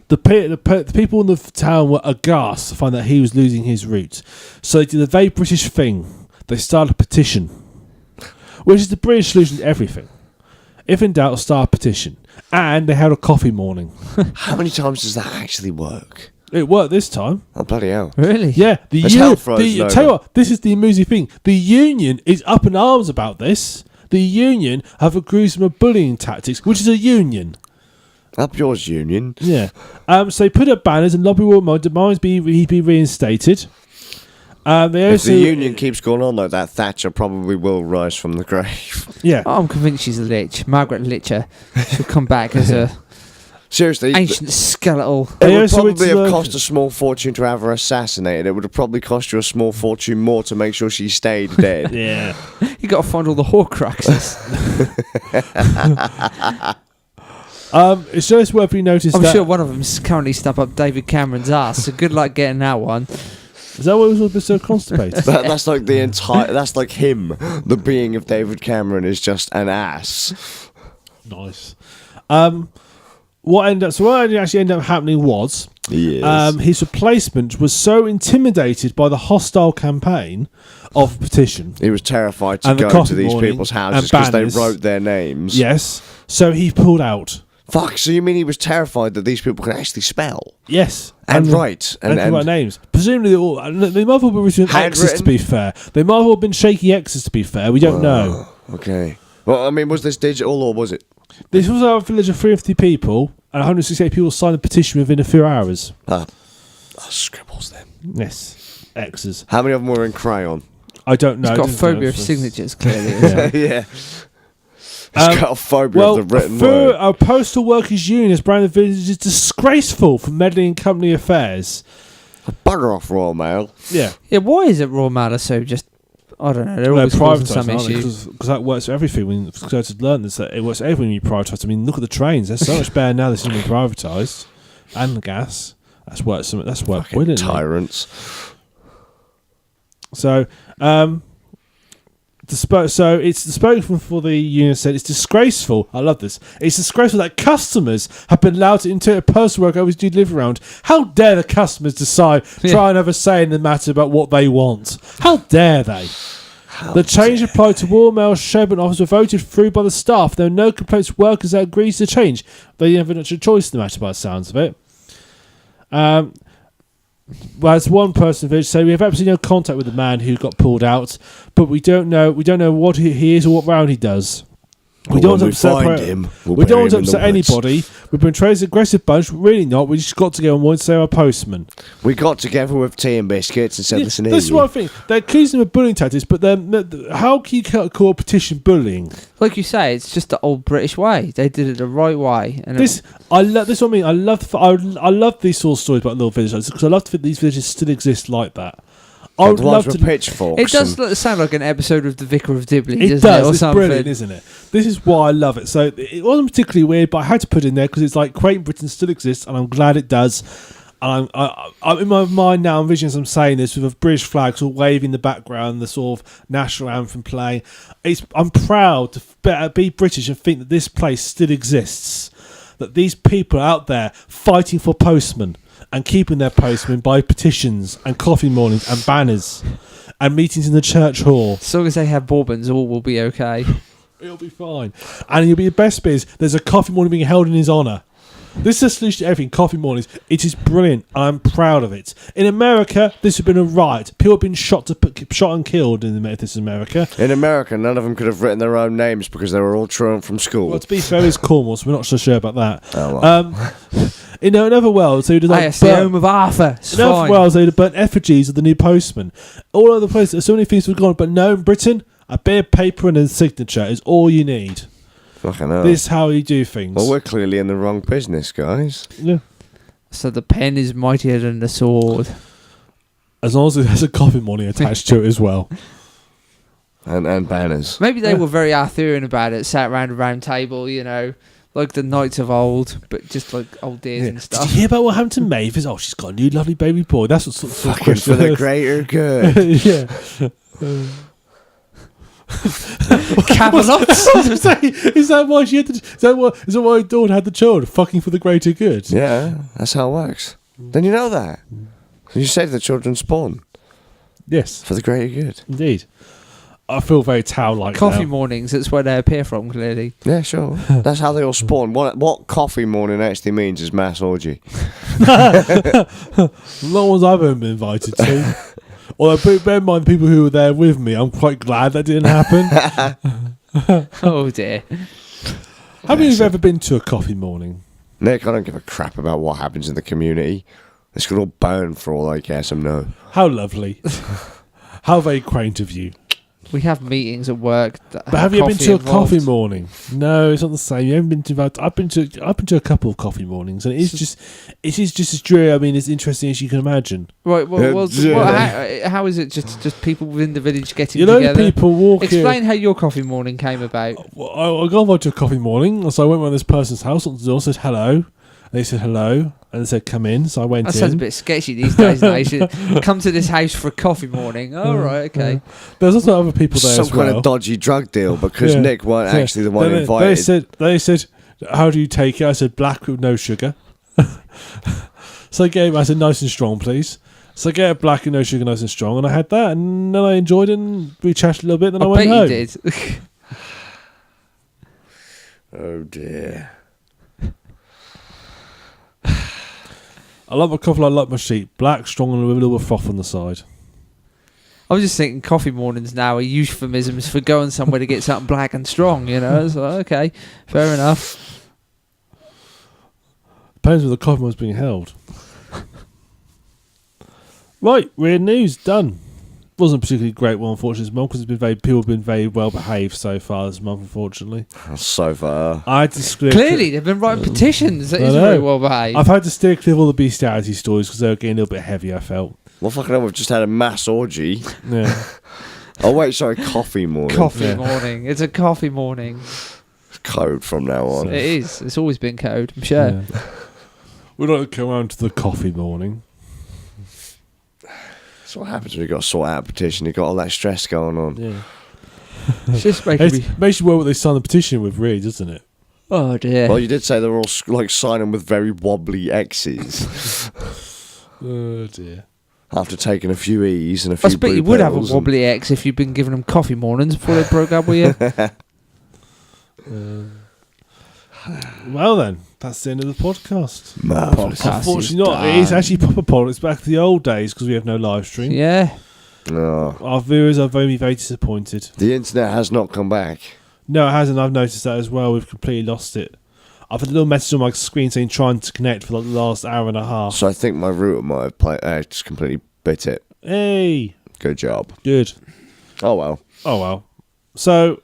the people in the town were aghast to find that he was losing his route. So they did a very British thing. They started a petition, which is the British solution to everything. If in doubt, start a petition. And they had a coffee morning. How many times does that actually work? It worked this time. Oh, bloody hell. Really? Yeah. Tell you what, this is the amusing thing. The union is up in arms about this. The union have accused them of bullying tactics, which is a union. Up yours, union. Yeah. So they put up banners and lobby Royal demands he be reinstated. If the union keeps going on like that, Thatcher probably will rise from the grave. Yeah. I'm convinced she's a lich. Margaret Litcher. She'll come back as a seriously ancient skeletal. It would probably have cost a small fortune to have her assassinated. It would have probably cost you a small fortune more to make sure she stayed dead. Yeah. You got to find all the Horcruxes. It's just worth you notice. I'm sure one of them's currently stuck up David Cameron's ass. So good luck getting that one. Is that why he was so constipated? That's like the entire. That's like him. The being of David Cameron is just an ass. Nice. what actually ended up happening was his replacement was so intimidated by the hostile campaign of the petition. He was terrified to go to these people's houses because they wrote their names. Yes. So he pulled out. Fuck, so you mean he was terrified that these people could actually spell? Yes. And write. And write names. Presumably they might have all been written X's, to be fair. They might have all been shaky X's, to be fair. We don't know. Okay. Well, I mean, was this digital or was it? This was a village of 350 people, and 168 people signed the petition within a few hours. Scribbles then. Yes. X's. How many of them were in crayon? I don't know. He's got a phobia of signatures, clearly. Yeah. He's got a phobia of the written word. A postal workers' union has branded the village as disgraceful for meddling in company affairs. Bugger off, Royal Mail. Yeah. Yeah, why is it Royal Mail are so just... I don't know. They're always causing some issues. Because that works for everything. When Skazz learned this, that it works for everything when you privatise. I mean, look at the trains. They're so much better now. This has been privatised, and the gas. That's worked brilliantly. Tyrants. So, it's the spokesman for the union said it's disgraceful. I love this. It's disgraceful that customers have been allowed to interpret personal work over to deliver around. How dare the customers try and have a say in the matter about what they want? How dare they? The change applied to Royal Mail Sherborne office were voted through by the staff. There were no complaints from workers that agreed to the change. They didn't have much of a choice in the matter by the sounds of it. Whereas one person village said we have absolutely no contact with the man who got pulled out, but we don't know what he is or what round he does. We don't want to upset anybody. We've been trained as an aggressive bunch. Really not. We just got to go on one and say our postman. We got together with tea and biscuits and said, listen here. That's what I think. They're accusing him of bullying tactics, but how can you call a petition bullying? Like you say, it's just the old British way. They did it the right way. And I love this. What I mean, I love these sort of stories about little villages because I love to think these villages still exist like that. I would love to. Pitchforks. It does sound like an episode of The Vicar of Dibley. It does. It's brilliant, isn't it? This is why I love it. So it wasn't particularly weird, but I had to put it in there because it's like Great Britain still exists, and I'm glad it does. And I'm in my mind now, I'm envisioning as I'm saying this with a British flag sort of waving in the background, the sort of national anthem playing. I'm proud to be British and think that this place still exists. That these people are out there fighting for postmen and keeping their postmen by petitions and coffee mornings and banners and meetings in the church hall. As long as they have bourbons, all will be okay. It'll be fine. And the best bit is there's a coffee morning being held in his honour. This is a solution to everything. Coffee mornings. It is brilliant. I'm proud of it. In America, this would have been a riot. People have been shot and killed in this is America. In America, none of them could have written their own names because they were all truant from school. Well, to be fair, it's Cornwall, so we're not so sure about that. Oh, well. In other worlds, they would have the home of Arthur. In other worlds, they would have burnt effigies of the new postman. All over the place, there's so many things we've gone, but no, in Britain, a bit of paper and a signature is all you need. Fucking hell. This is how you do things. Well, we're clearly in the wrong business, guys. Yeah. So the pen is mightier than the sword. As long as it has a coffee morning attached to it as well. And banners. Maybe they were very Arthurian about it, sat around a round table, like the knights of old, but just like old dears and stuff. Did you hear about what happened to Mavis? Oh, she's got a new lovely baby boy. That's what sort of fucking for the greater good. Yeah. Camelot. Is that why she had is that why Dawn had the child? Fucking for the greater good. Yeah, that's how it works. Then you know that. You save the children spawn. Yes. For the greater good. Indeed. I feel very Tao-like Coffee now. mornings, that's where they appear from, clearly. Yeah, sure. That's how they all spawn. What coffee morning actually means is mass orgy. Not ones I've ever been invited to. Although, bear in mind, people who were there with me, I'm quite glad that didn't happen. Oh, dear. Have you ever been to a coffee morning? Nick, I don't give a crap about what happens in the community. This could all burn for all I care, some know. How lovely. How very quaint of you. We have meetings at work. But have you been to a coffee morning? No, it's not the same. You haven't been to. I've been to a couple of coffee mornings, and it is just as dreary. I mean, as interesting as you can imagine. Right. Well, how is it? Just people within the village getting together. People walking. Explain how your coffee morning came about. I got to a coffee morning, so I went around this person's house. On the door, said hello. They said hello, and they said come in. So I went in. That sounds a bit sketchy these days. Now. You should come to this house for a coffee morning. Oh, right, okay. There's also other people there Some as well. kind of dodgy drug deal because Nick weren't actually the one invited. They said, how do you take it? I said black with no sugar. So I said nice and strong, please. So I get a black and no sugar, nice and strong, and I had that, and then I enjoyed it, and we chatted a little bit, and then I went home. I bet you did. Oh dear. I like my coffee, I like my sheep. Black, strong, and with a little bit of froth on the side. I was just thinking coffee mornings now are euphemisms for going somewhere to get something black and strong, you know? So, okay, fair enough. Depends where the coffee was being held. Right, weird news, done. Wasn't a particularly great one, unfortunately, this month, because people have been very well behaved so far this month, unfortunately. So far. I had to steer Clearly, they've been writing petitions. That is very well behaved. I've had to steer clear of all the bestiality stories because they were getting a little bit heavy, I felt. Well, fucking hell, we've just had a mass orgy. Yeah. Oh, wait, sorry, coffee morning. Coffee morning. It's a coffee morning. Code from now on. It is. It's always been code, I'm sure. Yeah. We'd like to come around to the coffee morning. That's what happens when you've got to sort out a petition. You've got all that stress going on. Yeah. It's just making me... Makes you work what they signed the petition with, really, doesn't it? Oh, dear. Well, you did say they were all like signing with very wobbly X's. Oh, dear. After taking a few E's and a few I bet you would have a wobbly X if you'd been giving them coffee mornings before they broke up with you. Well then, that's the end of the podcast. Marvellous. Unfortunately not. It is actually proper politics back to the old days because we have no live stream. Yeah. Oh. Our viewers are very, very disappointed. The internet has not come back. No, it hasn't. I've noticed that as well. We've completely lost it. I've had a little message on my screen saying trying to connect for like the last hour and a half. So I think my router might have just completely bit it. Hey. Good job. Good. Oh well. Oh well. So,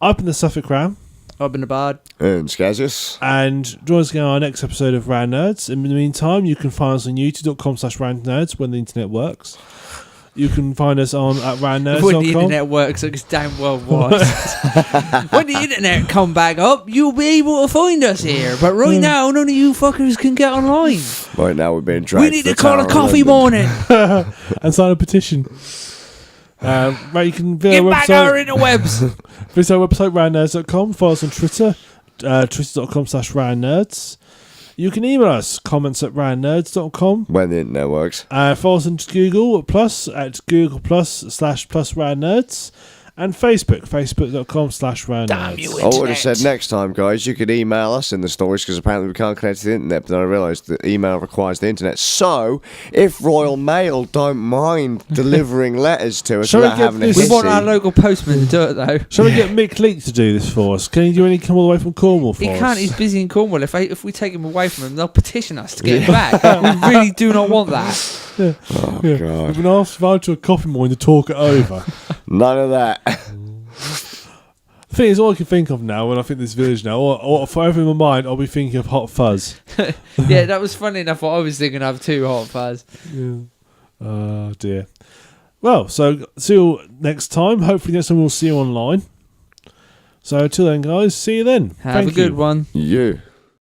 I've been the Suffolk Ram. I've been a bard. And Skazz. And join us again on our next episode of Rand Nerds. In the meantime, you can find us on youtube.com/randnerds when the internet works. You can find us on at randnerds.com. When the internet works, it's damn worldwide. When the internet come back up, you'll be able to find us here. But right now, none of you fuckers can get online. Right now we're being dragged. We need to call a coffee morning. And sign a petition. Right, you can visit Get our back website. our interwebs. Visit our website, randnerds.com. Follow us on Twitter, twitter.com/randnerds. You can email us, comments@randnerds.com. When the internet works. Follow us on Google Plus at Google Plus/+randnerds. And Facebook.com/randnerds. Damn you, I would have said next time, guys, you could email us in the stories because apparently we can't connect to the internet, but then I realised that email requires the internet. So, if Royal Mail don't mind delivering letters to us Shall we without get having a this- We hissy, want our local postman to do it, though. Shall we get Mick Leake to do this for us? Can he do any come all the way from Cornwall for He us? can't. He's busy in Cornwall. If we take him away from him, they'll petition us to get him back. We really do not want that. Yeah. Oh, Yeah. God. We've been asked to invite to a coffee morning to talk it over. None of that. The thing is, all I can think of now when I think this village now, or forever in my mind, I'll be thinking of Hot Fuzz. Yeah, that was funny enough. What I was thinking of too, Hot Fuzz. Yeah. Oh, dear. Well, so see you next time. Hopefully next time we'll see you online. So until then, guys, see you then. Have a good one. You.